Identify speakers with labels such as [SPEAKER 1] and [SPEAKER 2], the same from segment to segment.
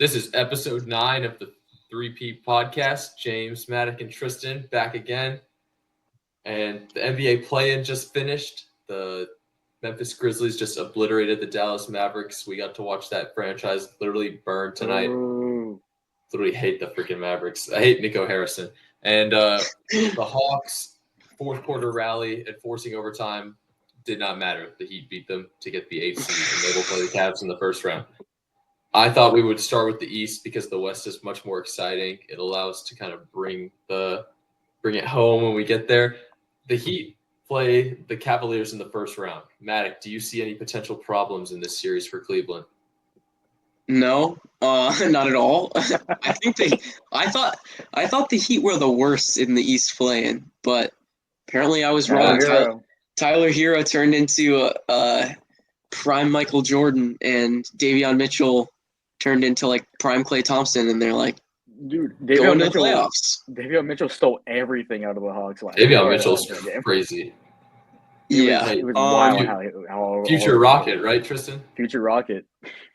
[SPEAKER 1] This is episode 9 of the Peat podcast. James, Maddoc, and Tristan back again. And the NBA play-in just finished. The Memphis Grizzlies just obliterated the Dallas Mavericks. We got to watch that franchise literally burn tonight.
[SPEAKER 2] Ooh.
[SPEAKER 1] Literally hate the freaking Mavericks. I hate Nico Harrison. And the Hawks' fourth quarter rally and forcing overtime did not matter. The Heat beat them to get the 8th seed, and they will play the Cavs in the first round. I thought we would start with the East because the West is much more exciting. It allows to kind of bring it home when we get there. The Heat play the Cavaliers in the first round. Maddoc, do you see any potential problems in this series for Cleveland?
[SPEAKER 3] No, not at all. I thought the Heat were the worst in the East play-in, but apparently I was wrong. Tyler Hero turned into a prime Michael Jordan, and Davion Mitchell turned into like prime Klay Thompson, and they're like,
[SPEAKER 2] dude,
[SPEAKER 3] going to the playoffs.
[SPEAKER 2] Davion Mitchell stole everything out of the Hawks last
[SPEAKER 1] Davion Mitchell's crazy.
[SPEAKER 2] It was wild how
[SPEAKER 1] future Rocket, right, Tristan?
[SPEAKER 2] Future Rocket.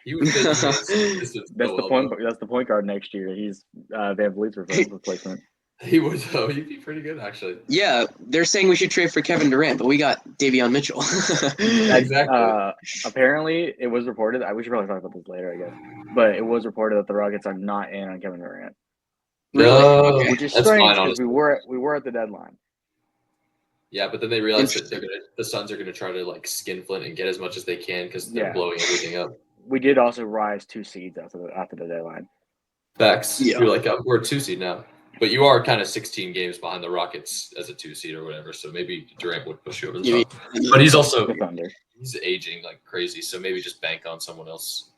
[SPEAKER 1] He was that's
[SPEAKER 2] the point guard next year. He's Van Vliet's replacement.
[SPEAKER 1] He would though. He'd be pretty good actually.
[SPEAKER 3] Yeah, they're saying we should trade for Kevin Durant, but we got Davion Mitchell.
[SPEAKER 1] Exactly.
[SPEAKER 2] Apparently, it was reported. We should probably talk about this later, I guess. But it was reported that the Rockets are not in on Kevin Durant.
[SPEAKER 1] No,
[SPEAKER 2] which is strange because we were at the deadline.
[SPEAKER 1] Yeah, but then they realized that the Suns are going to try to like skin Flint and get as much as they can because they're blowing everything up.
[SPEAKER 2] We did also rise 2 seeds after the deadline.
[SPEAKER 1] Facts. Yeah. You're like, we're a 2 seed now. But you are kind of 16 games behind the Rockets as a 2 seed or whatever, so maybe Durant would push you over the top. But he's also he's aging like crazy, so maybe just bank on someone else.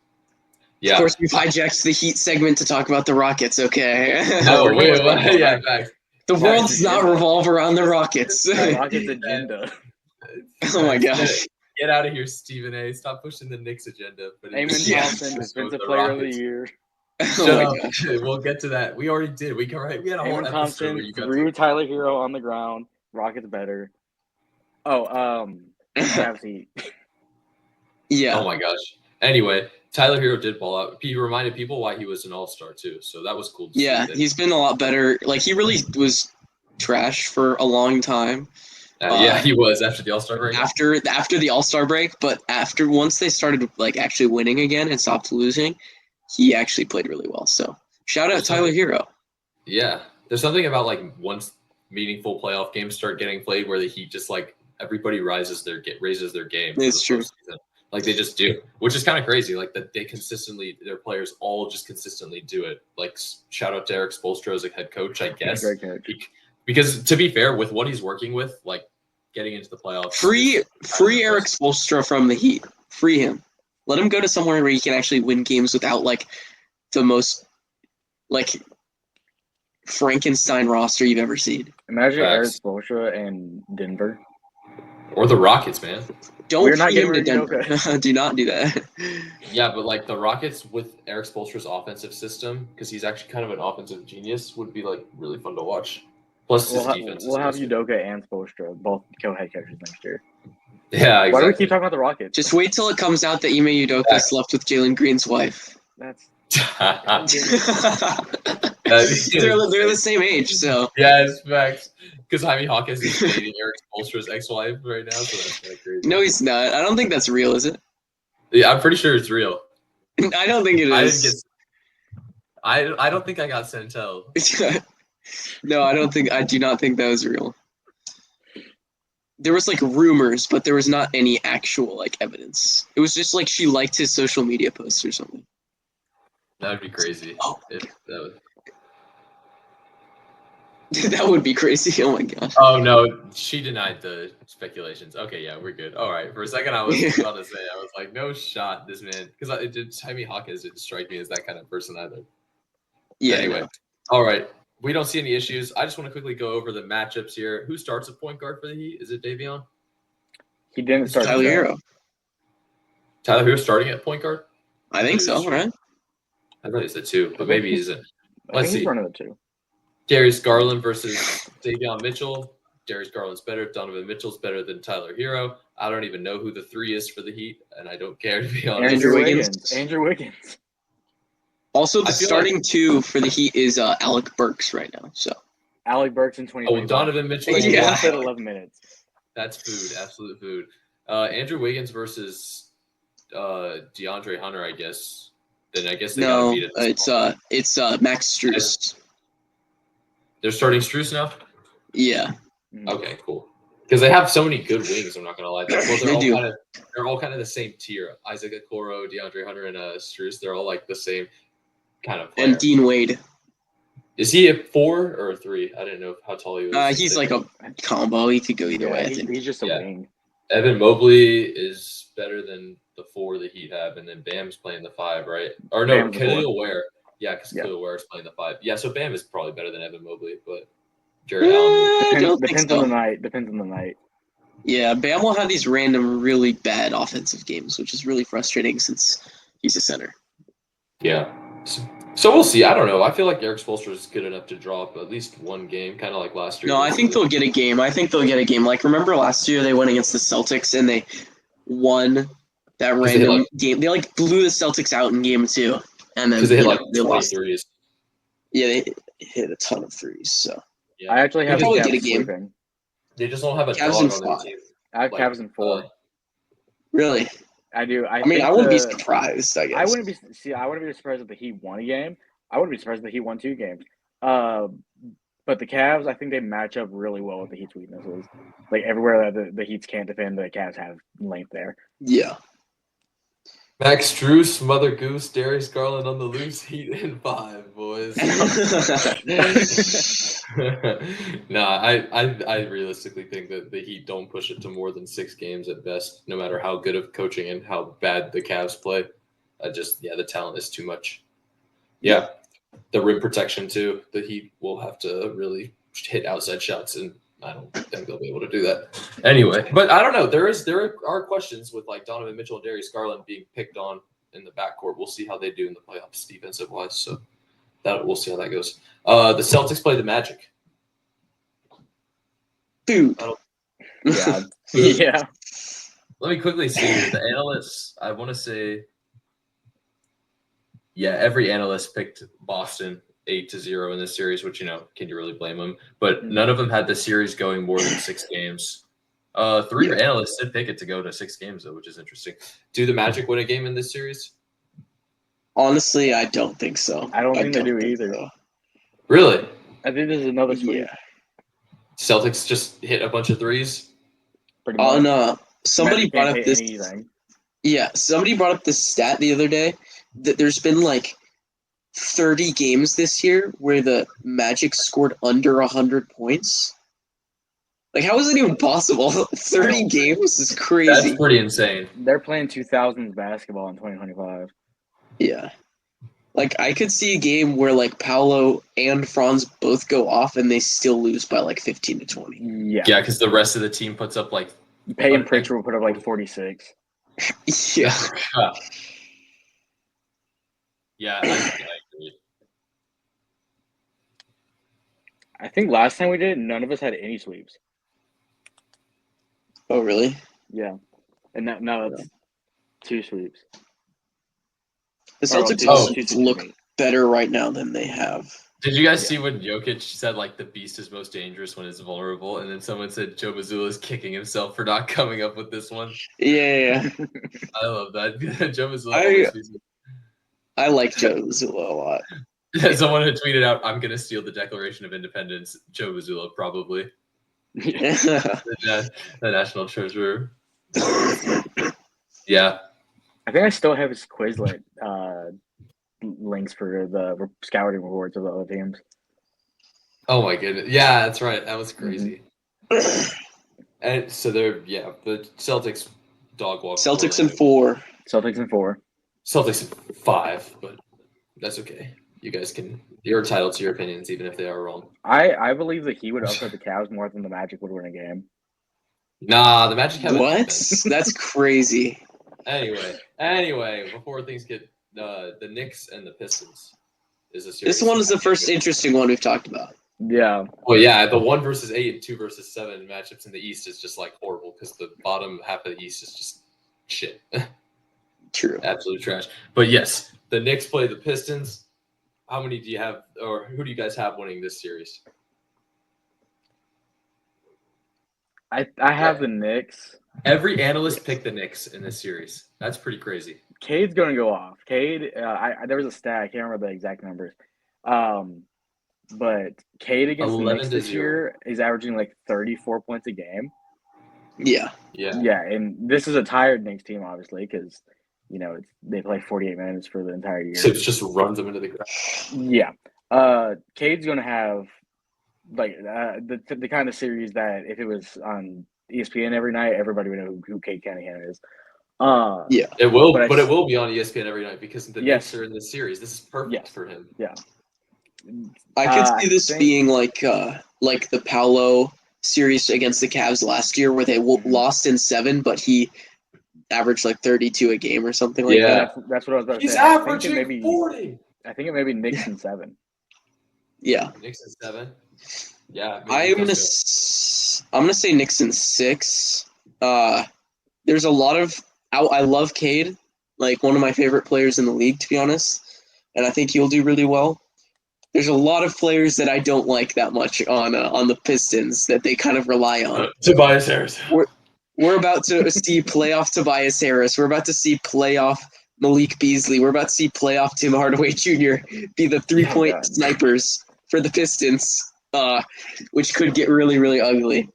[SPEAKER 1] Yeah.
[SPEAKER 3] Of course, we've hijacked the Heat segment to talk about the Rockets. Okay.
[SPEAKER 1] Yeah, facts.
[SPEAKER 3] The world does not revolve around the Rockets.
[SPEAKER 2] The Rockets agenda.
[SPEAKER 3] Oh my gosh.
[SPEAKER 1] Get out of here, Stephen A. Stop pushing the Knicks agenda.
[SPEAKER 2] Eamon Thompson, Defensive Player of the Year.
[SPEAKER 1] We'll get to that. We already did. We had a whole
[SPEAKER 2] episode Thompson where you threw Tyler Hero on the ground. Rockets better. Cavs Heat.
[SPEAKER 3] Yeah.
[SPEAKER 1] Oh my gosh. Anyway, Tyler Hero did ball out. He reminded people why he was an all-star too, so that was cool to see.
[SPEAKER 3] He's been a lot better. Like he really was trash for a long time.
[SPEAKER 1] He was after the All-Star break.
[SPEAKER 3] After the All-Star break, but once they started like actually winning again and stopped losing, he actually played really well. So shout out Tyler Hero.
[SPEAKER 1] Yeah, there's something about like once meaningful playoff games start getting played where the Heat just like everybody raises their game.
[SPEAKER 3] It's true.
[SPEAKER 1] Like they just do, which is kind of crazy. Like that their players all just consistently do it. Like shout out to Eric Spoelstra as a head coach, I guess.
[SPEAKER 2] Great coach.
[SPEAKER 1] Because to be fair, with what he's working with, like getting into the playoffs.
[SPEAKER 3] Free Eric Spoelstra from the Heat. Free him. Let him go to somewhere where he can actually win games without like the most like Frankenstein roster you've ever seen.
[SPEAKER 2] Imagine Eric Spoelstra in Denver.
[SPEAKER 1] Or the Rockets, man.
[SPEAKER 3] Don't feed him to Denver. Do not do that.
[SPEAKER 1] Yeah, but like the Rockets with Eric Spoelstra's offensive system, because he's actually kind of an offensive genius, would be like really fun to watch. Plus his defense.
[SPEAKER 2] We'll have Udoka and Spoelstra, both co-head coaches next year.
[SPEAKER 1] Yeah, exactly.
[SPEAKER 2] Why do we keep talking about the Rockets?
[SPEAKER 3] Just wait till it comes out that Ime Udoka slept with Jalen Green's wife.
[SPEAKER 2] That's
[SPEAKER 3] they're the same age, so.
[SPEAKER 1] Yeah, it's facts. Because Jaime Hawkins is dating Eric Spoelstra's ex-wife right now, so that's kind of crazy.
[SPEAKER 3] No, he's not. I don't think that's real, is it?
[SPEAKER 1] Yeah, I'm pretty sure it's real.
[SPEAKER 3] I don't think it is.
[SPEAKER 1] I don't think I got Santel.
[SPEAKER 3] No, I do not think that was real. There was like rumors, but there was not any actual like evidence. It was just like she liked his social media posts or something.
[SPEAKER 1] That would be crazy.
[SPEAKER 3] Oh. That would be crazy. Oh my gosh.
[SPEAKER 1] Oh no, she denied the speculations. Okay, yeah, we're good. All right. For a second, I was about to say, I was like, no shot, this man, because Jaime Hawkins didn't strike me as that kind of person either.
[SPEAKER 3] Yeah.
[SPEAKER 1] Anyway, all right. We don't see any issues. I just want to quickly go over the matchups here. Who starts at point guard for the Heat? Is it Davion?
[SPEAKER 2] He didn't start.
[SPEAKER 3] Tyler Hero.
[SPEAKER 1] Tyler Hero starting at point guard?
[SPEAKER 3] I think so, right?
[SPEAKER 1] I thought he said 2, but maybe he's in. Let's see.
[SPEAKER 2] He's one of the 2.
[SPEAKER 1] Darius Garland versus Davion Mitchell. Darius Garland's better. Donovan Mitchell's better than Tyler Hero. I don't even know who the 3 is for the Heat, and I don't care, to be honest.
[SPEAKER 3] Andrew Wiggins.
[SPEAKER 2] Andrew Wiggins.
[SPEAKER 3] Also, the
[SPEAKER 1] I feel
[SPEAKER 3] starting two for the Heat is Alec Burks right now. So
[SPEAKER 2] Alec Burks in 2020.
[SPEAKER 1] Donovan Mitchell.
[SPEAKER 2] He
[SPEAKER 3] Yeah.
[SPEAKER 2] only played 11 minutes.
[SPEAKER 1] That's food, absolute food. Andrew Wiggins versus DeAndre Hunter, I guess. Then I guess they gotta
[SPEAKER 3] no,
[SPEAKER 1] beat it.
[SPEAKER 3] it's Max Strus.
[SPEAKER 1] They're starting Strus now.
[SPEAKER 3] Yeah,
[SPEAKER 1] Okay, cool. Because they have so many good wings. I'm not gonna lie. Well,
[SPEAKER 3] They do.
[SPEAKER 1] They're all kind of the same tier. Isaac Okoro, DeAndre Hunter, and Strus. They're all like the same kind of player.
[SPEAKER 3] and Dean Wade.
[SPEAKER 1] Is he a 4 or a 3? I didn't know how tall he was.
[SPEAKER 3] He's like a combo. He could go either way. I think.
[SPEAKER 2] He's just a wing.
[SPEAKER 1] Evan Mobley is better than the 4 that Heat have, and then Bam's playing the 5, right? Or no,
[SPEAKER 2] Bam's the
[SPEAKER 1] Khalil Ware. Yeah, because Khalil Ware is playing the 5. Yeah, so Bam is probably better than Evan Mobley, but Jared Allen.
[SPEAKER 2] Depends on the night. Depends on the night.
[SPEAKER 3] Yeah, Bam will have these random, really bad offensive games, which is really frustrating since he's a center.
[SPEAKER 1] Yeah. So we'll see. I don't know. I feel like Eric Spoelstra is good enough to draw up at least one game, kind of like last year.
[SPEAKER 3] No, I think they'll get a game. Like, remember last year they went against the Celtics and they won that random game. They like blew the Celtics out in game 2, and then
[SPEAKER 1] because they hit like
[SPEAKER 3] they
[SPEAKER 1] 20
[SPEAKER 3] lost.
[SPEAKER 1] threes.
[SPEAKER 3] Yeah, they hit a ton of threes. So
[SPEAKER 1] Yeah.
[SPEAKER 2] I actually have
[SPEAKER 3] They'll
[SPEAKER 2] the
[SPEAKER 3] probably
[SPEAKER 2] Cavs
[SPEAKER 3] get a game.
[SPEAKER 2] sweeping.
[SPEAKER 1] They just don't have a
[SPEAKER 3] Cavs
[SPEAKER 1] dog
[SPEAKER 3] in
[SPEAKER 1] on their
[SPEAKER 3] 5.
[SPEAKER 1] team.
[SPEAKER 2] I have Cavs in 4.
[SPEAKER 3] Really,
[SPEAKER 2] I do.
[SPEAKER 3] I mean, I wouldn't be surprised. I guess
[SPEAKER 2] I wouldn't be surprised if the Heat won a game. I wouldn't be surprised if the Heat won 2 games. But the Cavs, I think they match up really well with the Heat's weaknesses. Like everywhere that the Heats can't defend, the Cavs have length there.
[SPEAKER 3] Yeah.
[SPEAKER 1] Max Strus, Mother Goose, Darius Garland on the loose, Heat in 5, boys. I realistically think that the Heat don't push it to more than 6 games at best, no matter how good of coaching and how bad the Cavs play. The talent is too much. Yeah, the rim protection too. The Heat will have to really hit outside shots, and I don't think they'll be able to do that. Anyway, but I don't know. There are questions with like Donovan Mitchell and Darius Garland being picked on in the backcourt. We'll see how they do in the playoffs defensive wise. So we'll see how that goes. The Celtics play the Magic.
[SPEAKER 3] Dude.
[SPEAKER 2] Yeah. Yeah.
[SPEAKER 1] Let me quickly see here. The analysts, I want to say, yeah, every analyst picked Boston 8-0 in this series, which, can you really blame them? But none of them had the series going more than 6 games. 3 analysts did pick it to go to 6 games, though, which is interesting. Do the Magic win a game in this series?
[SPEAKER 3] Honestly, I don't think so.
[SPEAKER 2] I don't think they do either.
[SPEAKER 3] So.
[SPEAKER 1] Really?
[SPEAKER 2] I think this is another sweep.
[SPEAKER 3] Yeah.
[SPEAKER 1] Celtics just hit a bunch of threes?
[SPEAKER 2] Pretty much.
[SPEAKER 3] No. Somebody
[SPEAKER 2] Magic
[SPEAKER 3] brought
[SPEAKER 2] can't
[SPEAKER 3] up
[SPEAKER 2] hit
[SPEAKER 3] this.
[SPEAKER 2] anything.
[SPEAKER 3] Yeah, somebody brought up this stat the other day that there's been like 30 games this year where the Magic scored under 100 points. Like, how is it even possible? 30 games is crazy.
[SPEAKER 1] That's pretty insane.
[SPEAKER 2] They're playing 2000s basketball in 2025.
[SPEAKER 3] Yeah. Like, I could see a game where, like, Paolo and Franz both go off and they still lose by, like, 15 to 20.
[SPEAKER 2] Yeah.
[SPEAKER 1] Yeah, because the rest of the team puts up, like...
[SPEAKER 2] Peyton Pritchard will put up, like, 46.
[SPEAKER 3] Yeah.
[SPEAKER 1] Yeah, I agree.
[SPEAKER 2] I think last time we did it, none of us had any sweeps.
[SPEAKER 3] Oh, really?
[SPEAKER 2] Yeah. And now it's 2 sweeps.
[SPEAKER 3] The Celtics
[SPEAKER 2] also
[SPEAKER 3] look better right now than they have.
[SPEAKER 1] Did you guys see when Jokic said, like, the beast is most dangerous when it's vulnerable? And then someone said Joe Mazzulla is kicking himself for not coming up with this one?
[SPEAKER 3] Yeah.
[SPEAKER 1] I love that. Joe Mazzulla.
[SPEAKER 3] I like Joe Mazzulla a lot.
[SPEAKER 1] Someone had tweeted out, I'm going to steal the Declaration of Independence. Joe Mazzulla, probably. The national treasurer. Yeah.
[SPEAKER 2] I think I still have his Quizlet links for the scouting rewards of the other teams.
[SPEAKER 1] Oh my goodness. Yeah, that's right. That was crazy. And so the Celtics dog walk.
[SPEAKER 3] Celtics in 4.
[SPEAKER 2] Celtics in 4.
[SPEAKER 1] Celtics in 5, but that's okay. You guys you're entitled to your opinions, even if they are wrong.
[SPEAKER 2] I believe that he would upset the Cavs more than the Magic would win a game.
[SPEAKER 1] Nah, the Magic haven't.
[SPEAKER 3] What? That's crazy.
[SPEAKER 1] Anyway, before things get the Knicks and the Pistons is a series.
[SPEAKER 3] This one is the first interesting one we've talked about.
[SPEAKER 2] Yeah.
[SPEAKER 1] Well, yeah, the 1 versus 8 and 2 versus 7 matchups in the East is just like horrible because the bottom half of the East is just shit.
[SPEAKER 3] True.
[SPEAKER 1] Absolute trash. But yes, the Knicks play the Pistons. how many do you have, or who do you guys have winning this series?
[SPEAKER 2] I have the Knicks.
[SPEAKER 1] Every analyst picked the Knicks in this series. That's pretty crazy.
[SPEAKER 2] Cade's going to go off. Cade, there was a stat. I can't remember the exact numbers. But Cade against the Knicks this year is averaging like 34 points a game.
[SPEAKER 3] Yeah.
[SPEAKER 2] Yeah, and this is a tired Knicks team, obviously, because they play 48 minutes for the entire year.
[SPEAKER 1] So it just runs them into the ground.
[SPEAKER 2] Yeah. Cade's going to have like the kind of series that if it was on ESPN every night, everybody would know who Cade Cunningham is.
[SPEAKER 3] Yeah,
[SPEAKER 1] it will, but it will be on ESPN every night because the Knicks are in the series. This is perfect for him.
[SPEAKER 2] Yeah,
[SPEAKER 3] I could see this being like the Paolo series against the Cavs last year, where they lost in 7, but he averaged like 32 a game or something like that.
[SPEAKER 2] That's what I was about to say.
[SPEAKER 1] He's averaging 40.
[SPEAKER 2] I think it may be Knicks in 7.
[SPEAKER 3] Yeah,
[SPEAKER 1] Knicks in 7. Yeah,
[SPEAKER 3] I'm gonna say Knicks in 6. There's a lot of I love Cade, like one of my favorite players in the league, to be honest, and I think he'll do really well. There's a lot of players that I don't like that much on the Pistons that they kind of rely on.
[SPEAKER 1] Tobias Harris.
[SPEAKER 3] We're about to see playoff Tobias Harris. We're about to see playoff Malik Beasley. We're about to see playoff Tim Hardaway Jr. be the 3-point snipers for the Pistons, which could get really, really ugly.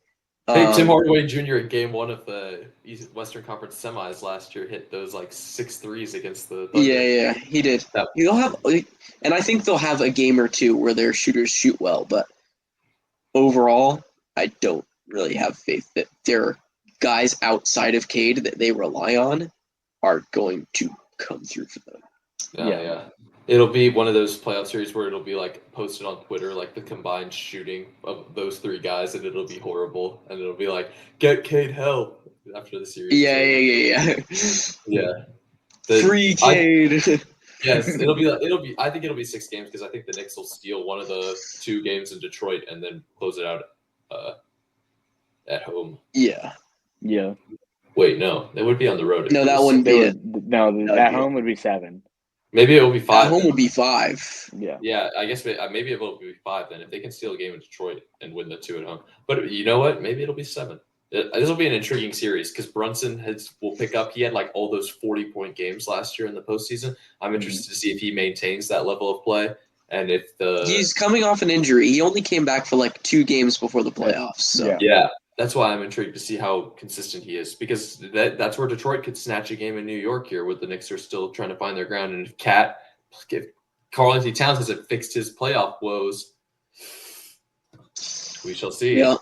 [SPEAKER 1] Hey, Tim Hardaway Jr. in Game 1 of the Western Conference Semis last year hit those like 6 threes against the Thunder.
[SPEAKER 3] Yeah, he did. And I think they'll have a game or two where their shooters shoot well, but overall, I don't really have faith that their guys outside of Cade that they rely on are going to come through for them.
[SPEAKER 1] Yeah. It'll be one of those playoff series where it'll be like posted on Twitter, like the combined shooting of those 3 guys, and it'll be horrible. And it'll be like, get Cade help after the series. Yeah.
[SPEAKER 3] Free Cade.
[SPEAKER 1] Yes, I think it'll be 6 games because I think the Knicks will steal one of the 2 games in Detroit and then close it out at home.
[SPEAKER 3] Yeah.
[SPEAKER 1] Wait, no, it would be on the road.
[SPEAKER 3] No, that wouldn't be it.
[SPEAKER 2] That home would be 7.
[SPEAKER 1] Maybe it will be 5.
[SPEAKER 3] At home would be 5.
[SPEAKER 1] Yeah. I guess maybe it will be 5 then if they can steal a game in Detroit and win the 2 at home. But you know what? Maybe it'll be 7. This will be an intriguing series because Brunson will pick up. He had like all those 40-point games last year in the postseason. I'm interested to see if he maintains that level of play and if
[SPEAKER 3] he's coming off an injury. He only came back for like 2 games before the playoffs. So.
[SPEAKER 1] Yeah. That's why I'm intrigued to see how consistent he is because that's where Detroit could snatch a game in New York here, where the Knicks are still trying to find their ground. And if Karl-Anthony Towns hasn't fixed his playoff woes, we shall see.
[SPEAKER 3] Yeah,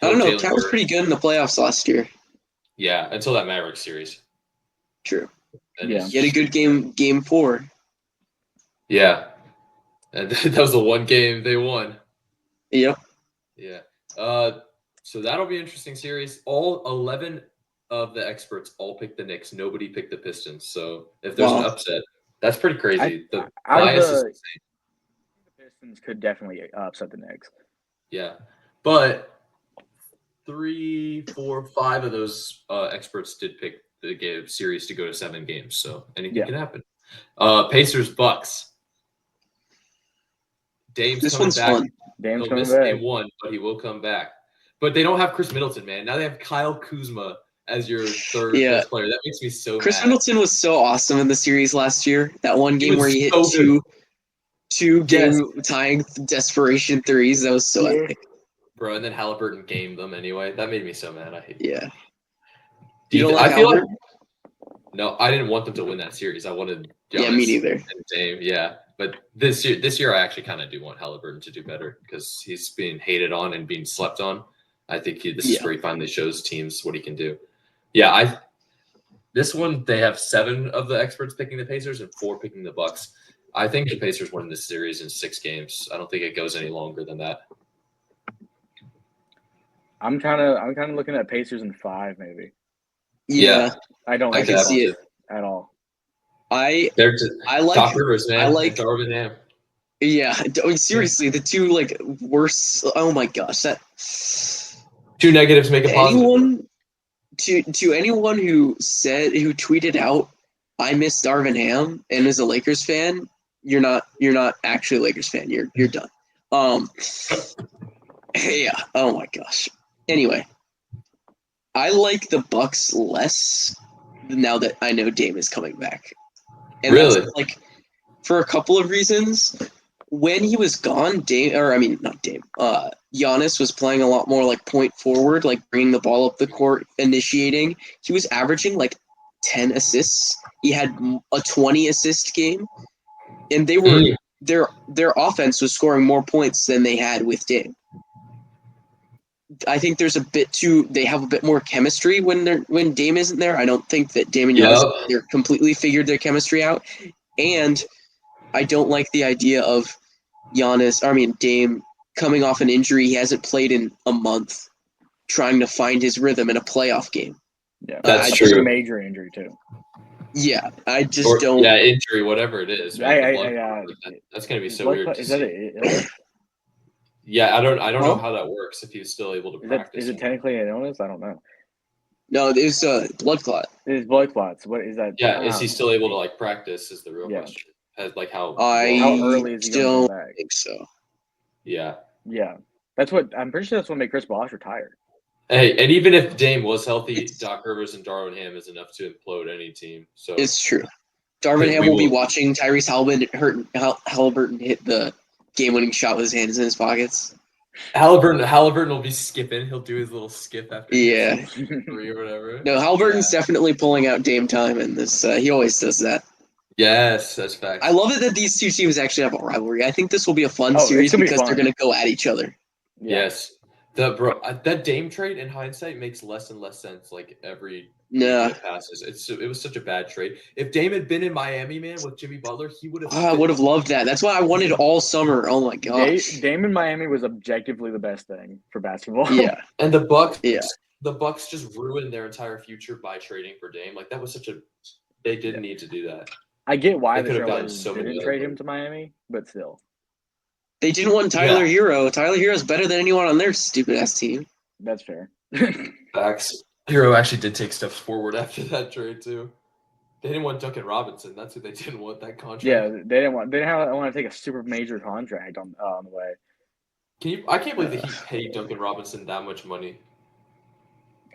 [SPEAKER 3] I don't know. Cat was pretty good in the playoffs last year.
[SPEAKER 1] Yeah, until that Mavericks series.
[SPEAKER 3] True. He had a good game 4.
[SPEAKER 1] Yeah, and that was the one game they won.
[SPEAKER 3] Yep.
[SPEAKER 1] Yeah. So that'll be an interesting series. All 11 of the experts all picked the Knicks. Nobody picked the Pistons. So if there's an upset, that's pretty crazy. The bias is insane.
[SPEAKER 2] The Pistons could definitely upset the Knicks.
[SPEAKER 1] Yeah. But 3, 4, 5 of those experts did pick the series to go to 7 games. So anything can happen. Pacers, Bucks. Dame's coming back.
[SPEAKER 3] Fun.
[SPEAKER 2] Dame's
[SPEAKER 1] He'll miss game 1, but he will come back. But they don't have Chris Middleton, man. Now they have Kyle Kuzma as your third best player. That makes me so mad.
[SPEAKER 3] Chris Middleton was so awesome in the series last year. That one game where he hit two game-tying desperation threes. That was so epic.
[SPEAKER 1] Bro, and then Halliburton gamed them anyway. That made me so mad. I hate it.
[SPEAKER 3] Yeah.
[SPEAKER 1] You don't like Halliburton? No, I didn't want them to win that series. I wanted Giannis
[SPEAKER 3] me neither.
[SPEAKER 1] And Dame. Yeah. But this year, I actually kind of do want Halliburton to do better because he's being hated on and being slept on. I think this is where he finally shows teams what he can do. Yeah, this one, they have 7 of the experts picking the Pacers and 4 picking the Bucks. I think the Pacers win this series in 6 games. I don't think it goes any longer than that.
[SPEAKER 2] I'm kind of looking at Pacers in 5, maybe.
[SPEAKER 3] Yeah.
[SPEAKER 2] I don't
[SPEAKER 3] I
[SPEAKER 2] like
[SPEAKER 3] can see it
[SPEAKER 2] at all.
[SPEAKER 3] I like
[SPEAKER 1] Doc Rivers, man.
[SPEAKER 3] I like
[SPEAKER 1] Darvin Ham.
[SPEAKER 3] Yeah, seriously, the 2 worst. Oh my gosh, that
[SPEAKER 1] 2 negatives make a positive.
[SPEAKER 3] To anyone who tweeted out, "I miss Darvin Ham" and is a Lakers fan, you're not actually a Lakers fan. You're done. Yeah. Oh my gosh. Anyway, I like the Bucks less now that I know Dame is coming back. And
[SPEAKER 1] Really?
[SPEAKER 3] that's like for a couple of reasons. When he was gone, Giannis was playing a lot more like point forward, like bringing the ball up the court, initiating. He was averaging like 10 assists. He had a 20 assist game, and they were their offense was scoring more points than they had with Dame. I think there's they have a bit more chemistry when Dame isn't there. I don't think that Dame and Giannis they're completely figured their chemistry out, and I don't like the idea of Dame coming off an injury. He hasn't played in a month, trying to find his rhythm in a playoff game.
[SPEAKER 2] Yeah,
[SPEAKER 1] that's true.
[SPEAKER 2] It's a major injury too.
[SPEAKER 3] Yeah, I just don't.
[SPEAKER 1] Yeah, injury, whatever it is. Man, that's gonna be so weird.
[SPEAKER 2] Is that illness?
[SPEAKER 1] Yeah, I don't know how that works. If he's still able to practice,
[SPEAKER 2] is it technically an illness? I don't know.
[SPEAKER 3] No, it's a blood clot.
[SPEAKER 2] It is blood clots. What is that?
[SPEAKER 1] Yeah, is he still able to like practice? Is the real question. How
[SPEAKER 2] early is he going to come back?
[SPEAKER 3] I think so.
[SPEAKER 1] Yeah.
[SPEAKER 2] Yeah, I'm pretty sure that's what made Chris Bosh retire.
[SPEAKER 1] Hey, and even if Dame was healthy, Doc Rivers and Darvin Ham is enough to implode any team. So
[SPEAKER 3] it's true. Darvin Ham will be watching Tyrese Halliburton hit the game-winning shot with his hands in his pockets.
[SPEAKER 1] Halliburton will be skipping. He'll do his little skip after three or whatever.
[SPEAKER 3] No, Halliburton's definitely pulling out Dame time in this. He always does that.
[SPEAKER 1] Yes, that's facts.
[SPEAKER 3] I love it that these two teams actually have a rivalry. I think this will be a fun series because they're going to go at each other.
[SPEAKER 1] Yeah. Yes. That Dame trade in hindsight makes less and less sense. Like every it passes. It was such a bad trade. If Dame had been in Miami, man, with Jimmy Butler, he would have.
[SPEAKER 3] I would have loved that. That's what I wanted all summer. Oh my gosh.
[SPEAKER 2] Dame in Miami was objectively the best thing for basketball.
[SPEAKER 3] Yeah,
[SPEAKER 1] and the Bucks.
[SPEAKER 3] Yeah,
[SPEAKER 1] the Bucks just ruined their entire future by trading for Dame. Like that was they didn't need to do that.
[SPEAKER 2] I get why the Trailblazers didn't trade him to Miami, but still.
[SPEAKER 3] They didn't want Tyler Hero. Tyler Hero's better than anyone on their stupid-ass team.
[SPEAKER 2] That's fair.
[SPEAKER 1] Facts. Hero actually did take steps forward after that trade, too. They didn't want Duncan Robinson. That's who they didn't want, that contract.
[SPEAKER 2] Yeah, they didn't want to take a super major contract on the way.
[SPEAKER 1] I can't believe that he paid Duncan Robinson that much money.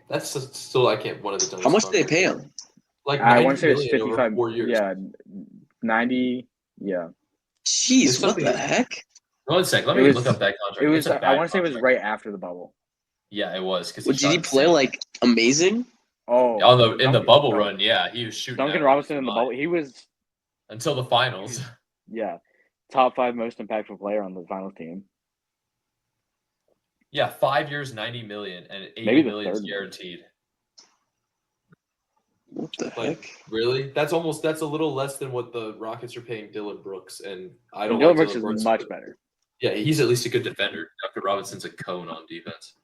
[SPEAKER 1] That's still, I can't, one of the dumbest.
[SPEAKER 3] How much did they pay him?
[SPEAKER 1] Like
[SPEAKER 2] I want to say it's 55
[SPEAKER 1] over 4 years.
[SPEAKER 2] Yeah, 90. Yeah.
[SPEAKER 3] Jeez, what the heck?
[SPEAKER 1] 1 sec. Let me look up that contract.
[SPEAKER 2] It was. I want to say it was right after the bubble.
[SPEAKER 1] Yeah, it was.
[SPEAKER 3] Did he play like amazing?
[SPEAKER 2] Oh,
[SPEAKER 1] in the bubble run, yeah, he was shooting.
[SPEAKER 2] Duncan Robinson in the bubble, he was
[SPEAKER 1] until the finals.
[SPEAKER 2] Yeah, top 5 most impactful player on the finals team.
[SPEAKER 1] Yeah, 5 years, $90 million, and $80 million is guaranteed.
[SPEAKER 3] What the heck?
[SPEAKER 1] Really? That's a little less than what the Rockets are paying Dylan Brooks, and I don't.
[SPEAKER 2] Dylan Brooks is much better.
[SPEAKER 1] Yeah, he's at least a good defender. Dr. Robinson's a cone on defense.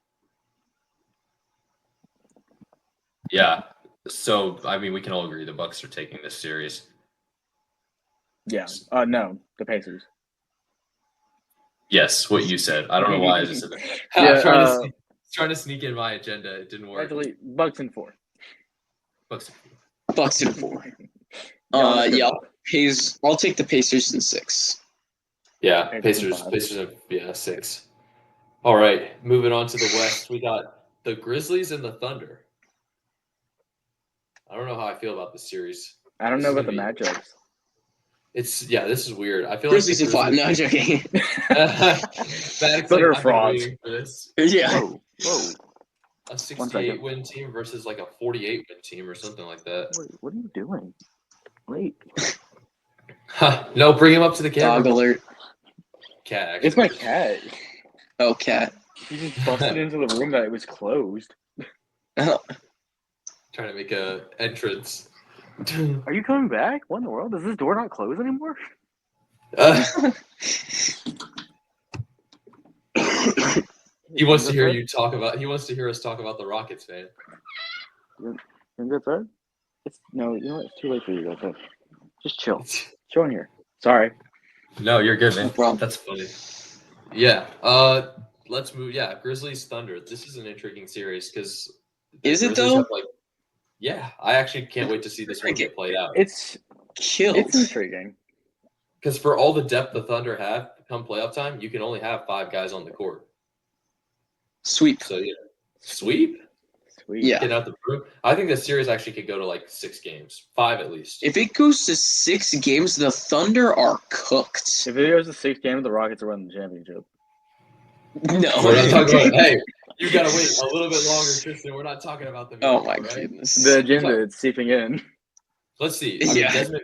[SPEAKER 1] Yeah. So I mean, we can all agree the Bucks are taking this serious.
[SPEAKER 2] Yeah. No, the Pacers.
[SPEAKER 1] Yes, what you said. I don't know why I just said that. I'm trying to sneak in my agenda. It didn't work.
[SPEAKER 2] Actually, Bucks in 4.
[SPEAKER 3] Bucks in 4. I'll take the Pacers in 6.
[SPEAKER 1] Yeah, Pacers have 6. All right, moving on to the West, we got the Grizzlies and the Thunder. I don't know how I feel about this series.
[SPEAKER 2] I don't know about the matchups.
[SPEAKER 1] This is weird. I feel
[SPEAKER 3] Grizzlies and 5. No, I'm joking.
[SPEAKER 2] Thunder frauds.
[SPEAKER 3] Yeah.
[SPEAKER 2] Whoa.
[SPEAKER 1] A 68-win team versus like a 48-win team or something like that.
[SPEAKER 2] Wait, what are you doing? Wait.
[SPEAKER 1] No, bring him up to the camera.
[SPEAKER 3] Dog alert.
[SPEAKER 1] Cat, actually.
[SPEAKER 2] It's my cat.
[SPEAKER 3] Oh, cat.
[SPEAKER 2] He just busted into the room that it was closed.
[SPEAKER 1] Trying to make a entrance.
[SPEAKER 2] Are you coming back? What in the world? Does this door not close anymore?
[SPEAKER 1] He wants to hear you talk about. He wants to hear us talk about the Rockets, man.
[SPEAKER 2] You think that's right? No, you know what? It's too late for you guys. Just chill. Chill in here. Sorry.
[SPEAKER 1] No, you're good, man.
[SPEAKER 3] No problem.
[SPEAKER 1] That's funny. Yeah. Let's move. Yeah, Grizzlies Thunder. This is an intriguing series because.
[SPEAKER 3] Is it though?
[SPEAKER 1] Yeah, I actually can't wait to see this one get played out.
[SPEAKER 2] It's
[SPEAKER 3] killed.
[SPEAKER 2] It's intriguing.
[SPEAKER 1] Because for all the depth the Thunder have come playoff time, you can only have 5 guys on the court.
[SPEAKER 3] Sweep.
[SPEAKER 1] So yeah, sweep.
[SPEAKER 2] Sweet.
[SPEAKER 3] Yeah.
[SPEAKER 1] Get out the room. I think the series actually could go to like 6 games, 5 at least.
[SPEAKER 3] If it goes to 6 games, the Thunder are cooked.
[SPEAKER 2] If it goes to 6 games, the Rockets are winning the championship.
[SPEAKER 3] No.
[SPEAKER 1] We're not talking about. Hey, you gotta wait a little bit longer, Tristan. We're not talking about the.
[SPEAKER 3] Oh my
[SPEAKER 1] right?
[SPEAKER 3] goodness.
[SPEAKER 2] The agenda is seeping in.
[SPEAKER 1] Let's see. I mean,
[SPEAKER 3] Yeah.
[SPEAKER 1] Desmond,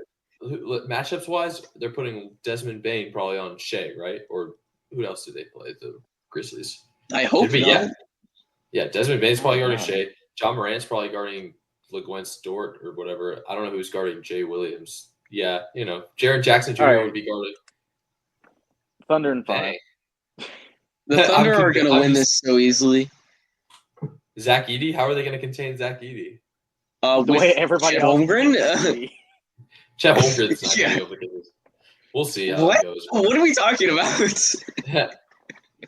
[SPEAKER 1] matchups wise, they're putting Desmond Bain probably on Shea, right? Or who else do they play? The Grizzlies.
[SPEAKER 3] I hope
[SPEAKER 1] It'd be-
[SPEAKER 3] not.
[SPEAKER 1] Yeah, Desmond Bain's probably
[SPEAKER 2] Oh,
[SPEAKER 1] guarding
[SPEAKER 2] wow.
[SPEAKER 1] Shea. John Morant's probably guarding LeGuence Dort or whatever. I don't know who's guarding Jay Williams. Yeah, Jaren Jackson Jr.
[SPEAKER 2] All right.
[SPEAKER 1] would be guarding.
[SPEAKER 2] Thunder and 5.
[SPEAKER 1] Dang.
[SPEAKER 3] The Thunder
[SPEAKER 1] I'm
[SPEAKER 3] are going to
[SPEAKER 1] I'm
[SPEAKER 3] win
[SPEAKER 1] just-
[SPEAKER 3] this so easily.
[SPEAKER 1] Zach Edey? How are they going to contain Zach Edey?
[SPEAKER 2] The
[SPEAKER 3] With
[SPEAKER 2] way everybody
[SPEAKER 3] Chet
[SPEAKER 2] else
[SPEAKER 3] Holmgren?
[SPEAKER 1] Chet Holmgren's not
[SPEAKER 3] Yeah.
[SPEAKER 1] going to be able to do this. We'll see how
[SPEAKER 3] What?
[SPEAKER 1] it goes.
[SPEAKER 3] What are we talking about?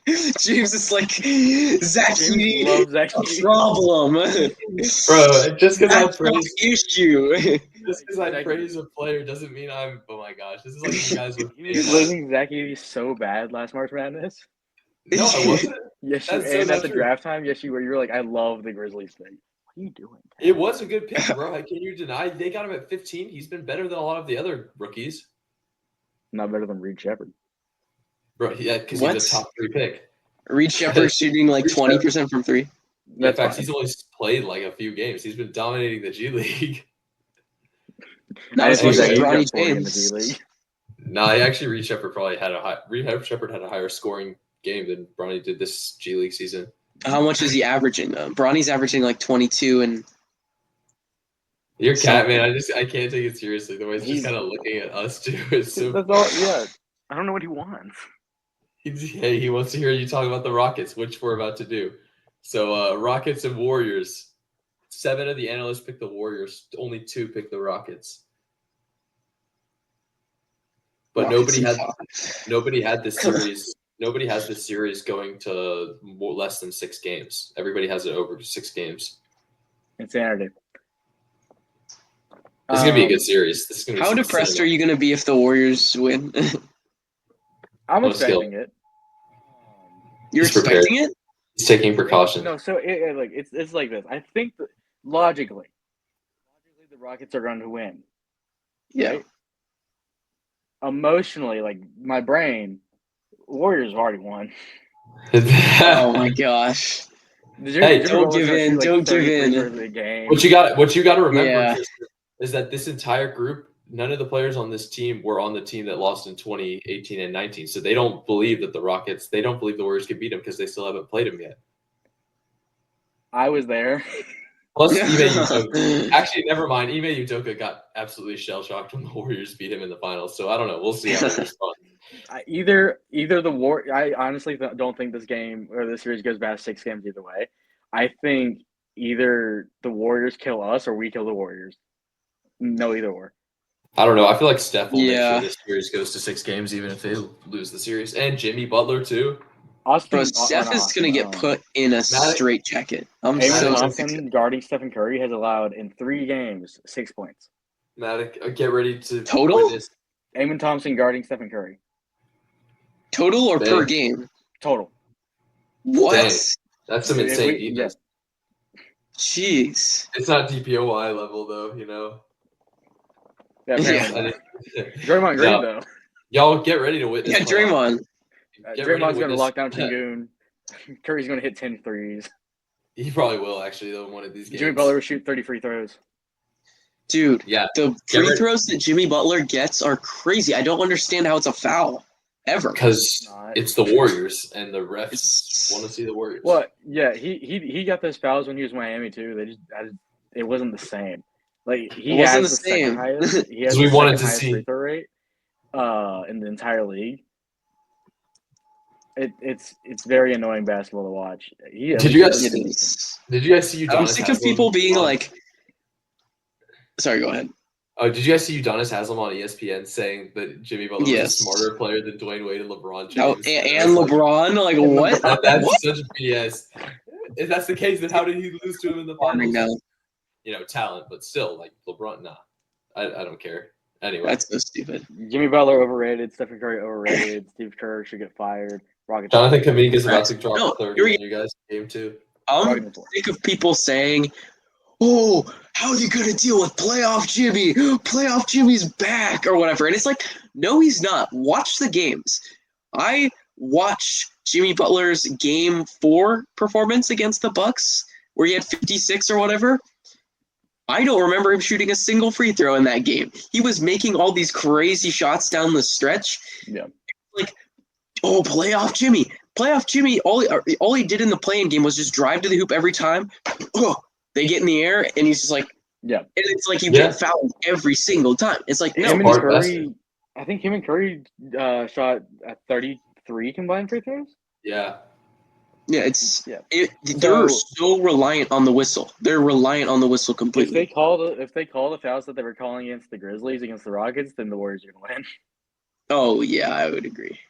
[SPEAKER 3] James is like, Zach
[SPEAKER 2] James
[SPEAKER 3] Edey,
[SPEAKER 2] loves Zach Edey.
[SPEAKER 3] problem.
[SPEAKER 1] Bro, just because I
[SPEAKER 3] That's
[SPEAKER 1] praise
[SPEAKER 3] the issue.
[SPEAKER 1] just because I praise a player doesn't mean I'm. Oh my gosh, this is like you guys with
[SPEAKER 2] You was losing Zach Edey so bad last March Madness.
[SPEAKER 1] No, I wasn't.
[SPEAKER 2] Yes, you
[SPEAKER 1] That's so
[SPEAKER 2] and
[SPEAKER 1] not
[SPEAKER 2] at the
[SPEAKER 1] true.
[SPEAKER 2] draft time, yes, you were. You were like, I love the Grizzlies thing. What are you doing?
[SPEAKER 1] It was a good pick, bro. Can you deny they got him at 15? He's been better than a lot of the other rookies,
[SPEAKER 2] Not better than Reed Shepard.
[SPEAKER 1] bro. Yeah, because
[SPEAKER 3] What?
[SPEAKER 1] he's a top 3 pick.
[SPEAKER 3] Reed Shepard shooting like 20% from 3.
[SPEAKER 1] In
[SPEAKER 2] That's
[SPEAKER 1] fact,
[SPEAKER 2] fine.
[SPEAKER 1] he's only played like a few games. He's been dominating the G League.
[SPEAKER 3] Not
[SPEAKER 2] I
[SPEAKER 3] as
[SPEAKER 2] didn't
[SPEAKER 3] much
[SPEAKER 2] think
[SPEAKER 3] as
[SPEAKER 2] Zach Edey
[SPEAKER 3] Bronny
[SPEAKER 2] got 40 in the
[SPEAKER 3] James.
[SPEAKER 2] G League.
[SPEAKER 1] Nah, actually, Reed Shepard had a higher scoring game than Bronny did this G League season.
[SPEAKER 3] How much is he averaging though? Bronny's averaging like 22 and
[SPEAKER 1] Your cat,
[SPEAKER 3] Something.
[SPEAKER 1] man. I can't take it seriously. The way he's just
[SPEAKER 2] He's-
[SPEAKER 1] kind of looking at us too. It's so
[SPEAKER 2] That's all. Yeah, I don't know what he wants.
[SPEAKER 1] he wants to hear you talk about the Rockets, which we're about to do. So Rockets and Warriors. 7 of the analysts picked the Warriors. Only 2 picked the Rockets. But
[SPEAKER 3] Rockets
[SPEAKER 1] nobody had this series. Nobody has this series going to less than 6 games. Everybody has it over 6 games.
[SPEAKER 2] Insanity.
[SPEAKER 1] This is gonna be a good series. This is gonna be
[SPEAKER 3] How
[SPEAKER 1] some
[SPEAKER 3] depressed
[SPEAKER 1] cinema.
[SPEAKER 3] are you going to be if the Warriors win?
[SPEAKER 2] I'm
[SPEAKER 1] No skill.
[SPEAKER 2] expecting it.
[SPEAKER 3] You're
[SPEAKER 1] He's prepared.
[SPEAKER 3] expecting it?
[SPEAKER 1] He's taking precaution.
[SPEAKER 2] No, so it's like this. I think that logically, the Rockets are going to win.
[SPEAKER 3] Yeah.
[SPEAKER 2] Right? Emotionally, like my brain, Warriors have already won.
[SPEAKER 3] Oh my gosh.
[SPEAKER 1] Hey,
[SPEAKER 3] don't give in, don't give in.
[SPEAKER 1] What you got to remember
[SPEAKER 3] Yeah.
[SPEAKER 1] is that this entire group, none of the players on this team were on the team that lost in 2018 and 19. So they don't believe that the Warriors can beat them because they still haven't played them yet.
[SPEAKER 2] I was there.
[SPEAKER 1] Plus, Ime Udoka. Actually, never mind. Ime Udoka got absolutely shell-shocked when the Warriors beat him in the finals. So I don't know. We'll see how they respond.
[SPEAKER 2] Either the I honestly don't think this game or this series goes past 6 games either way. I think either the Warriors kill us or we kill the Warriors. No, either or.
[SPEAKER 1] I don't know. I feel like Steph will make
[SPEAKER 3] Yeah.
[SPEAKER 1] sure this series goes to 6 games, even if they lose the series. And Jimmy Butler, too.
[SPEAKER 3] Bro, Steph is going to get put in a straight jacket. I'm
[SPEAKER 2] Eamon
[SPEAKER 3] so
[SPEAKER 2] Thompson guarding Stephen Curry has allowed in 3 games 6 points.
[SPEAKER 1] Maddoc, get ready to
[SPEAKER 3] Total?
[SPEAKER 1] witness.
[SPEAKER 2] Eamon Thompson guarding Stephen Curry.
[SPEAKER 3] Total or per
[SPEAKER 1] Dang.
[SPEAKER 3] game?
[SPEAKER 2] Total.
[SPEAKER 3] What?
[SPEAKER 1] Dang. That's some
[SPEAKER 2] If
[SPEAKER 1] insane
[SPEAKER 2] we-
[SPEAKER 1] defense.
[SPEAKER 3] Jeez.
[SPEAKER 1] It's not DPOY level, though,
[SPEAKER 2] Yeah, apparently.
[SPEAKER 1] Yeah.
[SPEAKER 2] Draymond Green,
[SPEAKER 1] No.
[SPEAKER 2] though.
[SPEAKER 1] Y'all get ready to witness.
[SPEAKER 3] Yeah, Draymond.
[SPEAKER 1] Get ready
[SPEAKER 2] Draymond's going to
[SPEAKER 1] witness-
[SPEAKER 2] lock down Sengun. Curry's going to hit 10 threes.
[SPEAKER 1] He probably will, actually, though, in one of these games.
[SPEAKER 2] Jimmy Butler will shoot 30 free throws.
[SPEAKER 3] Dude,
[SPEAKER 1] Yeah.
[SPEAKER 3] the
[SPEAKER 1] Get
[SPEAKER 3] free
[SPEAKER 1] ready.
[SPEAKER 3] throws that Jimmy Butler gets are crazy. I don't understand how it's a foul. Ever.
[SPEAKER 1] Because
[SPEAKER 2] Not.
[SPEAKER 1] it's the Warriors, and the refs
[SPEAKER 3] It's-
[SPEAKER 1] want to see the Warriors.
[SPEAKER 2] Well, yeah, he got those fouls when he was Miami too. It wasn't the same. Like he
[SPEAKER 3] It wasn't
[SPEAKER 2] has
[SPEAKER 3] the
[SPEAKER 2] the second
[SPEAKER 3] same.
[SPEAKER 2] highest. He has
[SPEAKER 1] 'Cause we
[SPEAKER 2] the
[SPEAKER 1] wanted
[SPEAKER 2] second
[SPEAKER 1] to
[SPEAKER 2] highest
[SPEAKER 1] see-
[SPEAKER 2] free throw rate in the entire league. It's very annoying basketball to watch.
[SPEAKER 1] Did you guys-
[SPEAKER 3] It is.
[SPEAKER 1] Did you guys see Udonis
[SPEAKER 3] I'm sick of
[SPEAKER 1] Haslem
[SPEAKER 3] people being
[SPEAKER 1] on-
[SPEAKER 3] like. Sorry, go ahead.
[SPEAKER 1] Oh, did you guys see Udonis Haslem on ESPN saying that Jimmy Butler was a
[SPEAKER 3] Yes.
[SPEAKER 1] smarter player than Dwayne Wade and LeBron
[SPEAKER 3] Oh,
[SPEAKER 1] James?
[SPEAKER 3] and LeBron, like what?
[SPEAKER 1] That's
[SPEAKER 3] What?
[SPEAKER 1] such BS. If that's the case, then how did he lose to him in the finals?
[SPEAKER 3] No.
[SPEAKER 1] Talent, but still, like LeBron. Nah, I don't care. Anyway,
[SPEAKER 3] That's so stupid.
[SPEAKER 2] Jimmy Butler overrated. Stephen Curry overrated. Steve Kerr should get fired. Rockets.
[SPEAKER 1] Jonathan Kaminga is about to drop
[SPEAKER 3] No,
[SPEAKER 1] 30
[SPEAKER 3] here we
[SPEAKER 1] on you guys. Game 2.
[SPEAKER 3] I'm sick of people saying, "Oh, how are you gonna deal with playoff Jimmy? Playoff Jimmy's back or whatever." And it's like, no, he's not. Watch the games. I watched Jimmy Butler's Game 4 performance against the Bucks, where he had 56 or whatever. I don't remember him shooting a single free throw in that game. He was making all these crazy shots down the stretch.
[SPEAKER 2] Yeah.
[SPEAKER 3] Like, oh, playoff Jimmy. Playoff Jimmy, all he did in the play-in game was just drive to the hoop every time. Oh, they get in the air, and he's just like,
[SPEAKER 2] yeah.
[SPEAKER 3] And it's like you get fouled every single time. It's like, no.
[SPEAKER 2] Him and Curry, I think him and Curry shot at 33 combined free throws.
[SPEAKER 1] Yeah.
[SPEAKER 3] Yeah, they're so reliant on the whistle. They're reliant on the whistle completely.
[SPEAKER 2] If they call the fouls that they were calling against the Grizzlies, against the Rockets, then the Warriors are going to win.
[SPEAKER 3] Oh, yeah, I would agree.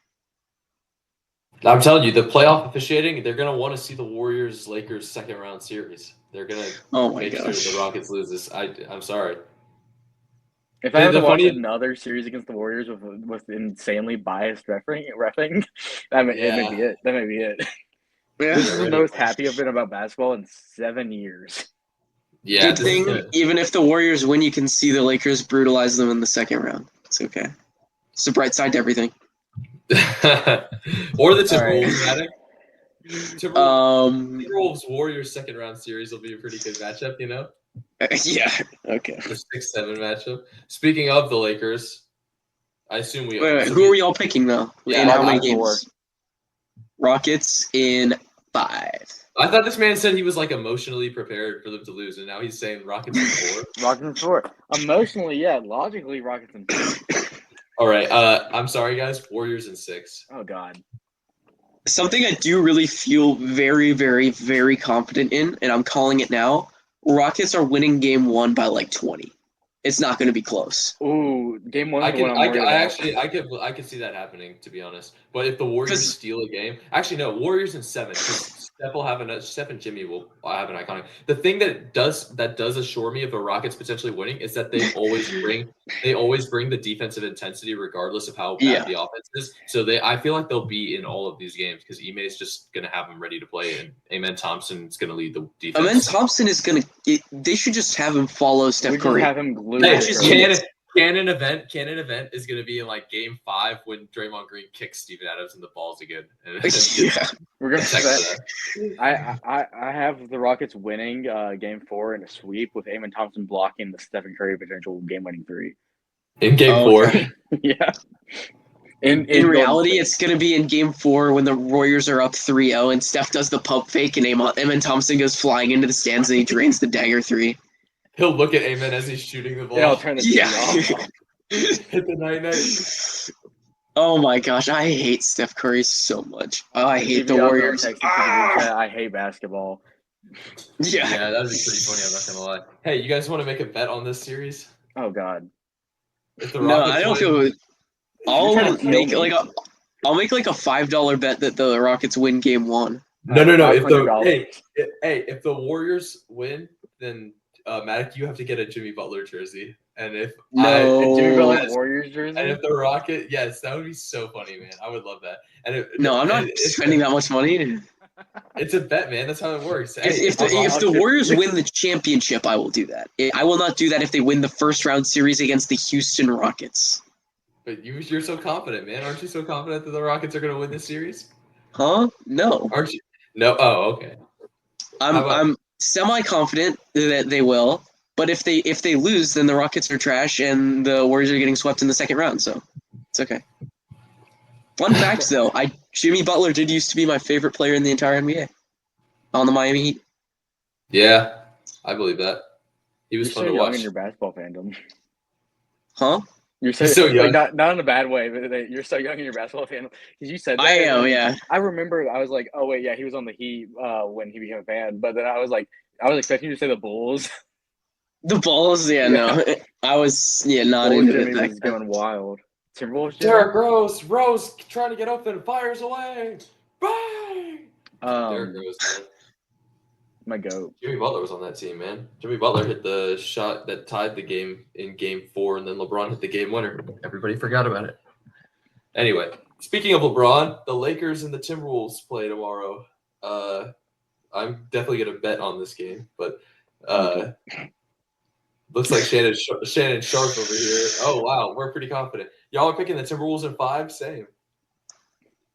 [SPEAKER 1] I'm telling you, the playoff officiating, they're going to want to see the Warriors-Lakers second-round series. They're going to make sure the Rockets lose this. I'm sorry.
[SPEAKER 2] If I have to watch another series against the Warriors with insanely biased reffing, that may be it. That may be it.
[SPEAKER 3] Yeah.
[SPEAKER 2] This is the most happy I've been about basketball in 7 years.
[SPEAKER 3] Yeah, good thing, even if the Warriors win, you can see the Lakers brutalize them in the second round. It's okay. It's the bright side to everything.
[SPEAKER 1] Or the Timberwolves, Maddoc. Timberwolves Warriors second round series will be a pretty good matchup, you know?
[SPEAKER 3] Yeah, okay.
[SPEAKER 1] The 6-7 matchup. Speaking of the Lakers, I assume we.
[SPEAKER 3] Wait, who are we all picking though?
[SPEAKER 1] Yeah,
[SPEAKER 3] in how many games? Rockets in 5.
[SPEAKER 1] I thought this man said he was like emotionally prepared for them to lose, and now he's saying Rockets in 4.
[SPEAKER 2] Rockets in 4. Emotionally, yeah. Logically, Rockets in 4.
[SPEAKER 1] All right. I'm sorry, guys. Warriors in 6.
[SPEAKER 2] Oh God.
[SPEAKER 3] Something I do really feel very, very, very confident in, and I'm calling it now. Rockets are winning game 1 by like 20. It's not going to be close.
[SPEAKER 2] Ooh, game 1.
[SPEAKER 1] I could see that happening, to be honest. But if the Warriors steal a game, actually no, Warriors in 7. Steph and Jimmy will have an iconic. The thing that does assure me of the Rockets potentially winning is that they always bring the defensive intensity regardless of how bad the offense is. So I feel like they'll be in all of these games because Ime is just gonna have them ready to play, and Amen Thompson is gonna lead the defense.
[SPEAKER 3] Amen Thompson is gonna. They should just have him follow Steph Curry.
[SPEAKER 2] Have him glued.
[SPEAKER 1] Canon event is going to be in like game 5 when Draymond Green kicks Steven Adams in the balls again.
[SPEAKER 2] We're going to that. I have the Rockets winning game 4 in a sweep with Amen Thompson blocking the Stephen Curry potential game-winning 3.
[SPEAKER 1] In game 4?
[SPEAKER 2] Yeah.
[SPEAKER 3] In reality, it's going to be in game 4 when the Warriors are up 3-0 and Steph does the pump fake and Amen Thompson goes flying into the stands and he drains the dagger 3.
[SPEAKER 1] He'll look at Amen as he's shooting the ball.
[SPEAKER 2] Yeah, I'll turn the TV off.
[SPEAKER 1] Hit the night.
[SPEAKER 3] Oh my gosh, I hate Steph Curry so much. Oh, I hate the Warriors.
[SPEAKER 2] I hate basketball.
[SPEAKER 3] Yeah,
[SPEAKER 1] that'd be pretty funny. I'm not gonna lie. Hey, you guys want to make a bet on this series?
[SPEAKER 2] Oh God.
[SPEAKER 3] No, I don't feel. I'll make like a $5 bet that the Rockets win game 1.
[SPEAKER 1] No. If the Warriors win, then Maddoc, you have to get a Jimmy Butler jersey. And if
[SPEAKER 2] Jimmy Butler Warriors jersey,
[SPEAKER 1] and if the Rocket, yes, that would be so funny, man. I would love that. And
[SPEAKER 3] I'm not spending that much money.
[SPEAKER 1] It's a bet, man. That's how it works.
[SPEAKER 3] If the Warriors win the championship, I will do that. I will not do that if they win the first round series against the Houston Rockets.
[SPEAKER 1] But you're so confident, man. Aren't you so confident that the Rockets are going to win this series?
[SPEAKER 3] Huh? No.
[SPEAKER 1] Aren't you? No. Oh, okay.
[SPEAKER 3] I'm semi-confident that they will, but if they lose, then the Rockets are trash and the Warriors are getting swept in the second round, so it's okay. Fun fact, though, Jimmy Butler did used to be my favorite player in the entire NBA on the Miami Heat.
[SPEAKER 1] Yeah, I believe that. He was fun to watch.
[SPEAKER 2] You're so young in your basketball fandom.
[SPEAKER 3] Huh?
[SPEAKER 2] You're so young. Like, not in a bad way, but you're so young in your basketball fandom. Because you said that.
[SPEAKER 3] I am, yeah.
[SPEAKER 2] I remember I was like, oh, wait, yeah, he was on the Heat when he became a fan. But then I was expecting you to say the Bulls.
[SPEAKER 3] The Bulls? Yeah, no. I was, not
[SPEAKER 2] Bulls
[SPEAKER 3] into it.
[SPEAKER 2] Jimmy was going wild. Timberwolves?
[SPEAKER 1] Derrick Rose trying to get open and fires away. Bang!
[SPEAKER 2] Derrick
[SPEAKER 1] Rose.
[SPEAKER 2] My goat.
[SPEAKER 1] Jimmy Butler was on that team, man. Jimmy Butler hit the shot that tied the game in Game 4, and then LeBron hit the game winner. Everybody forgot about it. Anyway, speaking of LeBron, the Lakers and the Timberwolves play tomorrow. I'm definitely going to bet on this game, but looks like Shannon Sharp over here. Oh, wow. We're pretty confident. Y'all are picking the Timberwolves in 5? Same.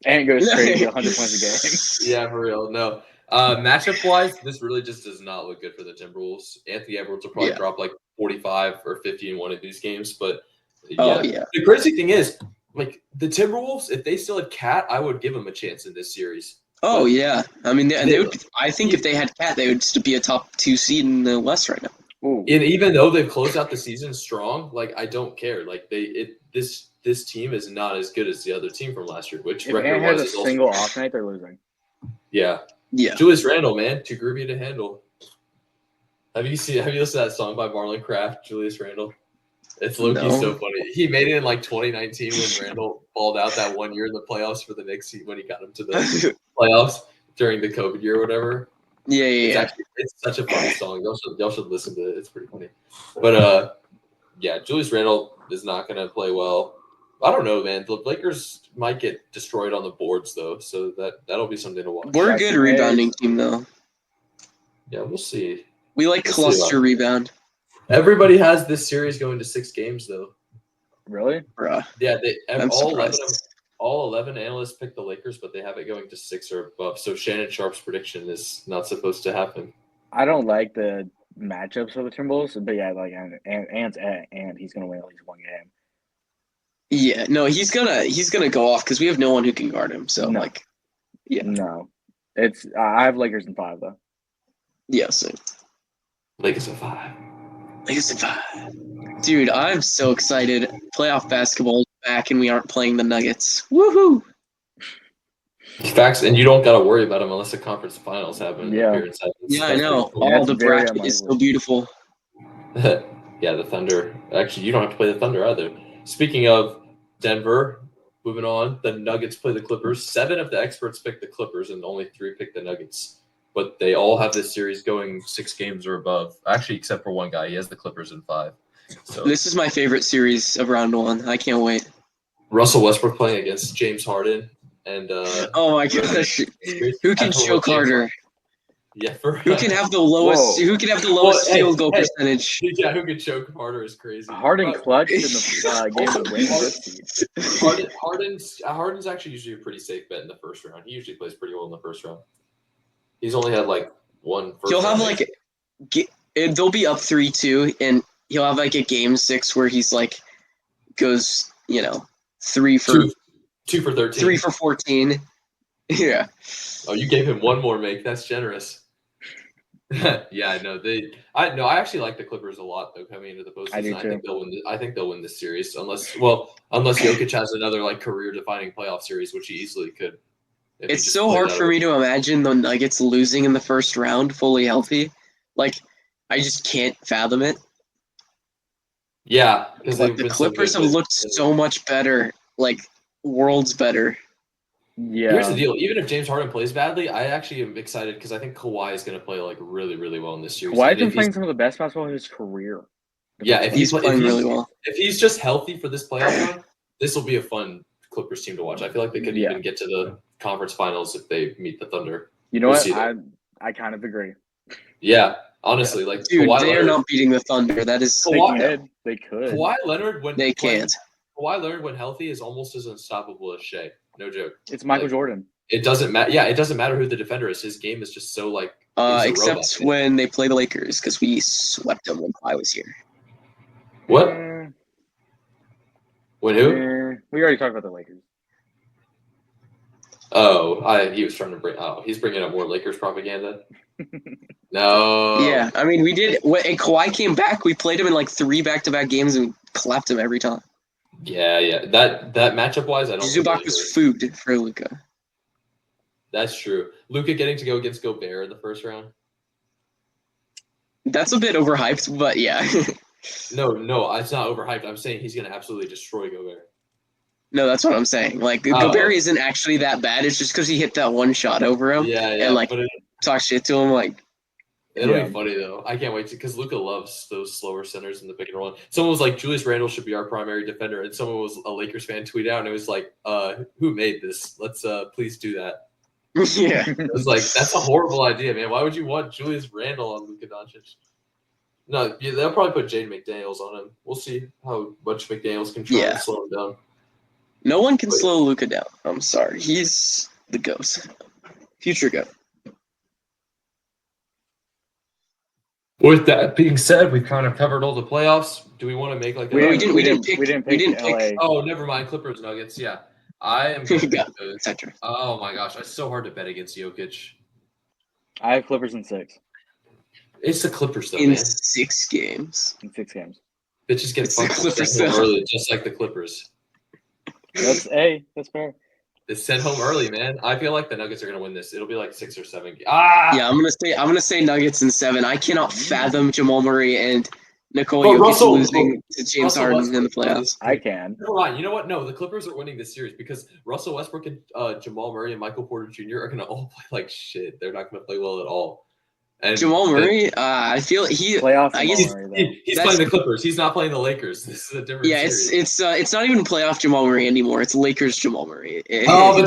[SPEAKER 2] And it goes straight to 100 points a game.
[SPEAKER 1] Yeah, for real. No. Matchup-wise, this really just does not look good for the Timberwolves. Anthony Edwards will probably drop like 45 or 50 in one of these games, but The crazy thing is, like, the Timberwolves, if they still had Cat, I would give them a chance in this series.
[SPEAKER 3] Oh, yeah. I mean, they would. I think if they had Cat, they would still be a top 2 seed in the West right now.
[SPEAKER 2] Ooh.
[SPEAKER 1] And even though they've closed out the season strong, like, I don't care. Like, this team is not as good as the other team from last year, which
[SPEAKER 2] if
[SPEAKER 1] record-wise
[SPEAKER 2] has a
[SPEAKER 1] is
[SPEAKER 2] single
[SPEAKER 1] also
[SPEAKER 2] off night, they're losing.
[SPEAKER 3] Yeah.
[SPEAKER 1] Julius Randle, man, too groovy to handle. Have you listened to that song by Marlon Craft, Julius Randle? It's low-key so funny. He made it in like 2019 when Randle balled out that one year in the playoffs for the Knicks when he got him to the playoffs during the COVID year or whatever.
[SPEAKER 3] Yeah.
[SPEAKER 1] It's such a funny song. Y'all should listen to it. It's pretty funny. But Julius Randle is not going to play well. I don't know, man. The Lakers might get destroyed on the boards though, so that'll be something to watch.
[SPEAKER 3] We're a good rebounding team though.
[SPEAKER 1] Yeah, we'll see.
[SPEAKER 3] We like cluster rebound.
[SPEAKER 1] Everybody has this series going to 6 games though.
[SPEAKER 2] Really?
[SPEAKER 3] Bruh.
[SPEAKER 1] Yeah, all 11 analysts picked the Lakers, but they have it going to 6 or above. So Shannon Sharp's prediction is not supposed to happen.
[SPEAKER 2] I don't like the matchups for the Timberwolves, but yeah, like and he's gonna win at least one game.
[SPEAKER 3] Yeah, no, he's gonna go off because we have no one who can guard him. So
[SPEAKER 2] No, it's I have Lakers in 5 though.
[SPEAKER 3] Yeah, same.
[SPEAKER 1] Lakers in 5.
[SPEAKER 3] Dude, I'm so excited. Playoff basketball is back, and we aren't playing the Nuggets. Woohoo!
[SPEAKER 1] Facts, and you don't got to worry about them unless the conference finals happen.
[SPEAKER 2] Yeah,
[SPEAKER 3] I know. Cool. The bracket is so beautiful.
[SPEAKER 1] Yeah, the Thunder. Actually, you don't have to play the Thunder either. Speaking of Denver, moving on, the Nuggets play the Clippers. 7 of the experts picked the Clippers, and only 3 picked the Nuggets. But they all have this series going 6 games or above. Actually, except for one guy. He has the Clippers in 5. So
[SPEAKER 3] this is my favorite series of round 1. I can't wait.
[SPEAKER 1] Russell Westbrook playing against James Harden. And
[SPEAKER 3] oh my gosh. Who can choke harder?
[SPEAKER 1] Yeah,
[SPEAKER 3] who can have the lowest field goal percentage?
[SPEAKER 1] Yeah, who can choke harder is crazy.
[SPEAKER 2] Harden clutched in the game to win.
[SPEAKER 1] Harden's actually usually a pretty safe bet in the first round. He usually plays pretty well in the first round. He's only had like one first
[SPEAKER 3] He'll have
[SPEAKER 1] round
[SPEAKER 3] they'll be up 3-2, and he'll have like a game 6 where he's like goes 3 for
[SPEAKER 1] 2 for 13,
[SPEAKER 3] 3 for 14. Yeah.
[SPEAKER 1] Oh, you gave him one more make. That's generous. Yeah, no, I actually like the Clippers a lot though coming into the postseason.
[SPEAKER 2] I do too.
[SPEAKER 1] I think they'll win this series unless Jokic has another like career-defining playoff series, which he easily could.
[SPEAKER 3] It's so hard for me to imagine the Nuggets losing in the first round fully healthy. Like, I just can't fathom it.
[SPEAKER 1] Yeah, because
[SPEAKER 3] the Clippers have looked so much better, like worlds better.
[SPEAKER 2] Yeah.
[SPEAKER 1] Here's the deal. Even if James Harden plays badly, I actually am excited because I think Kawhi is going to play like really, really well in this series.
[SPEAKER 2] Kawhi's been playing some of the best basketball of his career.
[SPEAKER 1] Yeah, if
[SPEAKER 3] he's playing really well.
[SPEAKER 1] If he's just healthy for this playoff run, this will be a fun Clippers team to watch. I feel like they could even get to the conference finals if they meet the Thunder.
[SPEAKER 2] You know what? I kind of agree.
[SPEAKER 1] Yeah, honestly, like
[SPEAKER 3] dude, they are not beating the Thunder. That is
[SPEAKER 2] they could.
[SPEAKER 1] Kawhi Leonard
[SPEAKER 3] can't.
[SPEAKER 1] Kawhi Leonard when healthy is almost as unstoppable as Shea. No joke.
[SPEAKER 2] It's Michael Jordan.
[SPEAKER 1] It doesn't matter. Yeah, it doesn't matter who the defender is. His game is just so like.
[SPEAKER 3] Except when they play the Lakers, because we swept them when I was here.
[SPEAKER 1] What? When who?
[SPEAKER 2] We already talked about the Lakers.
[SPEAKER 1] Oh, he was trying to bring. Oh, he's bringing up more Lakers propaganda. No.
[SPEAKER 3] Yeah, I mean we did. When Kawhi came back, we played him in like 3 back-to-back games and clapped him every time.
[SPEAKER 1] Yeah. That matchup wise, I don't.
[SPEAKER 3] Zubac was food for Luka.
[SPEAKER 1] That's true. Luka getting to go against Gobert in the first round.
[SPEAKER 3] That's a bit overhyped, but yeah.
[SPEAKER 1] No, it's not overhyped. I'm saying he's going to absolutely destroy Gobert.
[SPEAKER 3] No, that's what I'm saying. Like, Gobert isn't actually that bad. It's just because he hit that one shot over him.
[SPEAKER 1] Yeah.
[SPEAKER 3] And, like, talk shit to him, like,
[SPEAKER 1] It'll
[SPEAKER 2] Yeah.
[SPEAKER 1] be funny though. I can't wait to because Luka loves those slower centers in the pick and roll. Someone was like, Julius Randle should be our primary defender, and someone was a Lakers fan tweet out and it was like, who made this? Let's please do that.
[SPEAKER 3] Yeah.
[SPEAKER 1] It was like, that's a horrible idea, man. Why would you want Julius Randle on Luka Doncic? No, yeah, they'll probably put Jaden McDaniels on him. We'll see how much McDaniels can try to slow him down.
[SPEAKER 3] No one can slow Luka down. I'm sorry. He's the ghost. Future GOAT.
[SPEAKER 1] With that being said, we've kind of covered all the playoffs. Do we want to make like
[SPEAKER 2] We
[SPEAKER 1] a
[SPEAKER 2] didn't pick LA.
[SPEAKER 1] Oh, never mind. Clippers Nuggets. Yeah. I am going to pick those.
[SPEAKER 3] Center.
[SPEAKER 1] Oh my gosh. It's so hard to bet against Jokic.
[SPEAKER 2] I have Clippers in 6.
[SPEAKER 1] It's the Clippers though,
[SPEAKER 3] In
[SPEAKER 1] man.
[SPEAKER 3] 6 games.
[SPEAKER 2] In 6 games.
[SPEAKER 1] Bitches get
[SPEAKER 3] It's the
[SPEAKER 1] fucked
[SPEAKER 3] Clippers
[SPEAKER 1] sent home
[SPEAKER 3] though.
[SPEAKER 1] early, just like the Clippers.
[SPEAKER 2] That's fair.
[SPEAKER 1] They sent home early, man. I feel like the Nuggets are going to win this. It'll be like 6 or 7. Ah!
[SPEAKER 3] Yeah, I'm gonna say Nuggets in 7. I cannot fathom Jamal Murray and Nikola
[SPEAKER 1] But
[SPEAKER 3] Jokic losing to James
[SPEAKER 1] Russell
[SPEAKER 3] Harden
[SPEAKER 1] Westbrook
[SPEAKER 3] in the playoffs.
[SPEAKER 2] I can.
[SPEAKER 1] Never mind. You know what? No, the Clippers are winning this series because Russell Westbrook and Jamal Murray and Michael Porter Jr. are going to all play like shit. They're not going to play well at all. And
[SPEAKER 3] Jamal Murray, I feel he.
[SPEAKER 2] Playoff
[SPEAKER 3] I guess
[SPEAKER 2] Jamal Murray,
[SPEAKER 1] he's playing the Clippers. He's not playing the Lakers. This is a different.
[SPEAKER 3] Yeah,
[SPEAKER 1] series.
[SPEAKER 3] it's not even playoff Jamal Murray anymore. It's Lakers Jamal Murray.
[SPEAKER 1] But
[SPEAKER 3] Nothing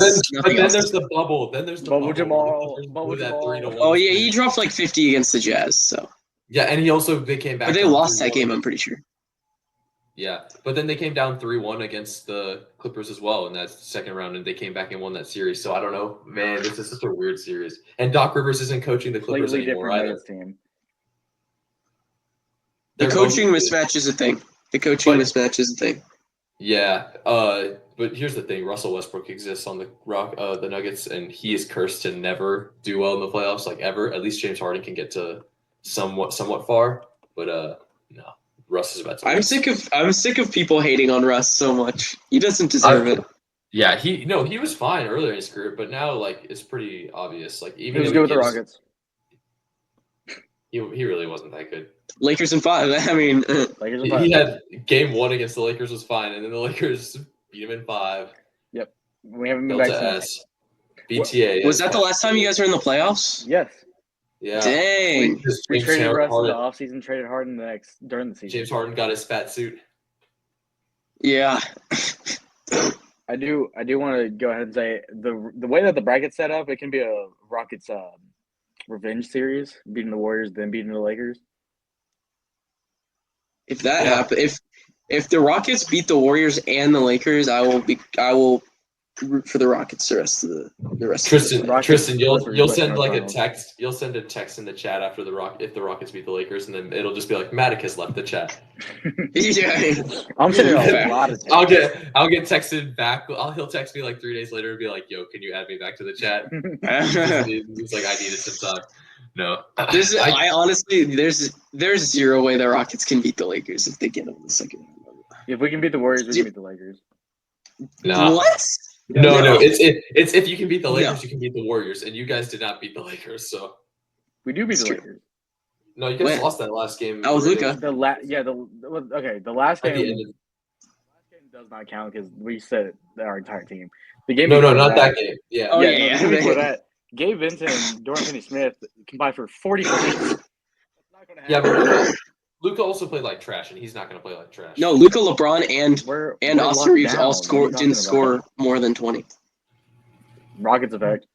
[SPEAKER 1] then
[SPEAKER 3] else.
[SPEAKER 1] there's the bubble. Then there's the
[SPEAKER 2] Bubble
[SPEAKER 1] bubble.
[SPEAKER 2] Jamal.
[SPEAKER 1] The Clippers
[SPEAKER 2] Bubble
[SPEAKER 1] blew that
[SPEAKER 2] Jamal.
[SPEAKER 1] 3-1.
[SPEAKER 3] Oh yeah, he dropped like 50 against the Jazz. So.
[SPEAKER 1] Yeah, and they came back.
[SPEAKER 3] But they
[SPEAKER 1] down
[SPEAKER 3] lost that
[SPEAKER 1] 3-1
[SPEAKER 3] game. I'm pretty sure.
[SPEAKER 1] Yeah, but then they came down 3-1 against the Clippers as well in that second round, and they came back and won that series. So I don't know, man. This is such a weird series. And Doc Rivers isn't coaching the Clippers
[SPEAKER 2] Completely
[SPEAKER 1] anymore
[SPEAKER 2] different
[SPEAKER 1] either.
[SPEAKER 2] Nuggets team.
[SPEAKER 3] The
[SPEAKER 1] They're
[SPEAKER 3] coaching
[SPEAKER 1] both-
[SPEAKER 3] mismatch is a thing. The coaching mismatch is a thing.
[SPEAKER 1] Yeah, but here's the thing: Russell Westbrook exists on the Nuggets, and he is cursed to never do well in the playoffs, like ever. At least James Harden can get to somewhat far, but no, Russ is about to.
[SPEAKER 3] I'm sick of people hating on Russ so much. He doesn't deserve it.
[SPEAKER 1] Yeah, he was fine earlier in his career, but now like it's pretty obvious. Like even
[SPEAKER 2] He was
[SPEAKER 1] though
[SPEAKER 2] good with the Rockets.
[SPEAKER 1] he really wasn't that good.
[SPEAKER 3] Lakers in 5. I mean,
[SPEAKER 2] Lakers in
[SPEAKER 1] He
[SPEAKER 2] 5.
[SPEAKER 1] had game 1 against the Lakers was fine, and then the Lakers beat him in 5.
[SPEAKER 2] Yep. We haven't been back
[SPEAKER 1] Delta
[SPEAKER 2] since.
[SPEAKER 1] S. BTA.
[SPEAKER 3] was that the last time you guys were in the playoffs?
[SPEAKER 2] Yes.
[SPEAKER 1] Yeah.
[SPEAKER 3] Dang.
[SPEAKER 1] Because
[SPEAKER 2] We
[SPEAKER 1] James
[SPEAKER 2] traded Russ in the
[SPEAKER 1] Harden,
[SPEAKER 2] offseason, traded Harden during the season.
[SPEAKER 1] James Harden got his fat suit.
[SPEAKER 3] Yeah.
[SPEAKER 2] I do want to go ahead and say the way that the bracket's set up, it can be a Rockets revenge series, beating the Warriors, then beating the Lakers.
[SPEAKER 3] If that happens, if the Rockets beat the Warriors and the Lakers, I will root for the Rockets the rest of the
[SPEAKER 1] Tristan, you'll
[SPEAKER 2] Clippers,
[SPEAKER 1] send like a
[SPEAKER 2] Finals.
[SPEAKER 1] text. You'll send a text in the chat after if the Rockets beat the Lakers, and then it'll just be like Maddoc has left the chat.
[SPEAKER 3] Yeah.
[SPEAKER 2] I'm sending a lot of
[SPEAKER 1] I'll get texted back. He'll text me like 3 days later and be like, "Yo, can you add me back to the chat?" He's like, "I needed some time." No,
[SPEAKER 3] I honestly, there's zero way the Rockets can beat the Lakers if they get them in the second round.
[SPEAKER 2] If we can beat the Warriors, we can beat the Lakers.
[SPEAKER 1] no.
[SPEAKER 3] What?
[SPEAKER 1] No. It's if you can beat the Lakers,
[SPEAKER 3] No.
[SPEAKER 1] you can beat the Warriors, and you guys did not beat the Lakers. So
[SPEAKER 2] We do beat
[SPEAKER 3] It's
[SPEAKER 2] the
[SPEAKER 3] true.
[SPEAKER 2] Lakers.
[SPEAKER 1] no, you guys
[SPEAKER 3] When?
[SPEAKER 1] lost that last game.
[SPEAKER 3] That was
[SPEAKER 1] where
[SPEAKER 3] Luka.
[SPEAKER 2] The last
[SPEAKER 1] At the
[SPEAKER 2] game.
[SPEAKER 1] end of-
[SPEAKER 2] Last game does not count because we said our entire team. The game.
[SPEAKER 1] No,
[SPEAKER 2] before
[SPEAKER 1] not that game. Yeah.
[SPEAKER 3] Oh,
[SPEAKER 2] Yeah,
[SPEAKER 3] yeah,
[SPEAKER 2] the game
[SPEAKER 3] yeah.
[SPEAKER 2] before that, Gabe Vincent and Dorian Finney-Smith combined for 40 points. That's not going to
[SPEAKER 1] Yeah,
[SPEAKER 2] happen.
[SPEAKER 1] but Luka also played like trash, and he's not going to play like trash.
[SPEAKER 3] No, Luka, LeBron, and
[SPEAKER 2] We're
[SPEAKER 3] Austin
[SPEAKER 2] locked
[SPEAKER 3] Reeves
[SPEAKER 2] down.
[SPEAKER 3] all
[SPEAKER 2] What are you talking
[SPEAKER 3] didn't
[SPEAKER 2] about?
[SPEAKER 3] score more than 20.
[SPEAKER 2] Rockets effect.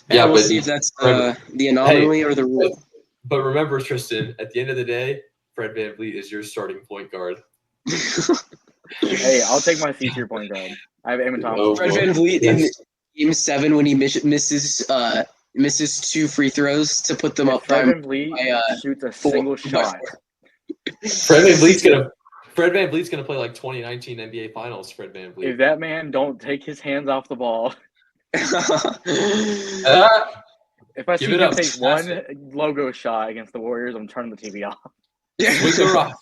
[SPEAKER 1] Yeah,
[SPEAKER 3] we'll
[SPEAKER 1] but
[SPEAKER 3] see if that's the anomaly or the rule.
[SPEAKER 1] But remember, Tristan, at the end of the day, Fred VanVleet is your starting point guard.
[SPEAKER 2] Hey, I'll take my C-tier point guard. I have Eamon Thompson.
[SPEAKER 1] Oh,
[SPEAKER 3] Fred
[SPEAKER 1] boy.
[SPEAKER 3] VanVleet in
[SPEAKER 1] Yes.
[SPEAKER 3] Game 7 when he misses 2 free throws to put them up
[SPEAKER 2] Fred
[SPEAKER 3] by
[SPEAKER 2] VanVleet shoots a single shot.
[SPEAKER 1] Fred VanVleet's gonna play like 2019 NBA Finals. Fred VanVleet.
[SPEAKER 2] If that man don't take his hands off the ball,
[SPEAKER 1] Ah!
[SPEAKER 2] if I
[SPEAKER 1] Give
[SPEAKER 2] see
[SPEAKER 1] it
[SPEAKER 2] him
[SPEAKER 1] up.
[SPEAKER 2] take one logo shot against the Warriors, I'm turning the TV off.
[SPEAKER 1] Swing the rock.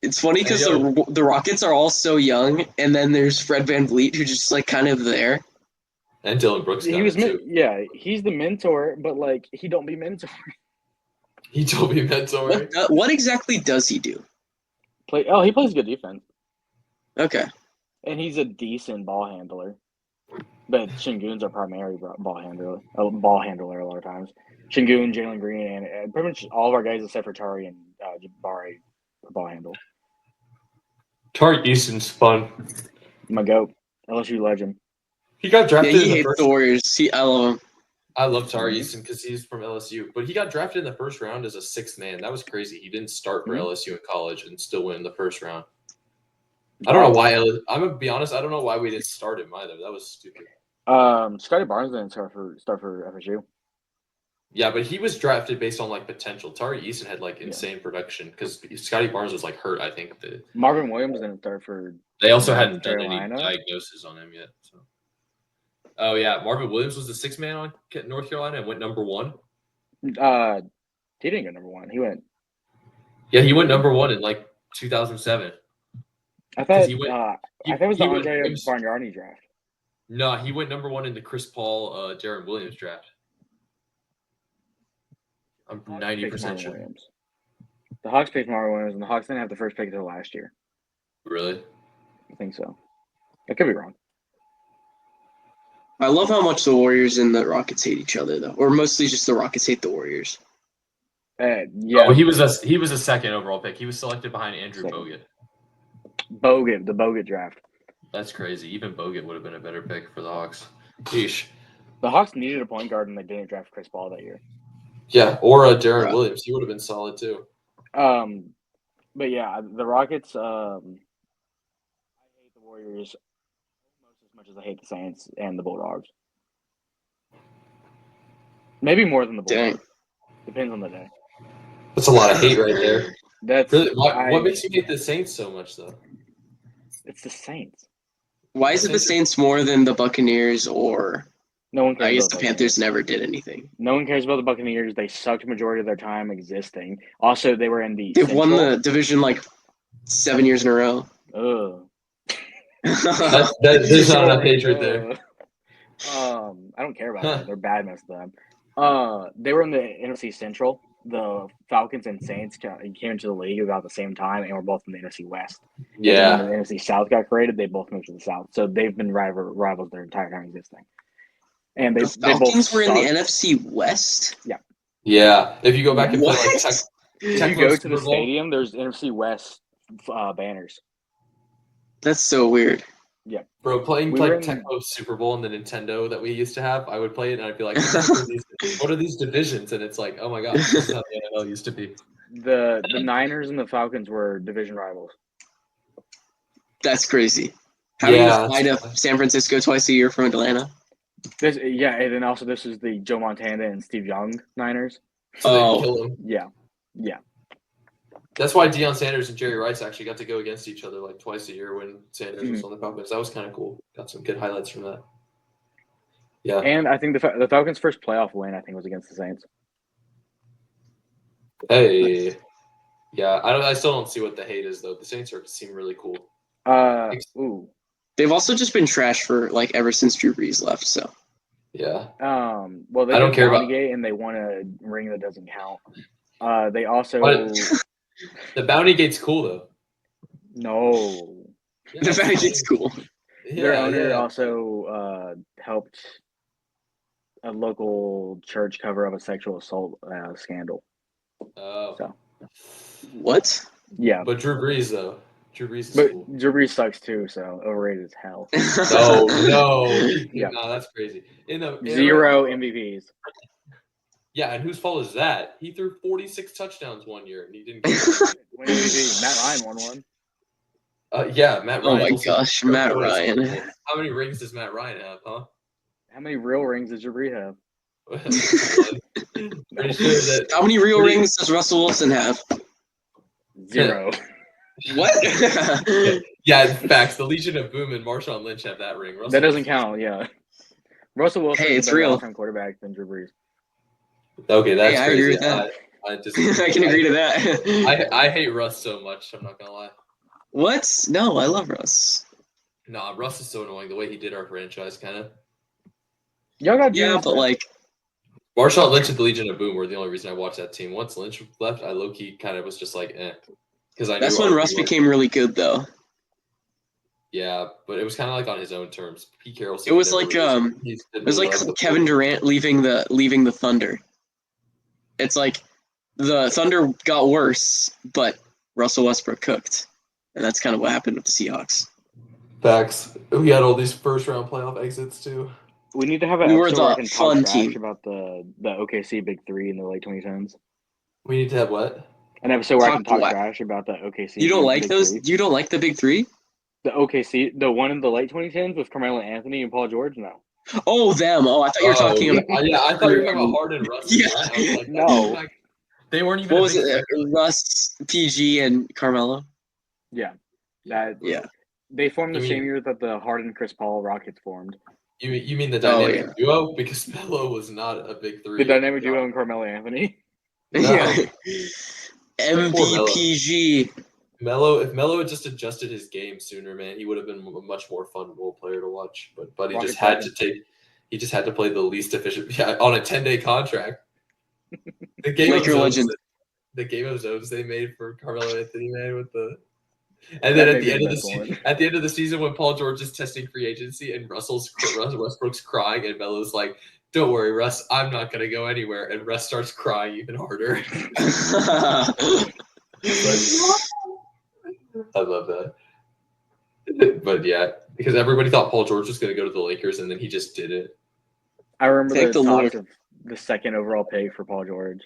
[SPEAKER 3] It's funny because
[SPEAKER 1] Hey, yo.
[SPEAKER 3] the Rockets are all so young, and then there's Fred VanVleet who's just like kind of there.
[SPEAKER 1] And Dylan Brooks got
[SPEAKER 2] He was
[SPEAKER 1] it too.
[SPEAKER 2] he's the mentor, but like he don't be mentor.
[SPEAKER 1] He told me mentoring.
[SPEAKER 3] What exactly does he do?
[SPEAKER 2] He plays good defense,
[SPEAKER 3] Okay.
[SPEAKER 2] and he's a decent ball handler. But Şengün's our primary ball handler a lot of times. Şengün, Jalen Green, and pretty much all of our guys except for Tari and Jabari ball handle.
[SPEAKER 1] Tari Easton's fun.
[SPEAKER 2] My goat, LSU legend.
[SPEAKER 1] He got drafted
[SPEAKER 3] he
[SPEAKER 1] in the
[SPEAKER 3] hates
[SPEAKER 1] first.
[SPEAKER 3] the Warriors. I love him.
[SPEAKER 1] I love Tari Easton because he's from LSU, but he got drafted in the first round as a sixth man. That was crazy. He didn't start for LSU in college and still win in the first round. I don't know why. I'm gonna be honest. I don't know why we didn't start him either. That was stupid.
[SPEAKER 2] Scotty Barnes didn't start for FSU.
[SPEAKER 1] Yeah, but he was drafted based on like potential. Tari Easton had like insane production because Scotty Barnes was like hurt. I think
[SPEAKER 2] Marvin Williams didn't start for.
[SPEAKER 1] They also hadn't done any diagnosis on him yet. So. Oh yeah, Marvin Williams was the sixth man on North Carolina and went number 1.
[SPEAKER 2] He didn't go number 1. He went.
[SPEAKER 1] Yeah, he went number 1 in like 2007.
[SPEAKER 2] I thought it was the Andre Bargnani draft.
[SPEAKER 1] No, he went number 1 in the Chris Paul, Jaren Williams draft. I'm 90% sure.
[SPEAKER 2] Williams. The Hawks picked Marvin Williams, and the Hawks didn't have the first pick until last year.
[SPEAKER 1] Really?
[SPEAKER 2] I think so. I could be wrong.
[SPEAKER 3] I love how much the Warriors and the Rockets hate each other, though, or mostly just the Rockets hate the Warriors.
[SPEAKER 2] Yeah.
[SPEAKER 1] Oh, he was a second overall pick. He was selected behind Andrew Bogut.
[SPEAKER 2] The Bogut draft.
[SPEAKER 1] That's crazy. Even Bogut would have been a better pick for the Hawks. Sheesh.
[SPEAKER 2] The Hawks needed a point guard, and they didn't draft Chris Paul that year.
[SPEAKER 1] Yeah, or Jaren Williams. He would have been solid too.
[SPEAKER 2] But yeah, the Rockets. I hate the Warriors almost as much as I hate the Saints and the Bulldogs. Maybe more than the Bulldogs. Dang. Depends on the day.
[SPEAKER 1] That's a lot of hate right there.
[SPEAKER 2] That's
[SPEAKER 1] really, what makes you hate the Saints so much, though?
[SPEAKER 2] It's the Saints.
[SPEAKER 3] Why is it the Saints more than the Buccaneers or?
[SPEAKER 2] No one cares.
[SPEAKER 3] I guess the Panthers never did anything.
[SPEAKER 2] No one cares about the Buccaneers. They sucked majority of their time existing. Also, they were in the.
[SPEAKER 3] They've won the division like 7 years in a row.
[SPEAKER 2] Ugh.
[SPEAKER 1] There's not enough hatred there.
[SPEAKER 2] I don't care about them. They're bad most of them. They were in the NFC Central. The Falcons and Saints came into the league about the same time, and were both in the NFC West.
[SPEAKER 1] Yeah.
[SPEAKER 2] When the NFC South got created, they both moved to the South. So they've been rivals their entire time existing. And the
[SPEAKER 3] Falcons were in the NFC West?
[SPEAKER 2] Yeah.
[SPEAKER 1] Yeah. If you go back and play like
[SPEAKER 2] if you go to the stadium, there's NFC West banners.
[SPEAKER 3] That's so weird.
[SPEAKER 2] Yeah.
[SPEAKER 1] Bro, playing Tecmo Super Bowl on the Nintendo that we used to have, I would play it and I'd be like, what are these divisions? And it's like, oh my gosh, this is how the NFL used to be.
[SPEAKER 2] The Niners and the Falcons were division rivals.
[SPEAKER 3] That's crazy. How do you fly to San Francisco twice a year from Atlanta?
[SPEAKER 2] And then also this is the Joe Montana and Steve Young Niners.
[SPEAKER 1] So they kill him.
[SPEAKER 2] Yeah.
[SPEAKER 1] That's why Deion Sanders and Jerry Rice actually got to go against each other like twice a year when Sanders was on the Falcons. That was kind of cool. Got some good highlights from that. Yeah.
[SPEAKER 2] And I think the Falcons' first playoff win, I think, was against the Saints.
[SPEAKER 1] Hey. Yeah, I still don't see what the hate is, though. The Saints seem really cool.
[SPEAKER 3] They've also just been trash for ever since Drew Brees left. So.
[SPEAKER 1] Yeah.
[SPEAKER 2] Well, they
[SPEAKER 1] I don't care about
[SPEAKER 2] Gate, and they won a ring that doesn't count. They also.
[SPEAKER 1] The Bounty Gate's cool though.
[SPEAKER 2] No.
[SPEAKER 3] Yeah, the Bounty Gate's cool.
[SPEAKER 2] Their owner also helped a local church cover up a sexual assault scandal.
[SPEAKER 1] Oh.
[SPEAKER 2] So.
[SPEAKER 3] What?
[SPEAKER 2] Yeah.
[SPEAKER 1] But Drew Brees though. Drew Brees is cool.
[SPEAKER 2] Drew Brees sucks too, so overrated as hell.
[SPEAKER 1] No.
[SPEAKER 2] Yeah.
[SPEAKER 1] No, that's crazy.
[SPEAKER 2] Zero MVPs.
[SPEAKER 1] Yeah, and whose fault is that? He threw 46 touchdowns one year, and he didn't.
[SPEAKER 2] Matt Ryan won one.
[SPEAKER 1] Yeah, Matt Ryan.
[SPEAKER 3] Oh my gosh, Matt Ryan.
[SPEAKER 1] How many rings does Matt Ryan have, huh?
[SPEAKER 2] How many real rings does Drew Brees have?
[SPEAKER 1] Pretty sure that.
[SPEAKER 3] How many real rings does Russell Wilson have?
[SPEAKER 2] 0.
[SPEAKER 3] What?
[SPEAKER 1] Yeah, facts. The Legion of Boom and Marshawn Lynch have that ring.
[SPEAKER 2] That doesn't count. Yeah. Russell Wilson
[SPEAKER 3] is a better
[SPEAKER 2] all-time quarterback than Drew Brees.
[SPEAKER 1] Okay, that's
[SPEAKER 3] I
[SPEAKER 1] crazy.
[SPEAKER 3] agree with that.
[SPEAKER 1] I
[SPEAKER 3] can agree to that.
[SPEAKER 1] I hate Russ so much. I'm not gonna lie.
[SPEAKER 3] What? No, I love Russ.
[SPEAKER 1] Nah, Russ is so annoying. The way he did our franchise, kind of.
[SPEAKER 2] Y'all got
[SPEAKER 3] but
[SPEAKER 1] Marshawn Lynch and the Legion of Boom were the only reason I watched that team. Once Lynch left, I low-key kind of was just like, because I.
[SPEAKER 3] That's when Russ became really good, though.
[SPEAKER 1] Yeah, but it was kind of like on his own terms. Pete Carroll.
[SPEAKER 3] It was like Kevin Durant leaving the Thunder. It's like the Thunder got worse, but Russell Westbrook cooked, and that's kind of what happened with the Seahawks.
[SPEAKER 1] Facts. We had all these first round playoff exits too.
[SPEAKER 2] We need to have an
[SPEAKER 3] We were
[SPEAKER 2] episode where I
[SPEAKER 3] the
[SPEAKER 2] can
[SPEAKER 3] fun
[SPEAKER 2] talk trash
[SPEAKER 3] team.
[SPEAKER 2] about the OKC Big Three in the late 2010s.
[SPEAKER 1] We need to have what?
[SPEAKER 2] An episode where I
[SPEAKER 3] Talk
[SPEAKER 2] can talk
[SPEAKER 3] what?
[SPEAKER 2] trash about the OKC.
[SPEAKER 3] You don't like
[SPEAKER 2] Big
[SPEAKER 3] those?
[SPEAKER 2] Three.
[SPEAKER 3] You don't like the Big Three?
[SPEAKER 2] The OKC, the one in the late 2010s with Carmelo Anthony and Paul George. No.
[SPEAKER 3] Oh, them. Oh, I thought you were talking about.
[SPEAKER 1] Yeah, I thought you were talking about Harden, Russ, and
[SPEAKER 3] Yeah.
[SPEAKER 1] Brett. I was like,
[SPEAKER 2] No.
[SPEAKER 1] They weren't even.
[SPEAKER 3] What was it? Russ, PG, and Carmelo.
[SPEAKER 2] Yeah.
[SPEAKER 3] Yeah.
[SPEAKER 2] They formed the
[SPEAKER 1] You
[SPEAKER 2] same
[SPEAKER 1] mean-
[SPEAKER 2] year that the Harden Chris Paul Rockets formed.
[SPEAKER 1] You mean the
[SPEAKER 3] Oh,
[SPEAKER 1] dynamic duo? Because Melo was not a big three.
[SPEAKER 2] The dynamic duo and Carmelo Anthony.
[SPEAKER 1] No.
[SPEAKER 3] Yeah. MVPG.
[SPEAKER 1] Melo, if Melo had just adjusted his game sooner, man, he would have been a much more fun role player to watch. But he just had to play the least efficient on a 10-day contract. The game
[SPEAKER 3] Like your legend.
[SPEAKER 1] The game of zones they made for Carmelo Anthony, man, with the and then at the end of the season when Paul George is testing free agency and Russ Westbrook's crying and Melo's like, "Don't worry, Russ, I'm not gonna go anywhere," and Russ starts crying even harder. I love that. But yeah, because everybody thought Paul George was going to go to the Lakers, and then he just didn't.
[SPEAKER 2] I remember
[SPEAKER 3] Thank
[SPEAKER 2] the
[SPEAKER 3] the
[SPEAKER 2] talks
[SPEAKER 3] Lord.
[SPEAKER 2] of the second overall pick for Paul George.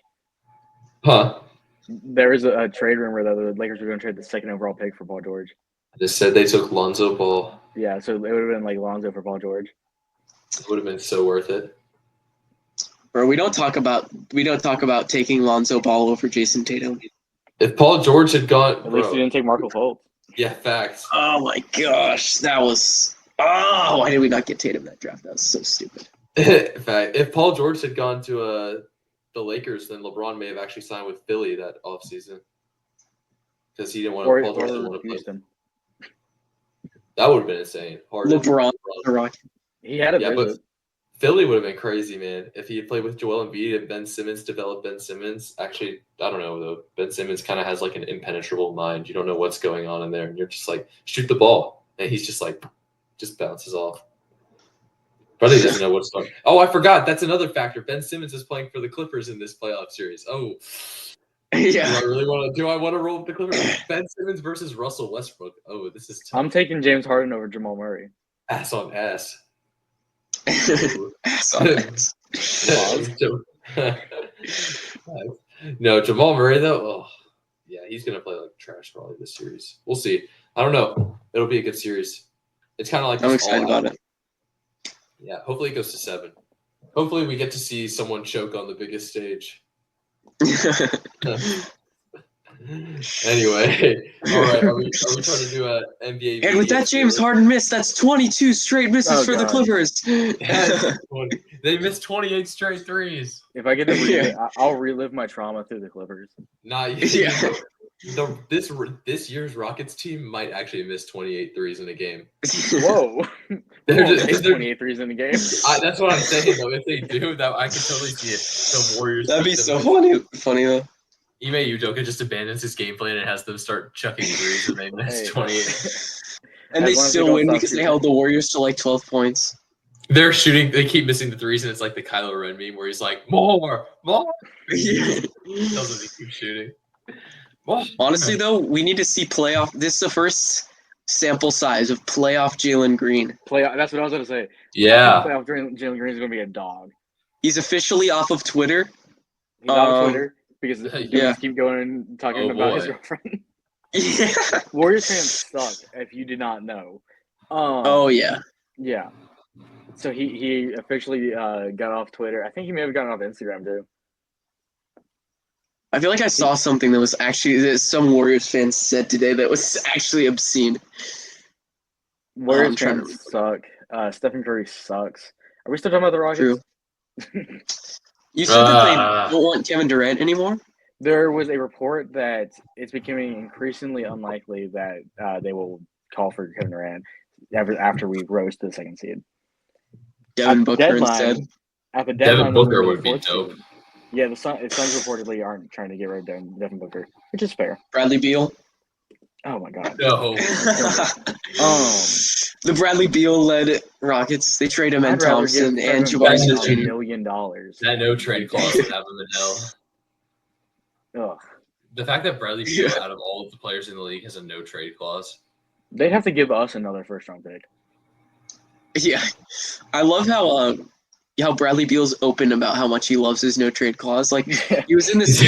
[SPEAKER 1] Huh?
[SPEAKER 2] There was a trade rumor that the Lakers were going to trade the second overall pick for Paul George.
[SPEAKER 1] I just said they took Lonzo Ball.
[SPEAKER 2] Yeah, so it would have been like Lonzo for Paul George.
[SPEAKER 1] It would have been so worth it.
[SPEAKER 3] Bro, we don't talk about taking Lonzo Ball over Jason Tatum.
[SPEAKER 1] If Paul George had gone,
[SPEAKER 2] At least he didn't take Marco Fultz.
[SPEAKER 1] Yeah, facts.
[SPEAKER 3] Oh my gosh, that was. Oh, why did we not get Tatum that draft? That was so stupid.
[SPEAKER 1] Fact. If Paul George had gone to the Lakers, then LeBron may have actually signed with Philly that offseason. Because he didn't want to. Paul George didn't want to play.
[SPEAKER 2] Houston.
[SPEAKER 1] That would have been insane.
[SPEAKER 3] LeBron, the Rocket.
[SPEAKER 2] He had a
[SPEAKER 1] but
[SPEAKER 2] visit.
[SPEAKER 1] Philly would have been crazy, man. If he had played with Joel Embiid and Ben Simmons developed Ben Simmons. Actually, I don't know, though. Ben Simmons kind of has like an impenetrable mind. You don't know what's going on in there. And you're just like, shoot the ball. And he's just like, just bounces off. Probably doesn't know what's going on. Oh, I forgot. That's another factor. Ben Simmons is playing for the Clippers in this playoff series. Oh,
[SPEAKER 3] Yeah.
[SPEAKER 1] Do I want to roll with the Clippers? Ben Simmons versus Russell Westbrook. Oh, this is tough.
[SPEAKER 2] I'm taking James Harden over Jamal Murray.
[SPEAKER 1] Ass on ass.
[SPEAKER 3] Ass on ass.
[SPEAKER 1] No, Jamal Murray though. Oh, yeah, he's gonna play like trash probably this series. We'll see. I don't know. It'll be a good series. It's kind of like
[SPEAKER 3] I'm excited about it.
[SPEAKER 1] Yeah, hopefully it goes to 7. Hopefully we get to see someone choke on the biggest stage. Anyway, all right. Are we trying to do a NBA?
[SPEAKER 3] And with that James Harden miss, that's 22 straight misses for the Clippers.
[SPEAKER 1] They missed 28 straight threes.
[SPEAKER 2] If I get to relive it, I'll relive my trauma through the Clippers.
[SPEAKER 1] This year's Rockets team might actually miss 28 threes in a game.
[SPEAKER 2] Whoa.
[SPEAKER 1] They're
[SPEAKER 2] 28 threes in a game.
[SPEAKER 1] That's what I'm saying, though. If they do, that I can totally see it. The Warriors.
[SPEAKER 3] That'd be so funny though.
[SPEAKER 1] Ime Udoka just abandons his game plan and has them start chucking threes and they miss 28.
[SPEAKER 3] And they still win because they held the Warriors to like 12 points.
[SPEAKER 1] They're shooting. They keep missing the threes, and it's like the Kylo Ren meme where he's like, more. He tells them to keep shooting. More.
[SPEAKER 3] Honestly, though, we need to see playoff. This is the first sample size of playoff Jalen Green.
[SPEAKER 2] That's what I was going to say.
[SPEAKER 1] Yeah.
[SPEAKER 2] Playoff Jalen Green is going to be a dog.
[SPEAKER 3] He's officially off of Twitter.
[SPEAKER 2] He's off Twitter because dudes keep going and talking about his girlfriend.
[SPEAKER 3] Yeah.
[SPEAKER 2] Warriors fans suck, if you did not know.
[SPEAKER 3] Yeah.
[SPEAKER 2] Yeah. So he officially got off Twitter. I think he may have gotten off Instagram too.
[SPEAKER 3] I feel like I saw something that was actually that some Warriors fans said today that was actually obscene.
[SPEAKER 2] Warriors fans suck. Stephen Curry sucks. Are we still talking about the Rockets?
[SPEAKER 3] True. You said that they don't want Kevin Durant anymore?
[SPEAKER 2] There was a report that it's becoming increasingly unlikely that they will call for Kevin Durant after we rose to the second seed.
[SPEAKER 3] Devin Booker instead.
[SPEAKER 2] At the deadline,
[SPEAKER 1] Devin Booker would be dope.
[SPEAKER 2] Yeah, the Suns reportedly aren't trying to get rid of Devin Booker, which is fair.
[SPEAKER 3] Bradley Beal.
[SPEAKER 2] Oh my god.
[SPEAKER 1] No.
[SPEAKER 3] The Bradley Beal-led Rockets, they trade him and
[SPEAKER 2] I'd rather give
[SPEAKER 3] Thompson and
[SPEAKER 2] Trevor
[SPEAKER 3] Jabari
[SPEAKER 2] Bell
[SPEAKER 3] Smith
[SPEAKER 2] $1
[SPEAKER 3] Jr.
[SPEAKER 2] million.
[SPEAKER 1] That no trade clause would have him in hell.
[SPEAKER 2] Ugh.
[SPEAKER 1] The fact that Bradley Beal, out of all of the players in the league, has a no trade clause.
[SPEAKER 2] They'd have to give us another first-round pick.
[SPEAKER 3] Yeah, I love how Bradley Beal's open about how much he loves his no trade clause. Like he was in this,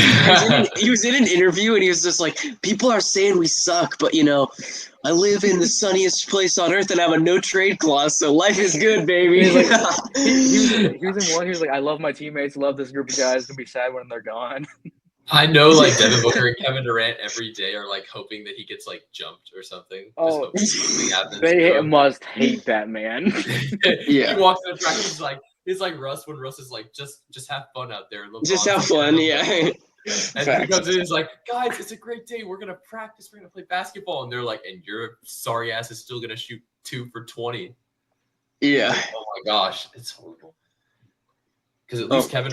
[SPEAKER 3] he was in an interview and he was just like, "People are saying we suck, but I live in the sunniest place on earth and have a no trade clause, so life is good, baby."
[SPEAKER 2] He's like, he was in one. He was like, "I love my teammates, love this group of guys. Gonna be sad when they're gone."
[SPEAKER 1] I know, like Devin Booker and Kevin Durant every day are like hoping that he gets like jumped or something.
[SPEAKER 2] Oh,
[SPEAKER 1] something happens.
[SPEAKER 2] They must hate that man.
[SPEAKER 3] Yeah.
[SPEAKER 1] He walks in the practice he's like Russ when Russ is like just have fun out there.
[SPEAKER 3] Just have fun, yeah.
[SPEAKER 1] And
[SPEAKER 3] Facts.
[SPEAKER 1] he comes in and is like, guys, it's a great day. We're gonna practice. We're gonna play basketball. And they're like, and your sorry ass is still gonna shoot 2 for 20.
[SPEAKER 3] Yeah.
[SPEAKER 1] Like, oh my gosh, it's horrible. Because at least Kevin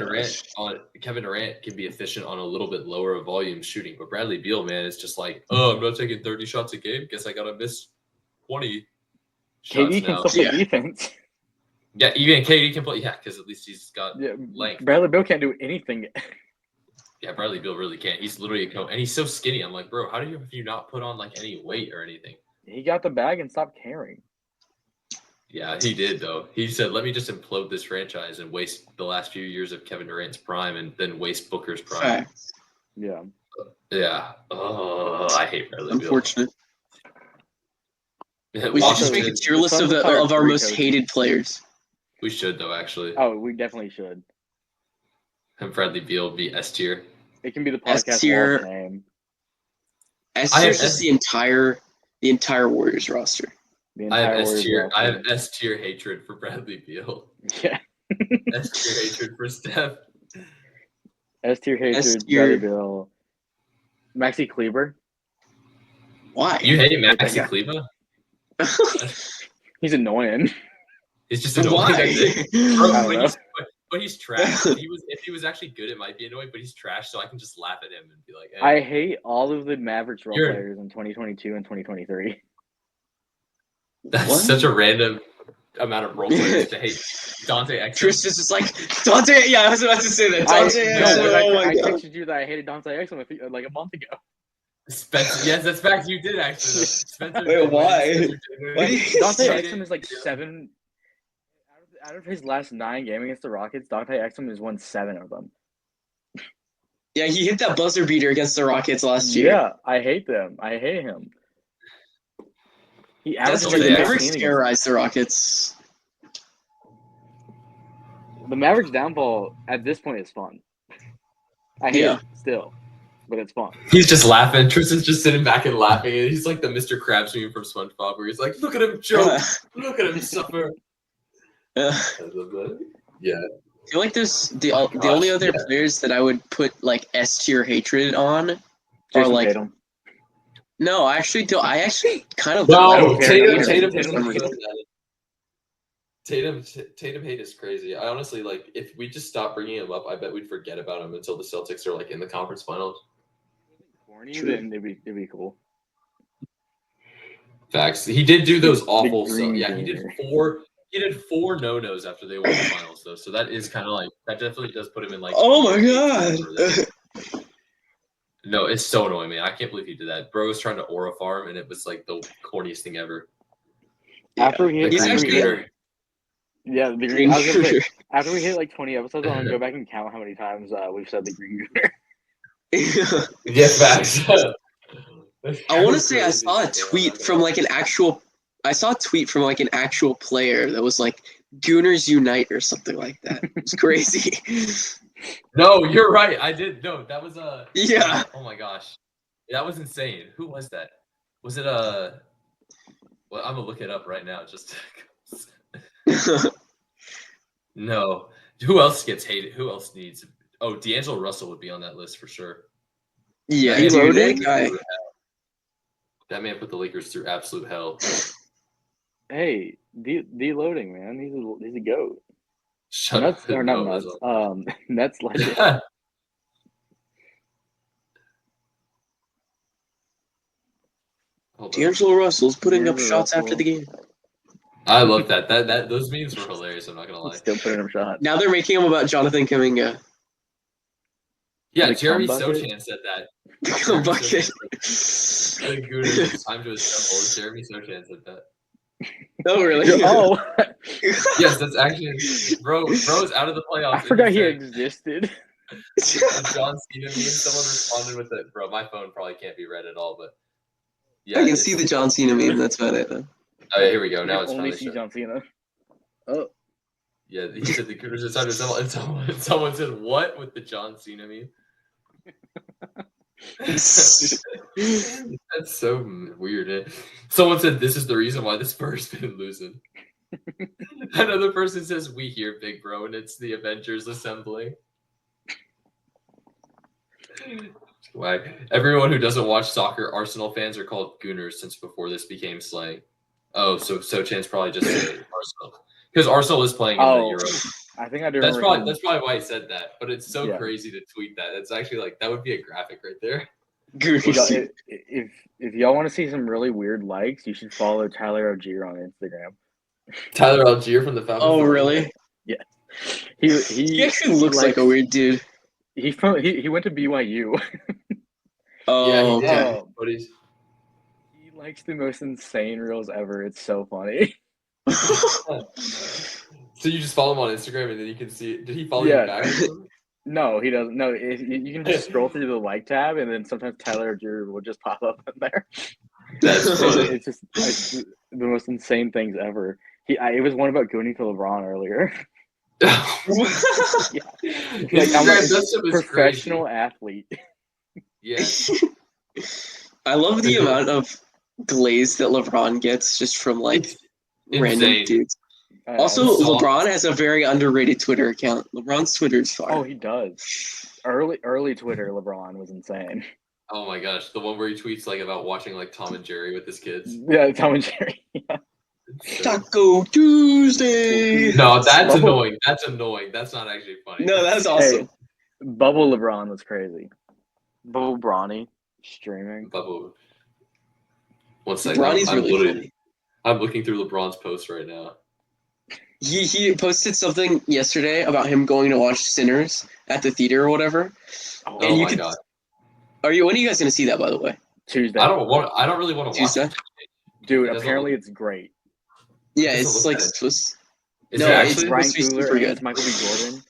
[SPEAKER 1] Durant can be efficient on a little bit lower of volume shooting, but Bradley Beal, man, is just like, oh, I'm not taking 30 shots a game. Guess I gotta miss 20 shots
[SPEAKER 2] KD can
[SPEAKER 1] now.
[SPEAKER 2] still play defense.
[SPEAKER 1] Yeah, even KD can play. Yeah, because at least he's got length.
[SPEAKER 2] Bradley Beal can't do anything.
[SPEAKER 1] Yeah, Bradley Beal really can't. He's literally a coach, and he's so skinny. I'm like, bro, how do you not put on like any weight or anything?
[SPEAKER 2] He got the bag and stopped caring.
[SPEAKER 1] Yeah, he did though. He said, "Let me just implode this franchise and waste the last few years of Kevin Durant's prime, and then waste Booker's prime."
[SPEAKER 3] Facts.
[SPEAKER 2] Yeah.
[SPEAKER 1] Yeah. Oh, I hate Bradley Beal.
[SPEAKER 3] Unfortunate.
[SPEAKER 1] Yeah,
[SPEAKER 3] We should just
[SPEAKER 1] Washington-
[SPEAKER 3] make a tier list of our most hated players.
[SPEAKER 1] We should though, actually.
[SPEAKER 2] Oh, we definitely should.
[SPEAKER 1] And Bradley Beal be S tier.
[SPEAKER 2] It can be the
[SPEAKER 3] S
[SPEAKER 2] podcast
[SPEAKER 3] tier.
[SPEAKER 2] name.
[SPEAKER 3] S tier is just the entire Warriors roster.
[SPEAKER 1] I have S tier. I have S tier hatred for Bradley Beal.
[SPEAKER 2] Yeah.
[SPEAKER 1] S tier hatred for Steph.
[SPEAKER 2] S tier hatred, Bradley Beal. Maxi Kleber.
[SPEAKER 3] Why?
[SPEAKER 1] You hate Maxi Kleber?
[SPEAKER 2] He's annoying.
[SPEAKER 1] He's just annoying.
[SPEAKER 3] Why?
[SPEAKER 1] But he's trash. If he was actually good, it might be annoying. But he's trash, so I can just laugh at him and be like, hey.
[SPEAKER 2] I hate all of the Mavericks role players in 2022 and 2023.
[SPEAKER 1] That's such a random amount of role players to hate. Dante Exum.
[SPEAKER 3] Tristan's just like Dante. Yeah, I was about to say that. Dante Exum.
[SPEAKER 2] I texted you that I hated Dante Exum like a month ago.
[SPEAKER 1] Spencer, yes, that's fact. You did actually. Spencer.
[SPEAKER 3] Wait, why?
[SPEAKER 2] Dante Exum is like 7. Out of his last 9 games against the Rockets, Dante Exum has won 7 of them.
[SPEAKER 3] Yeah, he hit that buzzer beater against the Rockets last year.
[SPEAKER 2] Yeah, I hate them. I hate him.
[SPEAKER 3] That's true. The Mavericks terrorized the Rockets.
[SPEAKER 2] The Mavericks downfall at this point is fun. I hate it still, but it's fun.
[SPEAKER 1] He's just laughing. Tristan's just sitting back and laughing. And he's like the Mr. Krabs meme from SpongeBob, where he's like, "Look at him joke. Look at him suffer."
[SPEAKER 3] Yeah. I feel like there's the only other players that I would put like S tier hatred on are like
[SPEAKER 2] Tatum.
[SPEAKER 3] No, I actually don't. I actually kind of
[SPEAKER 1] Tatum hate is crazy. I honestly like if we just stop bringing him up, I bet we'd forget about him until the Celtics are like in the conference finals.
[SPEAKER 2] Corny, then it'd be cool.
[SPEAKER 1] Facts. He did do those awful stuff. Yeah, he did 4. He did 4 no-nos after they won the finals, though. So that is kind of like that. Definitely does put him in like.
[SPEAKER 3] Oh my god!
[SPEAKER 1] No, it's so annoying, man. I can't believe he did that. Bro was trying to aura farm, and it was like the corniest thing ever.
[SPEAKER 2] After we hit,
[SPEAKER 3] the
[SPEAKER 2] green shooter. After we hit like 20 episodes, I'm gonna go back and count how many times we've said the green shooter.
[SPEAKER 1] Yeah, facts.
[SPEAKER 3] I want to say I saw a tweet from like an actual. I saw a tweet from like an actual player that was like "Gooners Unite" or something like that. It's crazy.
[SPEAKER 1] No, you're right. I did. No, that was
[SPEAKER 3] Yeah.
[SPEAKER 1] Oh my gosh, that was insane. Who was that? Was it Well, I'm gonna look it up right now. Just. No. Who else gets hated? Who else needs? Oh, D'Angelo Russell would be on that list for sure.
[SPEAKER 3] Yeah,
[SPEAKER 1] that man put the Lakers through absolute hell.
[SPEAKER 2] Hey, deloading, man. He's a goat.
[SPEAKER 1] Shut
[SPEAKER 2] Nuts,
[SPEAKER 1] up.
[SPEAKER 2] or not nuts. Nets legend.
[SPEAKER 1] Hold on.
[SPEAKER 3] D'Angelo Russell's putting up
[SPEAKER 2] D'Angelo
[SPEAKER 3] shots
[SPEAKER 2] Russell.
[SPEAKER 3] after the game.
[SPEAKER 1] I love that. That those memes were hilarious. I'm not gonna lie.
[SPEAKER 2] Still putting him shots.
[SPEAKER 3] Now they're making him about Jonathan Kuminga.
[SPEAKER 1] Yeah,
[SPEAKER 2] The
[SPEAKER 1] Jeremy
[SPEAKER 2] cum bucket?
[SPEAKER 1] Sochan said that.
[SPEAKER 3] Come bucket.
[SPEAKER 1] The Gooners, it's time to assemble. Jeremy Sochan said that.
[SPEAKER 3] Oh, really?
[SPEAKER 2] Oh,
[SPEAKER 1] Yes, that's actually bro's out of the playoffs.
[SPEAKER 2] I
[SPEAKER 1] and
[SPEAKER 2] forgot he
[SPEAKER 1] said-
[SPEAKER 2] existed.
[SPEAKER 1] The John Cena meme. Someone responded with it. Bro, my phone probably can't be read at all, but yeah,
[SPEAKER 3] I can see the John Cena meme. That's about it, though.
[SPEAKER 1] Oh, yeah, here we go.
[SPEAKER 2] You
[SPEAKER 1] Now
[SPEAKER 2] can
[SPEAKER 1] it's
[SPEAKER 2] only
[SPEAKER 1] finally
[SPEAKER 2] see
[SPEAKER 1] showing.
[SPEAKER 2] John Cena. Oh,
[SPEAKER 1] Yeah, he said the Gooners are time to assemble, and someone said what with the John Cena meme. That's so weird. Someone said this is the reason why the Spurs been losing. Another person says we hear big bro, and it's the Avengers assembling. Why? Everyone who doesn't watch soccer, Arsenal fans are called Gooners since before this became slang. Oh, so Chan's probably just saying Arsenal because Arsenal is playing in the Euro.
[SPEAKER 2] I think I do.
[SPEAKER 1] That's
[SPEAKER 2] remember
[SPEAKER 1] probably why he said that. But it's so
[SPEAKER 2] Yeah.
[SPEAKER 1] crazy to tweet that. It's actually like that would be a graphic right there.
[SPEAKER 2] If y'all want to see some really weird likes, you should follow Tyler Algier on Instagram.
[SPEAKER 1] Tyler Algier from the Falcons.
[SPEAKER 3] Oh, really?
[SPEAKER 2] He
[SPEAKER 3] actually looks like a weird dude.
[SPEAKER 2] He went to BYU.
[SPEAKER 3] Oh,
[SPEAKER 1] Yeah, he did.
[SPEAKER 3] okay.
[SPEAKER 1] But
[SPEAKER 2] He likes the most insane reels ever. It's so funny.
[SPEAKER 1] So you just follow him on Instagram and then you can see. Did he follow
[SPEAKER 2] Yeah.
[SPEAKER 1] you back? Or something?
[SPEAKER 2] No, he doesn't. No, you can just scroll through the like tab, and then sometimes Tyler Algier will just pop up in there.
[SPEAKER 1] That's funny.
[SPEAKER 2] It's the most insane things ever. It was one about Goonie to LeBron earlier.
[SPEAKER 1] His
[SPEAKER 2] Like, I'm
[SPEAKER 1] Instagram
[SPEAKER 2] a
[SPEAKER 1] does some is
[SPEAKER 2] professional
[SPEAKER 1] crazy.
[SPEAKER 2] athlete.
[SPEAKER 1] Yeah.
[SPEAKER 3] I love the amount of glaze that LeBron gets just from like
[SPEAKER 1] It's
[SPEAKER 3] random
[SPEAKER 1] insane.
[SPEAKER 3] dudes. Also,
[SPEAKER 1] I saw-
[SPEAKER 3] LeBron has a very underrated Twitter account. LeBron's Twitter is fire.
[SPEAKER 2] Oh, he does. Early Twitter, LeBron was insane.
[SPEAKER 1] Oh my gosh, the one where he tweets like about watching like Tom and Jerry with his kids.
[SPEAKER 2] Yeah, Tom and Jerry. Yeah.
[SPEAKER 1] It's so-
[SPEAKER 3] Taco Tuesday.
[SPEAKER 1] No, that's
[SPEAKER 2] Bubble-
[SPEAKER 1] annoying. That's annoying. That's not actually funny.
[SPEAKER 3] No, that's awesome.
[SPEAKER 2] Bubble LeBron was crazy. Bubble Bronny streaming.
[SPEAKER 1] Bubble. One second.
[SPEAKER 3] Bronny's
[SPEAKER 1] I'm
[SPEAKER 3] really
[SPEAKER 1] literally-
[SPEAKER 3] funny.
[SPEAKER 1] I'm looking through LeBron's post right now.
[SPEAKER 3] He posted something yesterday about him going to watch Sinners at the theater or whatever.
[SPEAKER 2] Oh,
[SPEAKER 1] Oh
[SPEAKER 3] you
[SPEAKER 1] my
[SPEAKER 3] could-
[SPEAKER 1] god.
[SPEAKER 3] When are you guys gonna see that, by the way?
[SPEAKER 2] Tuesday.
[SPEAKER 1] I don't really want to watch
[SPEAKER 3] Tuesday?
[SPEAKER 1] it.
[SPEAKER 2] Dude,
[SPEAKER 1] It doesn't
[SPEAKER 2] apparently
[SPEAKER 1] look-
[SPEAKER 2] it's great.
[SPEAKER 3] Yeah,
[SPEAKER 1] Doesn't
[SPEAKER 3] it's
[SPEAKER 1] look
[SPEAKER 3] like
[SPEAKER 1] bad.
[SPEAKER 3] supposed.
[SPEAKER 1] Is
[SPEAKER 3] No,
[SPEAKER 1] it
[SPEAKER 3] it's
[SPEAKER 1] actually?
[SPEAKER 2] Ryan
[SPEAKER 3] supposed to be
[SPEAKER 2] Coogler
[SPEAKER 3] super
[SPEAKER 2] against
[SPEAKER 3] good.
[SPEAKER 2] Michael B. Jordan.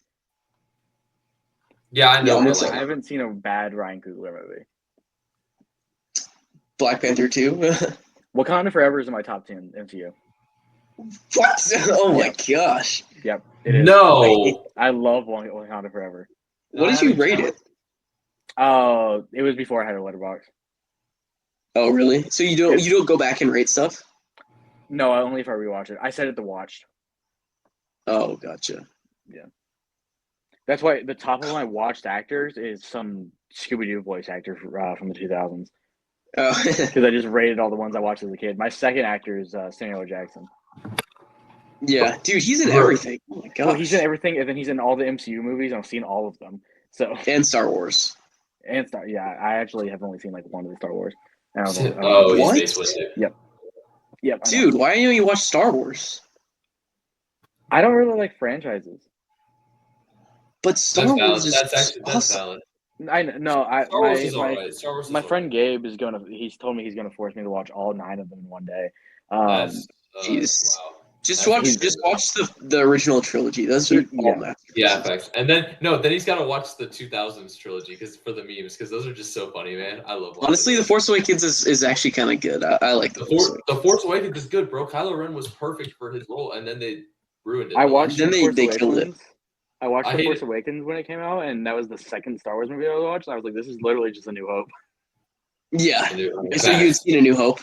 [SPEAKER 1] Yeah, I know.
[SPEAKER 3] Yeah,
[SPEAKER 1] but,
[SPEAKER 3] what's
[SPEAKER 1] like,
[SPEAKER 2] I haven't seen a bad Ryan Coogler movie.
[SPEAKER 3] Black Panther 2.
[SPEAKER 2] Wakanda Forever is in my top 10 MCU.
[SPEAKER 3] What? Oh my gosh.
[SPEAKER 2] Yep, it is.
[SPEAKER 1] No.
[SPEAKER 2] I love Wakanda Forever.
[SPEAKER 3] What did you rate it?
[SPEAKER 2] Oh, it was before I had a letterbox.
[SPEAKER 3] Oh, really? So you don't go back and rate stuff?
[SPEAKER 2] No, only if I rewatch it. I set it to watched.
[SPEAKER 3] Oh, gotcha.
[SPEAKER 2] That's why the top of my watched actors is some Scooby-Doo voice actor from the 2000s.
[SPEAKER 3] Oh.
[SPEAKER 2] Because I just rated all the ones I watched as a kid. My second actor is Samuel L. Jackson.
[SPEAKER 3] Yeah, dude, he's in
[SPEAKER 1] Bro.
[SPEAKER 3] everything. Oh my gosh.
[SPEAKER 2] Well, he's in everything, and then he's in all the MCU movies. I've seen all of them. So
[SPEAKER 3] And Star Wars.
[SPEAKER 2] and I actually have only seen like one of the Star Wars. And I was like,
[SPEAKER 1] Oh, he's
[SPEAKER 3] What?
[SPEAKER 1] Mace Windu.
[SPEAKER 2] Yep. I know.
[SPEAKER 3] Dude, why don't you watch Star Wars?
[SPEAKER 2] I don't really like franchises.
[SPEAKER 3] But Star
[SPEAKER 1] That's
[SPEAKER 3] Wars
[SPEAKER 1] valid.
[SPEAKER 3] is
[SPEAKER 1] That's
[SPEAKER 3] awesome.
[SPEAKER 1] valid.
[SPEAKER 2] I know.
[SPEAKER 1] Star Wars is alright. Star Wars is
[SPEAKER 2] My friend
[SPEAKER 1] alright.
[SPEAKER 2] Gabe is gonna. He's told me he's gonna force me to watch all 9 of them in one day.
[SPEAKER 1] That's,
[SPEAKER 3] jeez.
[SPEAKER 1] wow.
[SPEAKER 3] Just
[SPEAKER 1] That's
[SPEAKER 3] watch the original trilogy. Those are all
[SPEAKER 2] Yeah.
[SPEAKER 3] masterpieces.
[SPEAKER 1] Yeah, facts. And then he's got to watch the 2000s trilogy for the memes because those are just so funny, man. I love. watching
[SPEAKER 3] Honestly, The
[SPEAKER 1] those.
[SPEAKER 3] Force Awakens is actually kind of good. I like
[SPEAKER 1] The Force Awakens is good, bro. Kylo Ren was perfect for his role, and then they ruined it.
[SPEAKER 2] I watched
[SPEAKER 3] Then
[SPEAKER 2] The
[SPEAKER 3] they-
[SPEAKER 2] Force
[SPEAKER 3] they killed it.
[SPEAKER 2] Awakens. I watched
[SPEAKER 1] I
[SPEAKER 2] The
[SPEAKER 1] hate
[SPEAKER 2] Force
[SPEAKER 1] it.
[SPEAKER 2] Awakens when it came out, and that was the second Star Wars movie I watched. And I was like, this is literally just A New Hope.
[SPEAKER 3] Yeah.
[SPEAKER 1] I knew-
[SPEAKER 3] So you'd
[SPEAKER 1] facts.
[SPEAKER 3] seen A New Hope?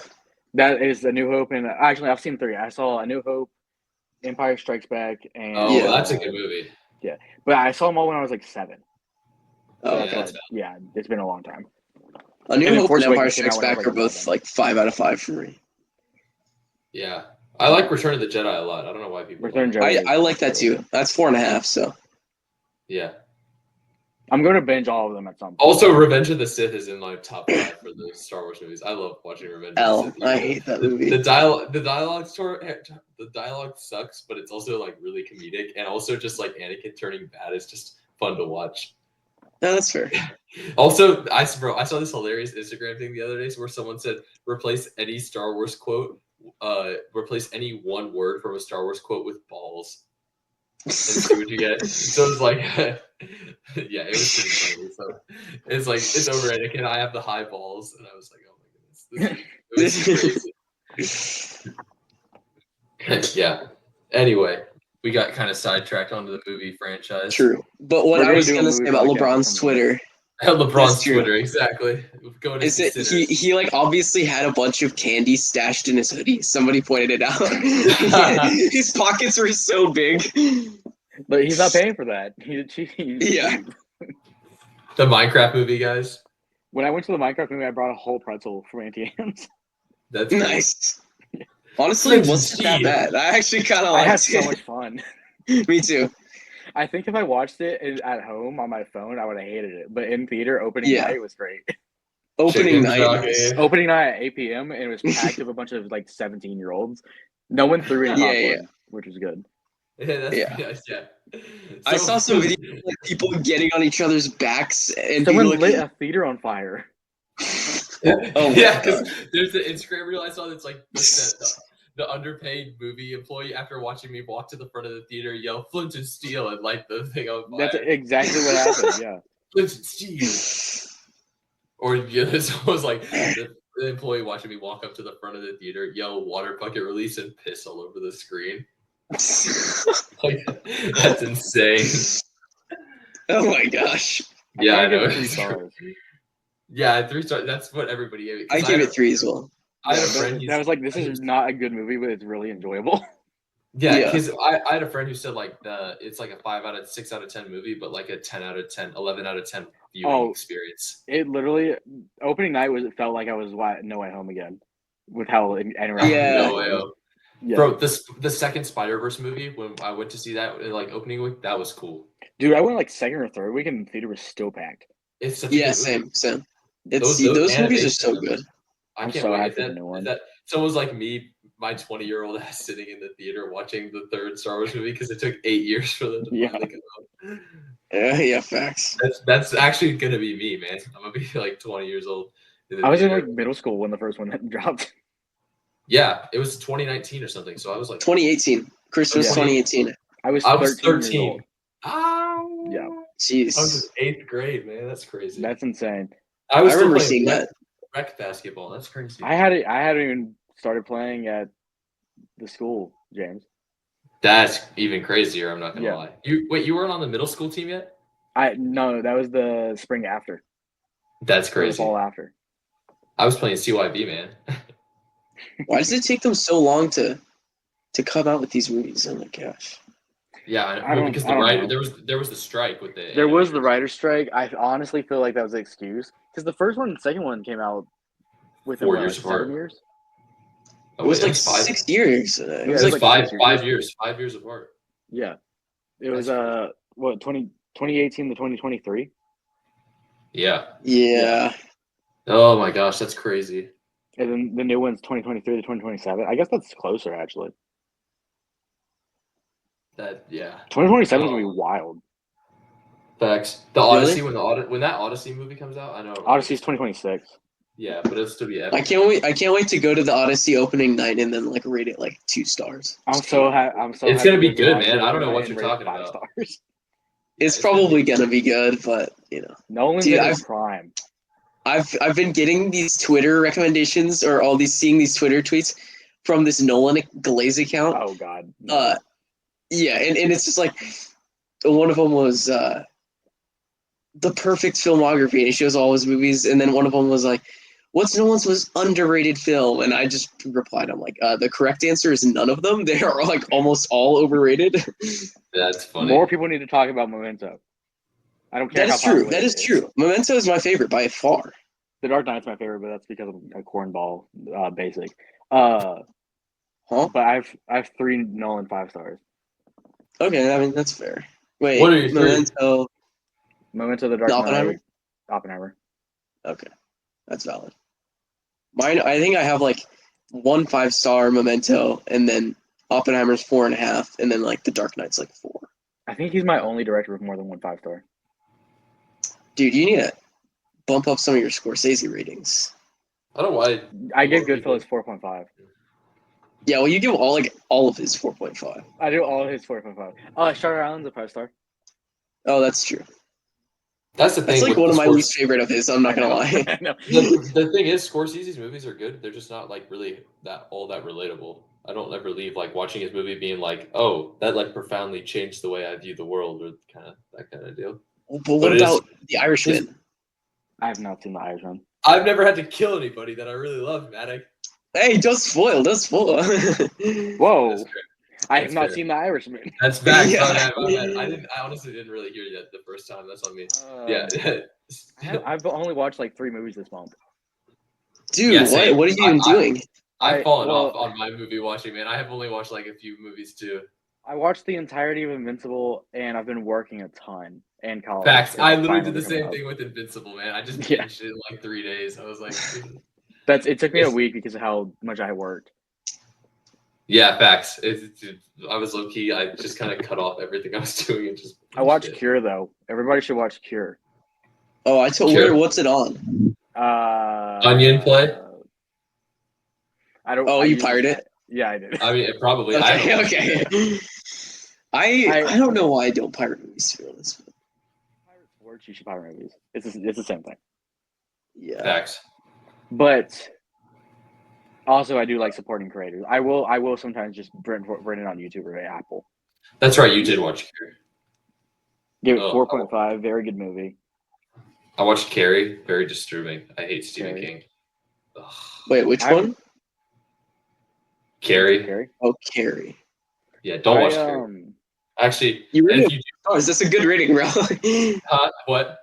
[SPEAKER 2] That is A New Hope, and actually, I've seen 3. I saw A New Hope, Empire Strikes Back, and
[SPEAKER 1] Oh,
[SPEAKER 3] Yeah.
[SPEAKER 1] that's a good movie.
[SPEAKER 2] But I saw them all when I was like 7.
[SPEAKER 3] Oh,
[SPEAKER 1] Yeah,
[SPEAKER 2] That's
[SPEAKER 1] that's
[SPEAKER 2] why- yeah, it's been a long time.
[SPEAKER 3] A New
[SPEAKER 2] And then
[SPEAKER 3] Hope
[SPEAKER 2] Force
[SPEAKER 3] and Empire
[SPEAKER 2] Awakens came out
[SPEAKER 3] Strikes
[SPEAKER 2] when I was,
[SPEAKER 3] Back
[SPEAKER 2] like,
[SPEAKER 3] are both
[SPEAKER 2] 11.
[SPEAKER 3] like 5 out of 5 for me.
[SPEAKER 1] Yeah, I like Return of the Jedi a lot. I don't know why people.
[SPEAKER 2] Return
[SPEAKER 1] don't.
[SPEAKER 2] Jedi.
[SPEAKER 3] I like that too. That's 4.5. So
[SPEAKER 1] Yeah.
[SPEAKER 2] I'm going to binge all of them at some point.
[SPEAKER 1] Also, Revenge of the Sith is in my top 5 for the Star Wars movies. I love watching Revenge of the Sith.
[SPEAKER 3] I hate that movie.
[SPEAKER 1] The dialogue sucks, but it's also like really comedic, and also just like Anakin turning bad is just fun to watch.
[SPEAKER 3] No, that's fair.
[SPEAKER 1] Also, I saw this hilarious Instagram thing the other day where someone said replace any Star Wars quote, replace any one word from a Star Wars quote with balls. And see what you get. So it's like, yeah, it was pretty funny. So it's like, it's over, Anakin. I have the high balls, and I was like, oh my goodness, it was crazy. Yeah. Anyway, we got kind of sidetracked onto the movie franchise.
[SPEAKER 3] True, but what I was going to say about LeBron's Twitter.
[SPEAKER 1] LeBron's Twitter, exactly.
[SPEAKER 3] Is it he like obviously had a bunch of candy stashed in his hoodie? Somebody pointed it out. His pockets were so big.
[SPEAKER 2] But he's not paying for that.
[SPEAKER 3] Yeah.
[SPEAKER 1] The Minecraft movie, guys.
[SPEAKER 2] When I went to the Minecraft movie, I brought a whole pretzel from Auntie Anne's.
[SPEAKER 3] That's nice. Honestly, it wasn't that bad. I actually kind of liked it.
[SPEAKER 2] I had so much fun.
[SPEAKER 3] Me too.
[SPEAKER 2] I think if I watched it at home on my phone, I would have hated it. But in theater, opening night was great.
[SPEAKER 3] Opening night
[SPEAKER 2] at 8 p.m. and it was packed with a bunch of like 17-year-olds. No one threw any popcorn, which was good.
[SPEAKER 1] Yeah, that's nice. Yeah.
[SPEAKER 3] I saw some videos of like people getting on each other's backs and
[SPEAKER 2] someone lit a theater on fire.
[SPEAKER 1] Yeah, because there's the Instagram reel I saw that's like the underpaid movie employee after watching me walk to the front of the theater, yell "Flint and Steel" and light the thing on fire.
[SPEAKER 2] That's exactly what happened. Yeah,
[SPEAKER 1] Flint and Steel. Or this was like the employee watching me walk up to the front of the theater, yell "water bucket release" and piss all over the screen. Like, that's insane.
[SPEAKER 3] Oh my gosh.
[SPEAKER 1] Yeah, I know.
[SPEAKER 2] 3 stars.
[SPEAKER 1] Yeah, 3 stars. That's what everybody gave it.
[SPEAKER 3] I gave it 3 as well.
[SPEAKER 1] I had a friend.
[SPEAKER 2] That was like, this is not a good movie, but it's really enjoyable.
[SPEAKER 1] Yeah, because I had a friend who said like it's like a 5 out of 6 out of 10 movie, but like a 10 out of 10, 11 out of 10 viewing experience.
[SPEAKER 2] It literally opening night it felt like I was No Way Home again, with how interactive.
[SPEAKER 1] Yeah, No Way Home. Yeah. Bro, the second Spider-Verse movie, when I went to see that like opening week, that was cool.
[SPEAKER 2] Dude, I went like second or third week and the theater was still packed.
[SPEAKER 1] It's such
[SPEAKER 3] same. Those movies are so good.
[SPEAKER 1] I can't wait. That someone's like me, my 20-year-old ass sitting in the theater watching the third Star Wars movie because it took 8 years for them to finally come out.
[SPEAKER 3] Yeah, facts.
[SPEAKER 1] That's actually gonna be me, man. I'm gonna be like 20 years old.
[SPEAKER 2] I was in like middle school when the first one dropped.
[SPEAKER 1] Yeah, it was 2019 or something. So I was like
[SPEAKER 3] 2018. Christmas 2018.
[SPEAKER 2] I was 13.
[SPEAKER 1] Oh,
[SPEAKER 3] yeah. Jeez.
[SPEAKER 1] I was in 8th grade, man. That's crazy.
[SPEAKER 2] That's insane.
[SPEAKER 1] I
[SPEAKER 3] remember seeing that.
[SPEAKER 1] Rec basketball. That's crazy.
[SPEAKER 2] I hadn't even started playing at the school, James.
[SPEAKER 1] That's even crazier. I'm not gonna lie. You weren't on the middle school team yet?
[SPEAKER 2] No, that was the spring after.
[SPEAKER 1] That's crazy.
[SPEAKER 2] The fall after.
[SPEAKER 1] I was playing CYB, man.
[SPEAKER 3] Why does it take them so long to come out with these movies? Oh my gosh.
[SPEAKER 1] Yeah, because there was the strike with the.
[SPEAKER 2] There was the writer's strike. I honestly feel like that was an excuse because the first one and second one came out within
[SPEAKER 1] 4 years apart.
[SPEAKER 2] 7 years.
[SPEAKER 3] It was like 6 years.
[SPEAKER 1] It was like 5 years. 5 years apart.
[SPEAKER 2] Yeah, it was 2018 to 2023.
[SPEAKER 1] Yeah. Oh my gosh, that's crazy.
[SPEAKER 2] And then the new one's 2023 to 2027. I guess that's closer, actually. 2027 is gonna be wild.
[SPEAKER 1] Facts. The Odyssey, when that Odyssey movie comes out, I know.
[SPEAKER 2] Odyssey's 2026.
[SPEAKER 1] Yeah, but it'll still be epic.
[SPEAKER 3] I can't wait to go to the Odyssey opening night and then like rate it like 2 stars.
[SPEAKER 2] I'm so
[SPEAKER 1] It's gonna be good, man. I don't know what you're talking about.
[SPEAKER 2] Stars.
[SPEAKER 3] It's probably gonna be good, but
[SPEAKER 2] Nolan's in prime.
[SPEAKER 3] I've been getting these Twitter recommendations or seeing these Twitter tweets from this Nolan Glaze account.
[SPEAKER 2] Oh God.
[SPEAKER 3] Yeah, and it's just like one of them was the perfect filmography, and he shows all his movies, and then one of them was like, what's Nolan's most underrated film? And I just replied, I'm like, the correct answer is none of them. They are like almost all overrated.
[SPEAKER 1] That's funny.
[SPEAKER 2] More people need to talk about Memento. I don't care.
[SPEAKER 3] That is true. That is true. Memento is my favorite by far.
[SPEAKER 2] The Dark Knight's my favorite, but that's because I'm a cornball basic.
[SPEAKER 3] Huh?
[SPEAKER 2] But I have 3 Nolan 5 stars.
[SPEAKER 3] Okay, I mean that's fair. Wait,
[SPEAKER 1] what are you?
[SPEAKER 3] Memento,
[SPEAKER 2] Memento, The Dark
[SPEAKER 3] Oppenheimer?
[SPEAKER 2] Knight, Oppenheimer.
[SPEAKER 3] Okay, that's valid. Mine, I think I have like 1 5-star Memento, and then Oppenheimer's 4.5, and then like The Dark Knight's like 4.
[SPEAKER 2] I think he's my only director with more than 1 5-star.
[SPEAKER 3] Dude, you need to bump up some of your Scorsese ratings.
[SPEAKER 1] I don't know why.
[SPEAKER 2] I give Goodfellas 4.5.
[SPEAKER 3] Yeah, well, you give all of his 4.5.
[SPEAKER 2] I do all of his 4.5. Shutter Island's a 5-star.
[SPEAKER 3] Oh, that's true.
[SPEAKER 1] That's the thing.
[SPEAKER 3] That's like
[SPEAKER 1] with
[SPEAKER 3] one
[SPEAKER 1] the
[SPEAKER 3] of my
[SPEAKER 1] Scors-
[SPEAKER 3] least favorite of his. I'm not gonna lie.
[SPEAKER 2] I know.
[SPEAKER 1] The thing is, Scorsese's movies are good. They're just not like really that relatable. I don't ever leave like watching his movie being like, oh, that like profoundly changed the way I view the world, or that kind of deal.
[SPEAKER 3] But what about The Irishman?
[SPEAKER 2] I have not seen The Irishman.
[SPEAKER 1] I've never had to kill anybody that I really love, Maddoc.
[SPEAKER 3] Hey, don't spoil.
[SPEAKER 2] Whoa. I have not seen The Irishman.
[SPEAKER 1] That's facts.
[SPEAKER 3] Yeah.
[SPEAKER 1] I honestly didn't really hear that the first time. That's on me. Yeah.
[SPEAKER 2] I've only watched like 3 movies this month.
[SPEAKER 3] Dude,
[SPEAKER 1] Yeah,
[SPEAKER 3] what
[SPEAKER 1] same.
[SPEAKER 3] are you even doing?
[SPEAKER 1] I've fallen off on my movie watching, man. I have only watched like a few movies too.
[SPEAKER 2] I watched the entirety of Invincible, and I've been working a ton in college.
[SPEAKER 1] Facts. I literally
[SPEAKER 2] finals
[SPEAKER 1] did the
[SPEAKER 2] are coming
[SPEAKER 1] same
[SPEAKER 2] up.
[SPEAKER 1] thing with Invincible, man. I just
[SPEAKER 2] Yeah.
[SPEAKER 1] finished it in like 3 days. I was like,
[SPEAKER 2] It took me a week because of how much I worked.
[SPEAKER 1] yeah, facts. I was low key. I just kind of cut off everything I was doing and just.
[SPEAKER 2] I watched Cure though. Everybody should watch Cure.
[SPEAKER 3] Oh, I told
[SPEAKER 1] Sure.
[SPEAKER 3] what's it on?
[SPEAKER 1] Onion Play?
[SPEAKER 2] I don't.
[SPEAKER 3] Oh, you pirated it?
[SPEAKER 2] Yeah, I did.
[SPEAKER 1] I mean, probably.
[SPEAKER 3] Okay. I don't know why I don't pirate movies, to be honest.
[SPEAKER 2] Pirate sports, you should pirate movies. It's the same thing.
[SPEAKER 3] Yeah.
[SPEAKER 1] Facts.
[SPEAKER 2] But also, I do like supporting creators. I will sometimes just rent it on YouTube or Apple.
[SPEAKER 1] That's right. You did watch Carrie.
[SPEAKER 2] Give it 4.5. Very good movie.
[SPEAKER 1] I watched Carrie. Very disturbing. I hate Stephen King. Ugh.
[SPEAKER 3] Wait, which one?
[SPEAKER 1] Carrie.
[SPEAKER 3] Oh, Carrie.
[SPEAKER 1] Yeah, don't watch Carrie. Actually,
[SPEAKER 3] you rated it 4 stars. That's a good rating, bro.
[SPEAKER 1] What?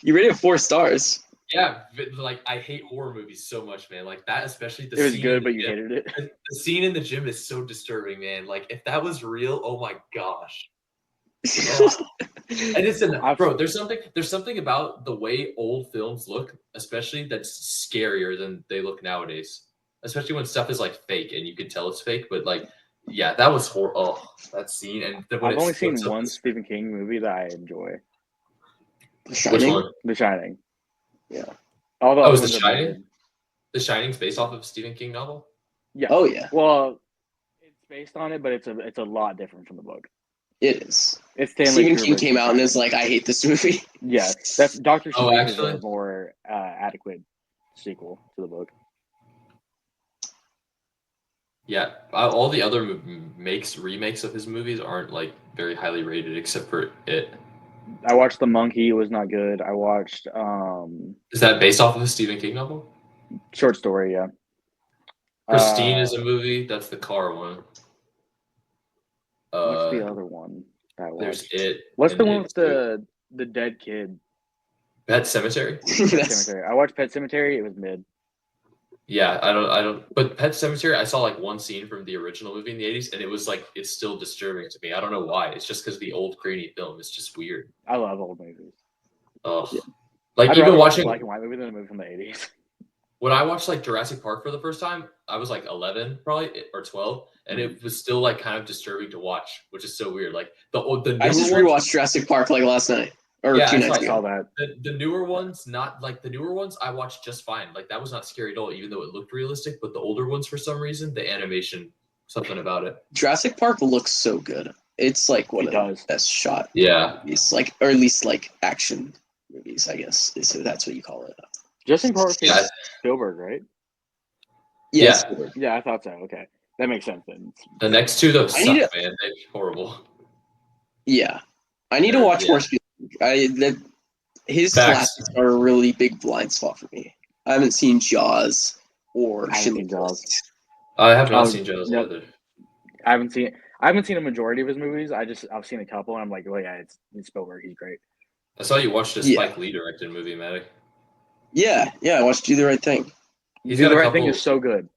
[SPEAKER 3] You rated it 4 stars.
[SPEAKER 1] Yeah, like I hate horror movies so much, man. Like that, especially the.
[SPEAKER 2] It was good, but you hated it.
[SPEAKER 1] The scene in the gym is so disturbing, man. Like if that was real, oh my gosh. And it's bro. There's something about the way old films look, especially that's scarier than they look nowadays. Especially when stuff is like fake and you can tell it's fake, but like, yeah, that was horrible. Oh, that scene. And
[SPEAKER 2] I've only seen one Stephen King movie that I enjoy.
[SPEAKER 3] The Shining.
[SPEAKER 1] Which one?
[SPEAKER 2] The Shining.
[SPEAKER 3] Yeah.
[SPEAKER 2] Although
[SPEAKER 1] was The Shining? The Shining's based off of a Stephen King novel?
[SPEAKER 2] Yeah.
[SPEAKER 3] Oh yeah.
[SPEAKER 2] Well, it's based on it, but it's a lot different from the book.
[SPEAKER 3] It is.
[SPEAKER 2] It's Stanley
[SPEAKER 3] Stephen King came out and is like, I hate this movie.
[SPEAKER 2] Yeah, that's Dr. Sleep is
[SPEAKER 1] actually?
[SPEAKER 2] a more adequate sequel to the book.
[SPEAKER 1] Yeah, all the other remakes of his movies aren't like very highly rated, except for it.
[SPEAKER 2] I watched The Monkey. It was not good. I watched.
[SPEAKER 1] Is that based off of a Stephen King novel?
[SPEAKER 2] Short story, yeah.
[SPEAKER 1] Christine is a movie. That's the car one.
[SPEAKER 2] What's the other one?
[SPEAKER 1] There's it.
[SPEAKER 2] What's the one with the dead kid?
[SPEAKER 1] Pet Cemetery.
[SPEAKER 2] Cemetery. I watched Pet Cemetery. It was mid.
[SPEAKER 1] Yeah, I don't. But Pet Cemetery, I saw like one scene from the original movie in the '80s, and it was like it's still disturbing to me. I don't know why. It's just because the old grainy film. It's just weird.
[SPEAKER 2] I love old movies.
[SPEAKER 1] Oh,
[SPEAKER 2] yeah.
[SPEAKER 1] Like
[SPEAKER 2] I'd
[SPEAKER 1] even watching
[SPEAKER 2] a black and white movie than a movie from the '80s.
[SPEAKER 1] When I watched like Jurassic Park for the first time, I was like 11 probably or 12, and it was still like kind of disturbing to watch, which is so weird. Like the
[SPEAKER 3] I just rewatched Jurassic Park like last night or 2 nights ago.
[SPEAKER 2] I saw that.
[SPEAKER 1] The newer ones, not like the newer ones, I watched just fine. Like that was not scary at all, even though it looked realistic. But the older ones, for some reason, the animation, something about it.
[SPEAKER 3] Jurassic Park looks so good. It's like one of the best shot.
[SPEAKER 1] Yeah,
[SPEAKER 3] movies, like or at least like action movies, I guess. So that's what you call it.
[SPEAKER 2] Justin Park is Spielberg, right?
[SPEAKER 3] Yeah.
[SPEAKER 2] Yeah, I thought so. Okay, that makes sense then.
[SPEAKER 1] The next two though suck, man. They're horrible.
[SPEAKER 3] Yeah, I need to watch more Spielberg. His classics are a really big blind spot for me. I haven't seen Jaws or Schindler's List.
[SPEAKER 1] I have not seen Jaws either.
[SPEAKER 2] I haven't seen a majority of his movies. I've seen a couple, and I'm like, oh yeah, it's Spielberg. He's great.
[SPEAKER 1] I saw you watched a Spike Lee directed movie, Maddoc.
[SPEAKER 3] Yeah, I watched Do the Right Thing.
[SPEAKER 2] Do the Right Thing is so good.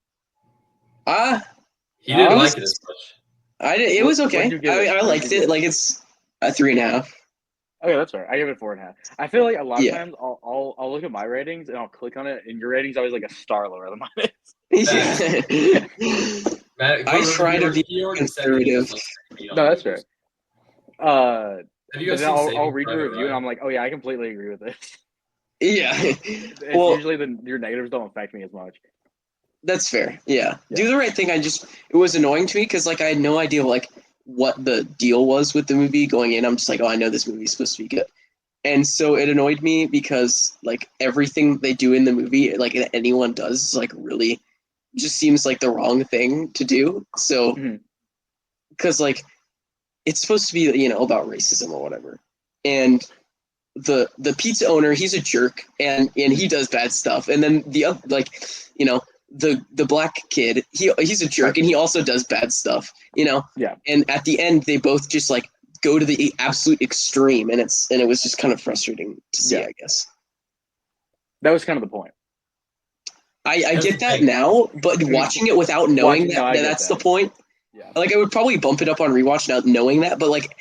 [SPEAKER 1] He didn't like it as much.
[SPEAKER 3] It was okay. I liked it. Like it's a 3.5.
[SPEAKER 2] Okay, that's fair. I give it 4.5. I feel like a lot of
[SPEAKER 3] Yeah.
[SPEAKER 2] times I'll look at my ratings and I'll click on it, and your rating's always like a star lower than mine is.
[SPEAKER 3] Yeah.
[SPEAKER 1] Matt,
[SPEAKER 3] I try to be
[SPEAKER 1] he already said that he
[SPEAKER 3] conservative.
[SPEAKER 1] just likes to beat on
[SPEAKER 2] No, that's fair.
[SPEAKER 1] movies. Have you
[SPEAKER 2] But
[SPEAKER 1] guys
[SPEAKER 2] then
[SPEAKER 1] seen
[SPEAKER 2] I'll
[SPEAKER 1] Saving
[SPEAKER 2] read the
[SPEAKER 1] Private
[SPEAKER 2] review and
[SPEAKER 1] Ryan?
[SPEAKER 2] I'm like, oh yeah, I completely agree with this.
[SPEAKER 3] Yeah.
[SPEAKER 2] It's
[SPEAKER 3] Well,
[SPEAKER 2] usually your negatives don't affect me as much.
[SPEAKER 3] that's fair. Yeah.
[SPEAKER 2] Yeah.
[SPEAKER 3] Do the right thing. It was annoying to me because like I had no idea like what the deal was with the movie going in. I'm just like, oh, I know this movie's supposed to be good. And so it annoyed me because like everything they do in the movie, like that anyone does, like really just seems like the wrong thing to do. So
[SPEAKER 2] Mhm.
[SPEAKER 3] because like it's supposed to be, you know, about racism or whatever. And the pizza owner, he's a jerk and he does bad stuff. And then the other, like, you know, the black kid, he's a jerk and he also does bad stuff, you know?
[SPEAKER 2] Yeah.
[SPEAKER 3] And at the end they both just like go to the absolute extreme and it was just kind of frustrating to see,
[SPEAKER 2] Yeah.
[SPEAKER 3] I guess.
[SPEAKER 2] That was kind of the point.
[SPEAKER 3] I get that now, but watching it without knowing that's the point.
[SPEAKER 2] Yeah.
[SPEAKER 3] Like I would probably bump it up on rewatch now knowing that, but like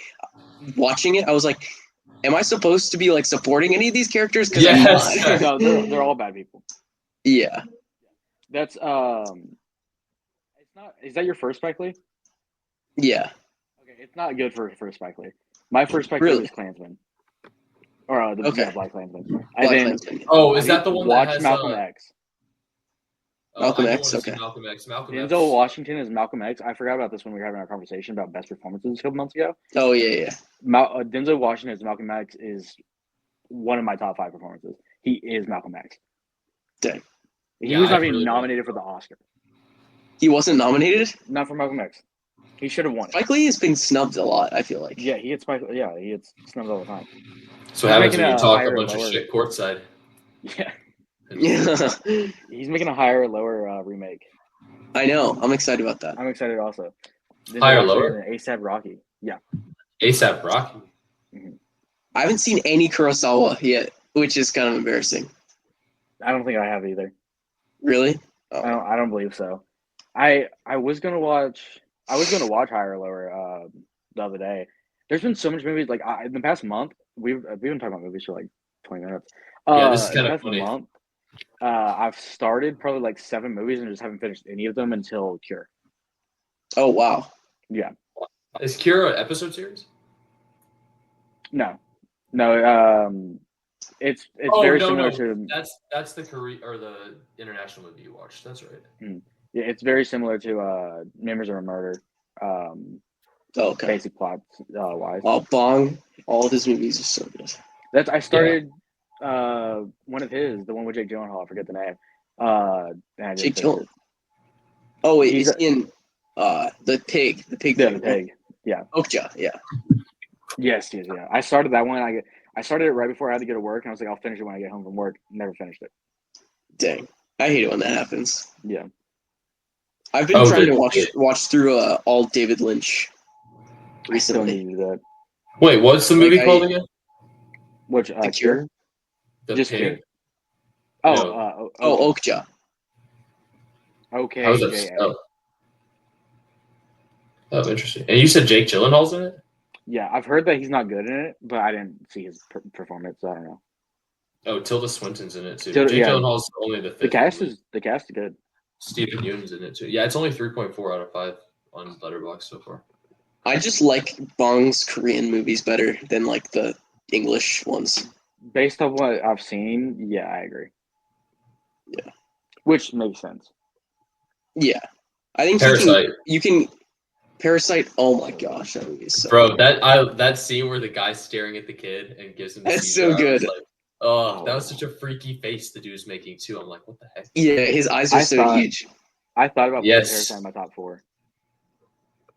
[SPEAKER 3] watching it, I was like, am I supposed to be like supporting any of these characters? Because
[SPEAKER 1] Yes.
[SPEAKER 3] I'm not.
[SPEAKER 2] No, they're all bad people.
[SPEAKER 3] Yeah.
[SPEAKER 2] That's it's not. Is that your first Spike Lee?
[SPEAKER 3] Yeah.
[SPEAKER 2] Okay, it's not good for Spike Lee. My first Spike Lee
[SPEAKER 3] Really?
[SPEAKER 2] was Klansman, or
[SPEAKER 3] Okay.
[SPEAKER 2] Black Klansman.
[SPEAKER 3] Black
[SPEAKER 2] then
[SPEAKER 3] Klansman.
[SPEAKER 1] Oh, is that the one that
[SPEAKER 2] watch
[SPEAKER 1] has
[SPEAKER 2] Malcolm X.
[SPEAKER 3] Malcolm
[SPEAKER 1] I do
[SPEAKER 3] X,
[SPEAKER 1] want to see
[SPEAKER 3] okay.
[SPEAKER 1] Malcolm X. Malcolm
[SPEAKER 2] Denzel
[SPEAKER 1] X.
[SPEAKER 2] Washington is Malcolm X. I forgot about this when we were having our conversation about best performances a couple months ago.
[SPEAKER 3] Oh yeah.
[SPEAKER 2] Denzel Washington as Malcolm X is one of my top 5 performances. He is Malcolm X.
[SPEAKER 3] Dang.
[SPEAKER 2] He was not even nominated for the Oscar.
[SPEAKER 3] He wasn't nominated?
[SPEAKER 2] Not for Malcolm X. He should have won it.
[SPEAKER 3] Spike Lee has been snubbed a lot, I feel like.
[SPEAKER 2] Yeah, he gets snubbed all the time.
[SPEAKER 1] So what happens when you talk a bunch of shit courtside?
[SPEAKER 2] Yeah.
[SPEAKER 3] Yeah.
[SPEAKER 2] He's making a higher or lower remake.
[SPEAKER 3] I know. I'm excited about that.
[SPEAKER 2] I'm excited also.
[SPEAKER 1] Higher or lower?
[SPEAKER 2] ASAP Rocky. Yeah.
[SPEAKER 1] ASAP Rocky.
[SPEAKER 2] Mm-hmm.
[SPEAKER 3] I haven't seen any Kurosawa yet, which is kind of embarrassing.
[SPEAKER 2] I don't think I have either.
[SPEAKER 3] Really? Oh.
[SPEAKER 2] I don't believe so. I was gonna watch Higher or Lower the other day. There's been so much movies like in the past month. We've been talking about movies for like 20 minutes.
[SPEAKER 1] Yeah, this is kind of funny.
[SPEAKER 2] Month, I've started probably like 7 movies and just haven't finished any of them until Cure.
[SPEAKER 3] Oh wow.
[SPEAKER 2] Yeah.
[SPEAKER 1] Is Cure an episode series?
[SPEAKER 2] No. It's very similar to.
[SPEAKER 1] That's the Korean or the international movie you watched. That's right.
[SPEAKER 2] Yeah, it's very similar to Memories of a Murder.
[SPEAKER 3] Okay.
[SPEAKER 2] Basic plot wise.
[SPEAKER 3] Oh, Bong! All of his movies are so good.
[SPEAKER 2] I started one of his, the one with Jake Gyllenhaal. I forget the name.
[SPEAKER 3] Jake Gyllenhaal. Oh wait, he's in the pig. The pig.
[SPEAKER 2] Yeah,
[SPEAKER 3] thing,
[SPEAKER 2] the pig. Yeah.
[SPEAKER 3] Okja. Yeah.
[SPEAKER 2] Yes. Yeah. I started that one. I started it right before I had to go to work, and I was like, I'll finish it when I get home from work. Never finished it.
[SPEAKER 3] Dang, I hate it when that happens.
[SPEAKER 2] Yeah.
[SPEAKER 3] I've been trying to watch through all David Lynch recently.
[SPEAKER 2] I still need to do that.
[SPEAKER 1] Wait, what's the movie called again?
[SPEAKER 2] Which
[SPEAKER 3] The Cure?
[SPEAKER 1] Just Cure.
[SPEAKER 3] Okja.
[SPEAKER 2] Okay.
[SPEAKER 1] Oh, interesting. And you said Jake Gyllenhaal's in it?
[SPEAKER 2] Yeah, I've heard that he's not good in it, but I didn't see his performance, so I don't know.
[SPEAKER 1] Oh, Tilda Swinton's in it too. Jake Gyllenhaal's only the 5th.
[SPEAKER 2] The cast is good.
[SPEAKER 1] Stephen Yeun's in it too. Yeah, it's only 3.4 out of 5 on Letterboxd so far.
[SPEAKER 3] I just like Bong's Korean movies better than like the English ones.
[SPEAKER 2] Based on what I've seen, yeah, I agree.
[SPEAKER 3] Yeah.
[SPEAKER 2] Which makes sense.
[SPEAKER 3] Yeah. I think
[SPEAKER 1] Parasite.
[SPEAKER 3] You can Parasite, oh my gosh, that movie is so
[SPEAKER 1] good. That scene where the guy's staring at the kid and gives him the
[SPEAKER 3] That's so good.
[SPEAKER 1] That was such a freaky face the dude's making too. I'm like, what the heck?
[SPEAKER 3] Yeah, his eyes are so huge.
[SPEAKER 2] I thought about putting Parasite in my top 4.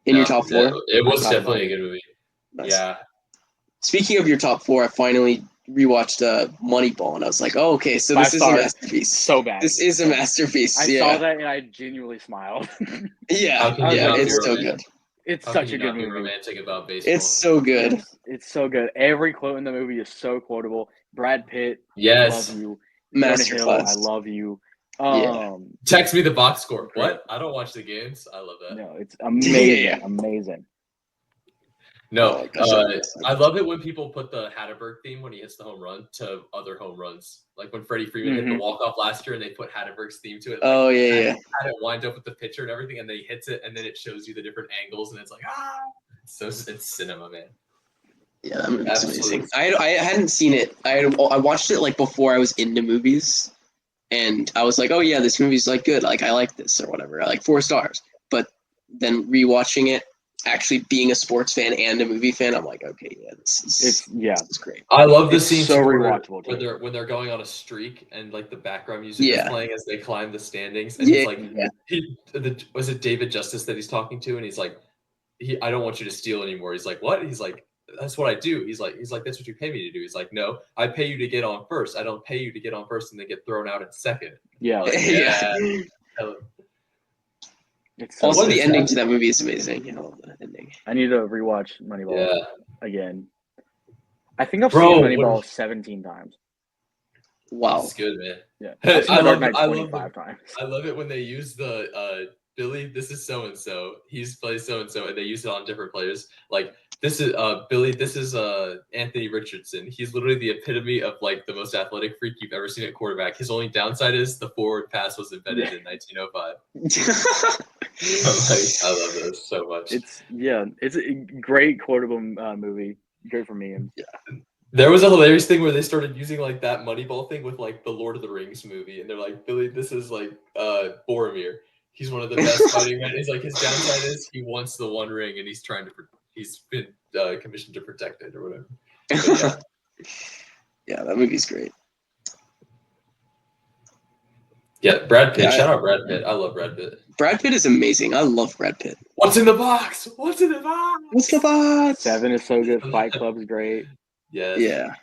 [SPEAKER 3] In your top 4?
[SPEAKER 1] It was definitely a good movie. Nice. Yeah.
[SPEAKER 3] Speaking of your top 4, I finally rewatched Moneyball, and I was like, oh, okay, so this is a masterpiece.
[SPEAKER 2] So bad.
[SPEAKER 3] This is a masterpiece.
[SPEAKER 2] I saw that and I genuinely smiled.
[SPEAKER 3] It's so good.
[SPEAKER 2] It's such a good movie.
[SPEAKER 1] Romantic about baseball.
[SPEAKER 3] It's so good.
[SPEAKER 2] It's so good. Every quote in the movie is so quotable. Brad Pitt,
[SPEAKER 1] yes,
[SPEAKER 2] I love you.
[SPEAKER 3] Masterclass.
[SPEAKER 2] I love you.
[SPEAKER 1] Text me the box score. What? I don't watch the games. I love that.
[SPEAKER 2] No, it's amazing. Amazing.
[SPEAKER 1] No,
[SPEAKER 3] Oh, gosh,
[SPEAKER 1] I love it when people put the Hatterberg theme when he hits the home run to other home runs. Like when Freddie Freeman hit the walk-off last year and they put Hatterberg's theme to it. Like,
[SPEAKER 3] oh, yeah.
[SPEAKER 1] Had it wind up with the pitcher and everything, and then he hits it, and then it shows you the different angles, and it's like, it's cinema, man.
[SPEAKER 3] Yeah, that movie's amazing. I hadn't seen it. I watched it like before I was into movies, and I was like, oh yeah, this movie's like good. Like I like this or whatever. I like 4 stars. But then rewatching it, actually being a sports fan and a movie fan, I'm like, okay, yeah, this is great.
[SPEAKER 1] I love the scene
[SPEAKER 2] so rewatchable
[SPEAKER 1] when they're going on a streak and like the background music is playing as they climb the standings, and he's like, was it David Justice that he's talking to, and he's like, I don't want you to steal anymore. He's like, what? He's like, that's what I do. He's like, that's what you pay me to do. He's like, no, I pay you to get on first. I don't pay you to get on first and then get thrown out in second.
[SPEAKER 2] Yeah.
[SPEAKER 1] Like,
[SPEAKER 2] It's so
[SPEAKER 3] also, the ending to that movie is amazing. You know, the ending.
[SPEAKER 2] I need to rewatch Moneyball again. I think I've seen Moneyball 17 times.
[SPEAKER 3] Wow.
[SPEAKER 1] It's good, man.
[SPEAKER 2] Yeah. I've seen Dark Knight 25 times.
[SPEAKER 1] I love it when they use the Billy, this is so-and-so. He's plays so-and-so, and they use it on different players. Like, this is Billy, this is Anthony Richardson. He's literally the epitome of like the most athletic freak you've ever seen at quarterback. His only downside is the forward pass was invented in 1905. I love this so much.
[SPEAKER 2] It's a great quotable movie. Great for memes.
[SPEAKER 1] Yeah. There was a hilarious thing where they started using like that Moneyball thing with like the Lord of the Rings movie, and they're like, Billy, this is like Boromir. He's one of the best fighting men. He's like, his downside is he wants the one ring, and he's been commissioned to protect it or whatever. But,
[SPEAKER 3] yeah, that movie's great.
[SPEAKER 1] Yeah, Brad Pitt. Shout out Brad Pitt. I love Brad Pitt.
[SPEAKER 3] Brad Pitt is amazing. I love Brad Pitt.
[SPEAKER 1] What's in the box? What's in the box?
[SPEAKER 3] What's the box?
[SPEAKER 2] 7 is so good. Fight Club is great.
[SPEAKER 1] Yes.
[SPEAKER 3] Yeah.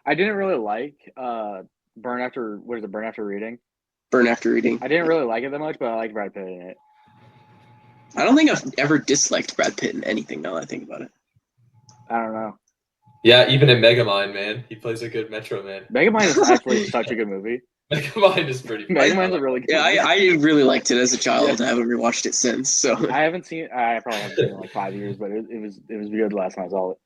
[SPEAKER 2] I didn't really like Burn After Reading.
[SPEAKER 3] Burn After Reading.
[SPEAKER 2] I didn't really like it that much, but I like Brad Pitt in it.
[SPEAKER 3] I don't think I've ever disliked Brad Pitt in anything now that I think about it.
[SPEAKER 2] I don't know.
[SPEAKER 1] Yeah, even in Megamind, man. He plays a good Metro Man.
[SPEAKER 2] Megamind is actually such a good movie.
[SPEAKER 1] Megamind is pretty funny.
[SPEAKER 2] Megamind's a really good movie.
[SPEAKER 3] I really liked it as a child. I haven't rewatched it since. So
[SPEAKER 2] I probably haven't seen it in like 5 years, but it was good last time I saw it.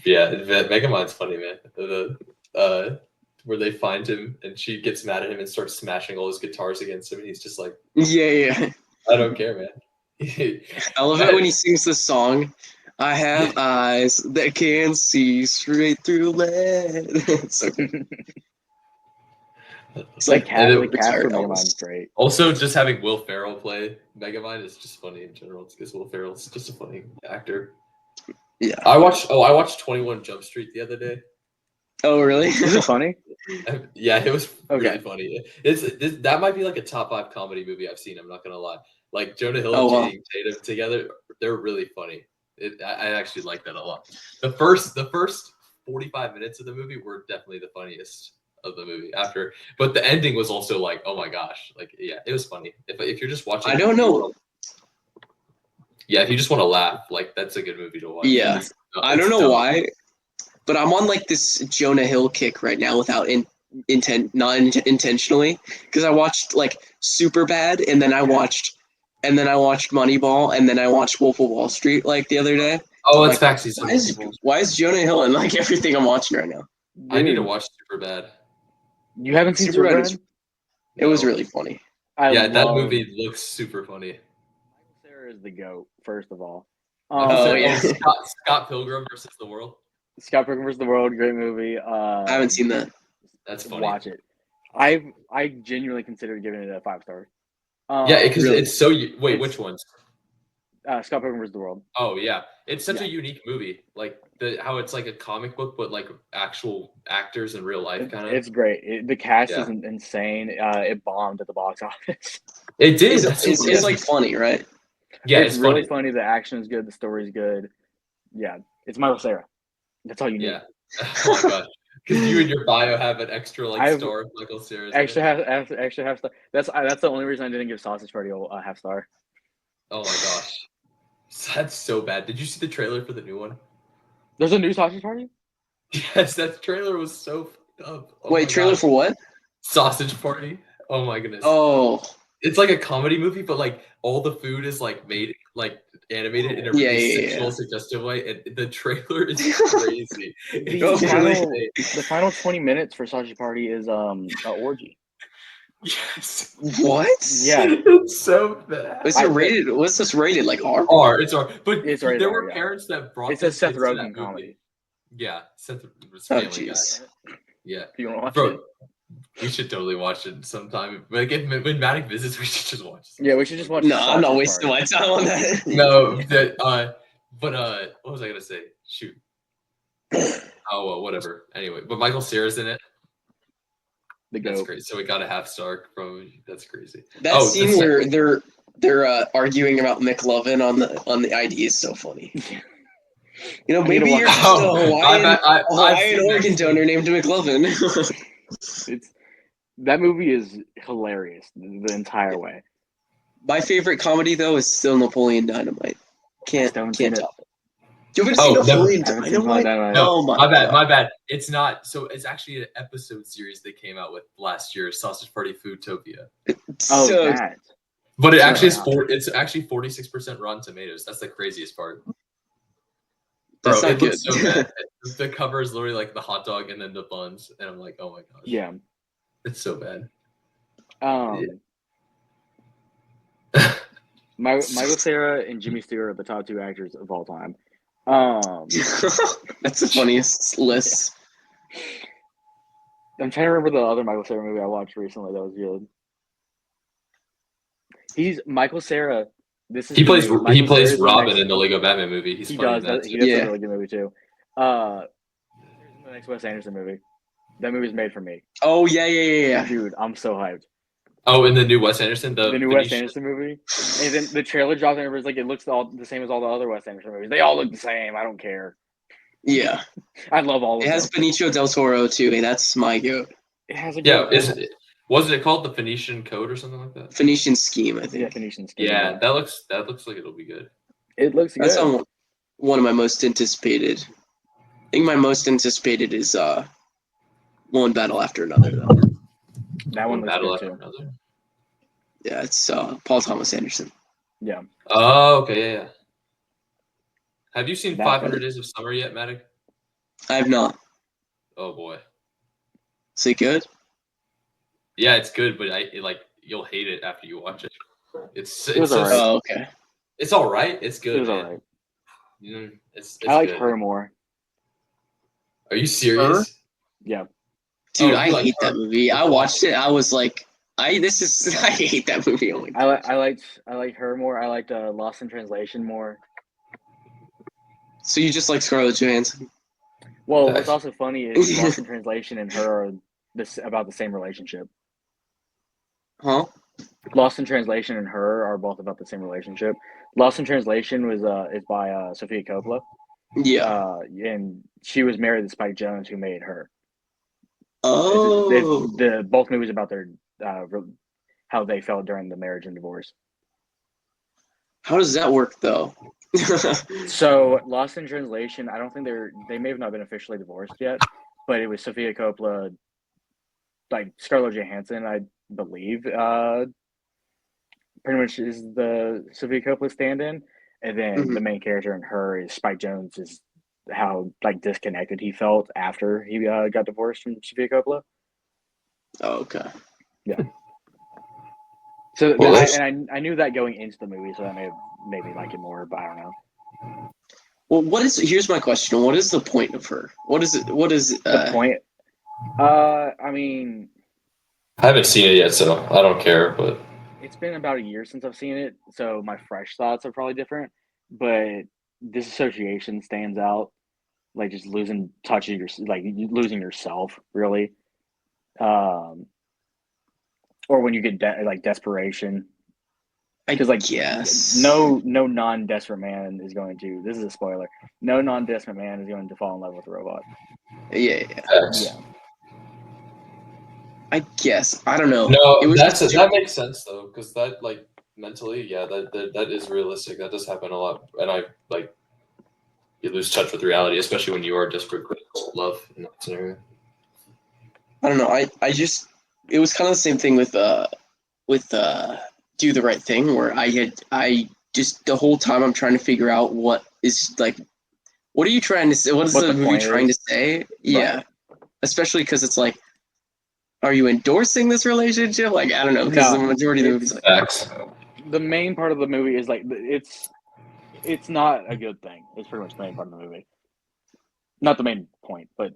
[SPEAKER 1] Yeah, Megamind's funny, man. Where they find him and she gets mad at him and starts smashing all his guitars against him, and he's just like,
[SPEAKER 3] yeah.
[SPEAKER 1] I don't care, man.
[SPEAKER 3] I love it when he sings the song. I have eyes that can see straight through lead. It's so good.
[SPEAKER 2] It's like Cat for Megamind's great.
[SPEAKER 1] Also, just having Will Ferrell play Megamind is just funny in general. It's because Will Ferrell's just a funny actor.
[SPEAKER 3] Yeah.
[SPEAKER 1] I watched 21 Jump Street the other day.
[SPEAKER 3] Oh, really?
[SPEAKER 2] Is it funny?
[SPEAKER 1] Yeah, it was really funny. That might be like a top 5 comedy movie I've seen. I'm not gonna lie. Like Jonah Hill and Channing Tatum together, they're really funny. I actually like that a lot. The first 45 minutes of the movie were definitely the funniest of the movie. But the ending was also like, oh my gosh, like yeah, it was funny. If you're just watching,
[SPEAKER 3] I don't know.
[SPEAKER 1] Yeah, if you just want to laugh, like that's a good movie to watch.
[SPEAKER 3] Yeah, I don't know why, but I'm on like this Jonah Hill kick right now without not intentionally, because I watched like Superbad, and then I watched Moneyball, and then I watched Wolf of Wall Street like the other day.
[SPEAKER 1] Oh, it's back season.
[SPEAKER 3] Why is Jonah Hill in like everything I'm watching right now?
[SPEAKER 1] I need to watch Superbad.
[SPEAKER 2] You haven't seen Superbad?
[SPEAKER 3] It was really funny.
[SPEAKER 1] That movie looks super funny.
[SPEAKER 2] Sarah is the GOAT, first of all.
[SPEAKER 1] Scott Pilgrim versus the World.
[SPEAKER 2] Scott Pilgrim versus the World, great movie.
[SPEAKER 3] I haven't seen that.
[SPEAKER 1] That's funny.
[SPEAKER 2] Watch it. I genuinely considered giving it a 5 star.
[SPEAKER 1] Because it's so. Wait, which ones?
[SPEAKER 2] Scott Pilgrim vs. the World.
[SPEAKER 1] Oh yeah, it's such a unique movie. Like how it's like a comic book, but like actual actors in real life, kind of.
[SPEAKER 2] It's great. The cast is insane. It bombed at the box office.
[SPEAKER 1] It did.
[SPEAKER 3] It's like funny, right?
[SPEAKER 1] Yeah,
[SPEAKER 2] it's really funny. The action is good. The story is good. Yeah, it's Michael Cera. That's all you need.
[SPEAKER 1] Yeah. Oh my god. Because you and your bio have an extra star of Michael Cera.
[SPEAKER 2] Extra half star. That's the only reason I didn't give Sausage Party a half star.
[SPEAKER 1] Oh my gosh, that's so bad. Did you see the trailer for the new one?
[SPEAKER 2] There's a new Sausage Party?
[SPEAKER 1] Yes, that trailer was so fucked up.
[SPEAKER 3] Wait, trailer for what?
[SPEAKER 1] Sausage Party. Oh my goodness.
[SPEAKER 3] Oh.
[SPEAKER 1] It's like a comedy movie, but like all the food is like made like animated in a really sexual, suggestive way, and the trailer is crazy.
[SPEAKER 2] The final 20 minutes for Sausage Party is an orgy.
[SPEAKER 1] Yes.
[SPEAKER 3] What?
[SPEAKER 2] Yeah.
[SPEAKER 1] It's so bad.
[SPEAKER 3] What's it rated? What's this rated? Like R?
[SPEAKER 1] R. It's R. But
[SPEAKER 2] It's rated
[SPEAKER 1] there
[SPEAKER 2] R,
[SPEAKER 1] were
[SPEAKER 2] yeah.
[SPEAKER 1] parents that brought
[SPEAKER 2] It's a Seth
[SPEAKER 1] kids to
[SPEAKER 2] Rogen
[SPEAKER 1] that
[SPEAKER 2] comedy.
[SPEAKER 1] movie. Yeah, Seth was
[SPEAKER 3] Oh,
[SPEAKER 1] Family Guy.
[SPEAKER 3] jeez.
[SPEAKER 1] Yeah.
[SPEAKER 2] You want to watch
[SPEAKER 1] Bro,
[SPEAKER 2] it?
[SPEAKER 1] we should totally watch it sometime. But again, when Maddoc visits, we should just watch it.
[SPEAKER 2] Yeah, we should just watch
[SPEAKER 3] No, I'm not
[SPEAKER 2] Sausage
[SPEAKER 3] wasting
[SPEAKER 2] Party.
[SPEAKER 3] my time on that.
[SPEAKER 1] No, but what was I gonna say? Shoot. Oh well, whatever. Anyway, but Michael Cera's in it. That's crazy. So we got a half star from. That's crazy.
[SPEAKER 3] That scene where they're arguing about McLovin on the ID is so funny. You know, maybe you're just a Hawaiian organ donor named McLovin.
[SPEAKER 2] That movie is hilarious the entire way.
[SPEAKER 3] My favorite comedy though is still Napoleon Dynamite. Can't top it. You haven't seen Napoleon Dynamite?
[SPEAKER 1] No, my bad. It's not. So it's actually an episode series they came out with last year, Sausage Party Foodtopia.
[SPEAKER 2] That.
[SPEAKER 1] But it actually is it's actually 46% Rotten Tomatoes. That's the craziest part.
[SPEAKER 3] Bro,
[SPEAKER 1] it looks so bad. The cover is literally like the hot dog and then the buns, and I'm like, oh my gosh.
[SPEAKER 2] Yeah.
[SPEAKER 1] It's so bad.
[SPEAKER 2] Michael Cera and Jimmy Stewart are the top 2 actors of all time.
[SPEAKER 3] That's the funniest list.
[SPEAKER 2] I'm trying to remember the other Michael Cera movie I watched recently that was good. He's Michael Cera. He plays
[SPEAKER 1] Robin in the Lego Batman movie. He does a
[SPEAKER 2] really good movie too. The next Wes Anderson movie. That movie's made for me.
[SPEAKER 3] Oh yeah.
[SPEAKER 2] Dude, I'm so hyped.
[SPEAKER 1] Oh, in the new Wes Anderson,
[SPEAKER 2] the new Wes Anderson movie, and then the trailer dropped, and everybody's like, "It looks the same as all the other Wes Anderson movies. They all look the same. I don't care."
[SPEAKER 3] Yeah,
[SPEAKER 2] I love all of them.
[SPEAKER 3] It has Benicio del Toro too, and that's my goat.
[SPEAKER 2] It has a
[SPEAKER 1] wasn't it called the Phoenician Code or something like that?
[SPEAKER 3] Phoenician Scheme, I think.
[SPEAKER 2] Yeah, Phoenician Scheme.
[SPEAKER 1] Yeah, that looks like it'll be good.
[SPEAKER 2] It looks good.
[SPEAKER 3] That's one of my most anticipated. I think my most anticipated is One Battle After Another, though.
[SPEAKER 2] That one looks good too.
[SPEAKER 3] Yeah, it's Paul Thomas Anderson.
[SPEAKER 2] Yeah.
[SPEAKER 1] Oh, okay, yeah. Have you seen 500 Days of Summer yet, Maddoc?
[SPEAKER 3] I have not.
[SPEAKER 1] Oh boy.
[SPEAKER 3] Is it good?
[SPEAKER 1] Yeah, it's good, but you'll hate it after you watch it. It's
[SPEAKER 2] all right.
[SPEAKER 3] Oh, okay.
[SPEAKER 1] It's all right. It's good.
[SPEAKER 2] It was all right.
[SPEAKER 1] It's
[SPEAKER 2] I like
[SPEAKER 1] good.
[SPEAKER 2] her more.
[SPEAKER 1] Are you serious?
[SPEAKER 3] Her?
[SPEAKER 2] Yeah.
[SPEAKER 3] Dude, I hate that movie. I watched it. I was like, I hate that movie. Oh my God.
[SPEAKER 2] I like her more. I liked Lost in Translation more.
[SPEAKER 3] So you just like Scarlett Johansson?
[SPEAKER 2] Well, what's also funny is Lost in Translation and her are about the same relationship.
[SPEAKER 3] Huh?
[SPEAKER 2] Lost in Translation and her are both about the same relationship. Lost in Translation is by Sofia Coppola.
[SPEAKER 3] Yeah.
[SPEAKER 2] And she was married to Spike Jonze, who made her.
[SPEAKER 3] Oh.
[SPEAKER 2] Both movies about their how they felt during the marriage and divorce.
[SPEAKER 3] How does that work though?
[SPEAKER 2] So Lost in Translation, I don't think they may have not been officially divorced yet, but it was Sofia Coppola, like Scarlett Johansson, I believe, pretty much is the Sofia Coppola stand-in, and then the main character in her is Spike Jonze, is how like disconnected he felt after he got divorced from Sofia Coppola.
[SPEAKER 3] Oh, okay.
[SPEAKER 2] Yeah. So I knew that going into the movie, so that may have made me like it more, but I don't know.
[SPEAKER 3] Well, here's my question. What is the point of her? What is
[SPEAKER 2] the point? I mean,
[SPEAKER 1] I haven't seen it yet, so I don't care, but
[SPEAKER 2] it's been about a year since I've seen it, so my fresh thoughts are probably different, but disassociation stands out, like just losing touch of losing yourself, really. Or when you get desperation, because no non-desperate man is going to. This is a spoiler. No non-desperate man is going to fall in love with a robot.
[SPEAKER 3] Yeah. I guess I don't know.
[SPEAKER 1] No, that makes sense though, because that mentally, that is realistic. That does happen a lot, and you lose touch with reality, especially when you are desperate for love in that scenario.
[SPEAKER 3] I don't know. It was kind of the same thing with Do the Right Thing, where I just the whole time I'm trying to figure out what is like. What are you trying to say? What is
[SPEAKER 2] What
[SPEAKER 3] the
[SPEAKER 2] the
[SPEAKER 3] movie
[SPEAKER 2] point
[SPEAKER 3] trying to
[SPEAKER 2] is.
[SPEAKER 3] say? Yeah, especially because it's like, are you endorsing this relationship? Like, I don't know, because the
[SPEAKER 2] No,
[SPEAKER 3] majority of the
[SPEAKER 2] it's-
[SPEAKER 3] movies like,
[SPEAKER 1] Facts.
[SPEAKER 2] The main part of the movie is like it's not a good thing. It's pretty much the main part of the movie. Not the main point, but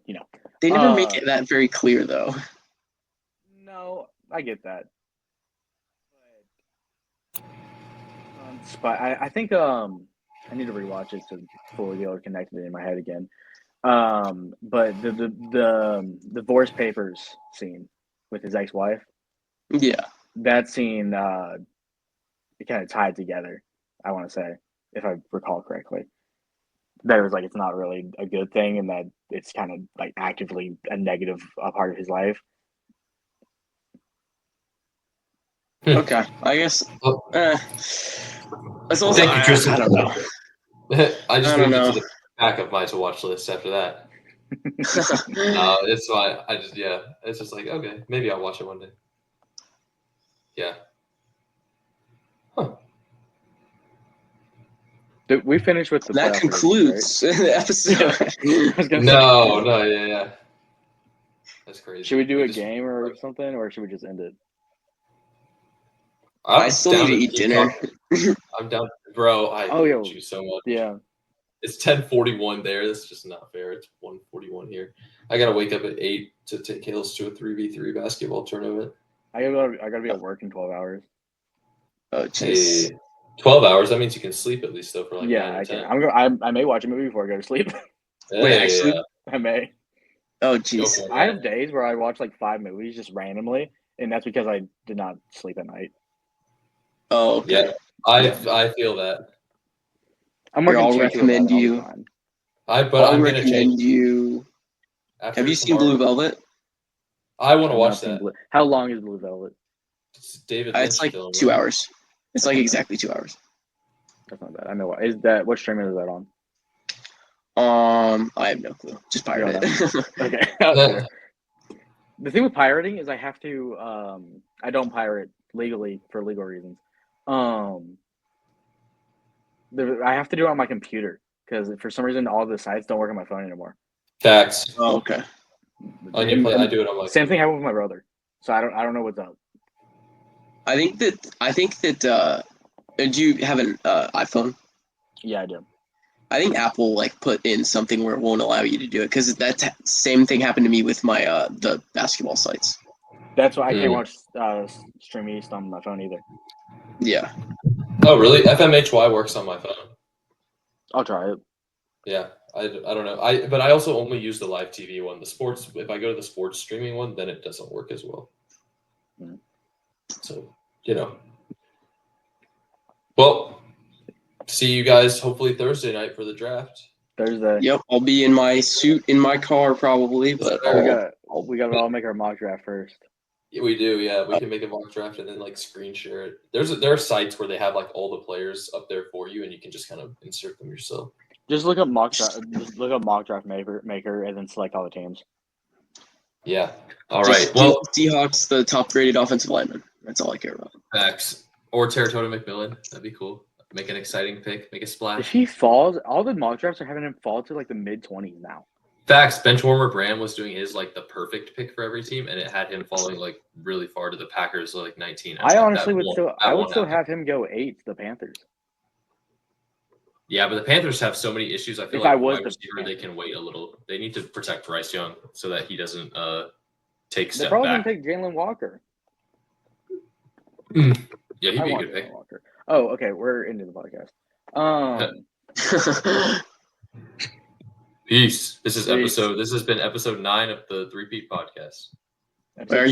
[SPEAKER 3] they never make it that very clear though.
[SPEAKER 2] No, I get that. But I think I need to rewatch it to fully be able to connect it in my head again. But the divorce papers scene with his ex-wife,
[SPEAKER 3] Yeah.
[SPEAKER 2] that scene it kind of tied together. I want to say, if I recall correctly, that it was like it's not really a good thing, and that it's kind of like actively a negative part of his life.
[SPEAKER 3] Okay, I guess.
[SPEAKER 1] Well,
[SPEAKER 3] It's also,
[SPEAKER 1] thank you, Tristan.
[SPEAKER 3] I don't know.
[SPEAKER 1] I just
[SPEAKER 3] I don't
[SPEAKER 1] moved it
[SPEAKER 3] know.
[SPEAKER 1] to the back of my to watch list after that. No, it's fine. It's just like, okay, maybe I'll watch it one day. Yeah. Huh.
[SPEAKER 2] Did we finish with the
[SPEAKER 3] That
[SPEAKER 2] playoff
[SPEAKER 3] concludes the episode.
[SPEAKER 2] I was gonna say,
[SPEAKER 1] No, yeah. That's crazy.
[SPEAKER 2] should we do a
[SPEAKER 1] just-
[SPEAKER 2] game or something, or should we just end it?
[SPEAKER 1] I'm
[SPEAKER 3] I still
[SPEAKER 1] down
[SPEAKER 3] need to eat
[SPEAKER 1] keep
[SPEAKER 3] dinner.
[SPEAKER 1] talking. I'm down, bro. I
[SPEAKER 2] Oh,
[SPEAKER 1] hate
[SPEAKER 2] yo.
[SPEAKER 1] you so much.
[SPEAKER 2] Yeah.
[SPEAKER 1] It's 10:41 there. That's just not fair. It's 1:41 here. I gotta wake up at 8 to take Kales to a 3v3 basketball tournament.
[SPEAKER 2] I gotta be at work in 12 hours.
[SPEAKER 3] Oh, jeez.
[SPEAKER 1] Hey, 12 hours. That means you can sleep at least though for like 9
[SPEAKER 2] Yeah,
[SPEAKER 1] or
[SPEAKER 2] I
[SPEAKER 1] 10.
[SPEAKER 2] can. I may watch a movie before I go to sleep.
[SPEAKER 3] Wait, actually?
[SPEAKER 2] I may.
[SPEAKER 3] Oh,
[SPEAKER 1] Go
[SPEAKER 3] jeez.
[SPEAKER 1] for it,
[SPEAKER 2] I
[SPEAKER 1] man.
[SPEAKER 2] have days where I watch like 5 movies just randomly, and that's because I did not sleep at night.
[SPEAKER 3] Oh, okay.
[SPEAKER 1] Yeah, I feel that.
[SPEAKER 2] I'm
[SPEAKER 3] Here,
[SPEAKER 2] working
[SPEAKER 3] I'll
[SPEAKER 2] 2 to
[SPEAKER 3] recommend
[SPEAKER 2] 11 all the
[SPEAKER 3] you.
[SPEAKER 2] time.
[SPEAKER 1] But
[SPEAKER 3] I'll
[SPEAKER 1] I'm gonna
[SPEAKER 3] recommend
[SPEAKER 1] change
[SPEAKER 3] you.
[SPEAKER 1] after
[SPEAKER 3] Have you seen
[SPEAKER 1] tomorrow.
[SPEAKER 3] Blue Velvet?
[SPEAKER 1] I want to
[SPEAKER 2] I've
[SPEAKER 1] watch
[SPEAKER 2] not seen
[SPEAKER 1] that.
[SPEAKER 2] Blue. How long is Blue Velvet?
[SPEAKER 1] It's David Lynch
[SPEAKER 3] It's like
[SPEAKER 1] film,
[SPEAKER 3] 2
[SPEAKER 1] right?
[SPEAKER 3] hours. It's like exactly 2 hours.
[SPEAKER 2] That's not bad. I know what is that. What streamer is that on?
[SPEAKER 3] I have no clue. Just pirate
[SPEAKER 2] don't
[SPEAKER 3] it.
[SPEAKER 2] Okay. Okay. The thing with pirating is I have to. I don't pirate legally for legal reasons. I have to do it on my computer because for some reason all the sites don't work on my phone anymore.
[SPEAKER 1] Facts.
[SPEAKER 3] Oh, okay.
[SPEAKER 1] On your play, I do it on my
[SPEAKER 2] Same thing happened with my brother, so I don't know what's up.
[SPEAKER 3] I think that. Do you have an iPhone?
[SPEAKER 2] Yeah, I do.
[SPEAKER 3] I think Apple like put in something where it won't allow you to do it because that same thing happened to me with my the basketball sites.
[SPEAKER 2] That's why I can't watch Stream East on my phone either.
[SPEAKER 3] Yeah.
[SPEAKER 1] Oh, really? FMHY works on my phone.
[SPEAKER 2] I'll try it.
[SPEAKER 1] Yeah, I don't know. But I also only use the live TV one. The sports, if I go to the sports streaming one, then it doesn't work as well.
[SPEAKER 2] Mm.
[SPEAKER 1] So, Well, see you guys hopefully Thursday night for the draft.
[SPEAKER 2] Thursday.
[SPEAKER 3] Yep. I'll be in my suit in my car probably, but
[SPEAKER 2] We got to all make our mock draft first.
[SPEAKER 1] Yeah, we do, yeah. We can make a mock draft and then like screen share it. There are sites where they have like all the players up there for you, and you can just kind of insert them yourself.
[SPEAKER 2] Just look up mock draft. Just look up mock draft maker, and then select all the teams.
[SPEAKER 1] Yeah. All
[SPEAKER 3] just
[SPEAKER 1] right. Well,
[SPEAKER 3] Seahawks, the top graded offensive lineman. That's all I care about.
[SPEAKER 1] Max or Teratota McMillan. That'd be cool. Make an exciting pick. Make a splash.
[SPEAKER 2] If he falls, all the mock drafts are having him fall to like the mid-20s now.
[SPEAKER 1] Facts. Benchwarmer Bram was doing his like the perfect pick for every team, and it had him falling like really far to the Packers, like 19.
[SPEAKER 2] I honestly would still have him go 8 to the Panthers.
[SPEAKER 1] Yeah, but the Panthers have so many issues. I feel
[SPEAKER 2] If
[SPEAKER 1] like
[SPEAKER 2] I was
[SPEAKER 1] wide
[SPEAKER 2] the
[SPEAKER 1] receiver, they can wait a little. They need to protect Bryce Young so that he doesn't take
[SPEAKER 2] They're
[SPEAKER 1] step
[SPEAKER 2] probably
[SPEAKER 1] back.
[SPEAKER 2] gonna take Jalen Walker.
[SPEAKER 1] Yeah, he'd
[SPEAKER 2] I
[SPEAKER 1] be a
[SPEAKER 2] want
[SPEAKER 1] good pick.
[SPEAKER 2] Jalen Walker. Oh, okay. We're into the podcast.
[SPEAKER 1] Peace. This is
[SPEAKER 2] Peace.
[SPEAKER 1] episode. This has been episode 9 of the 3Peat podcast.
[SPEAKER 2] Episode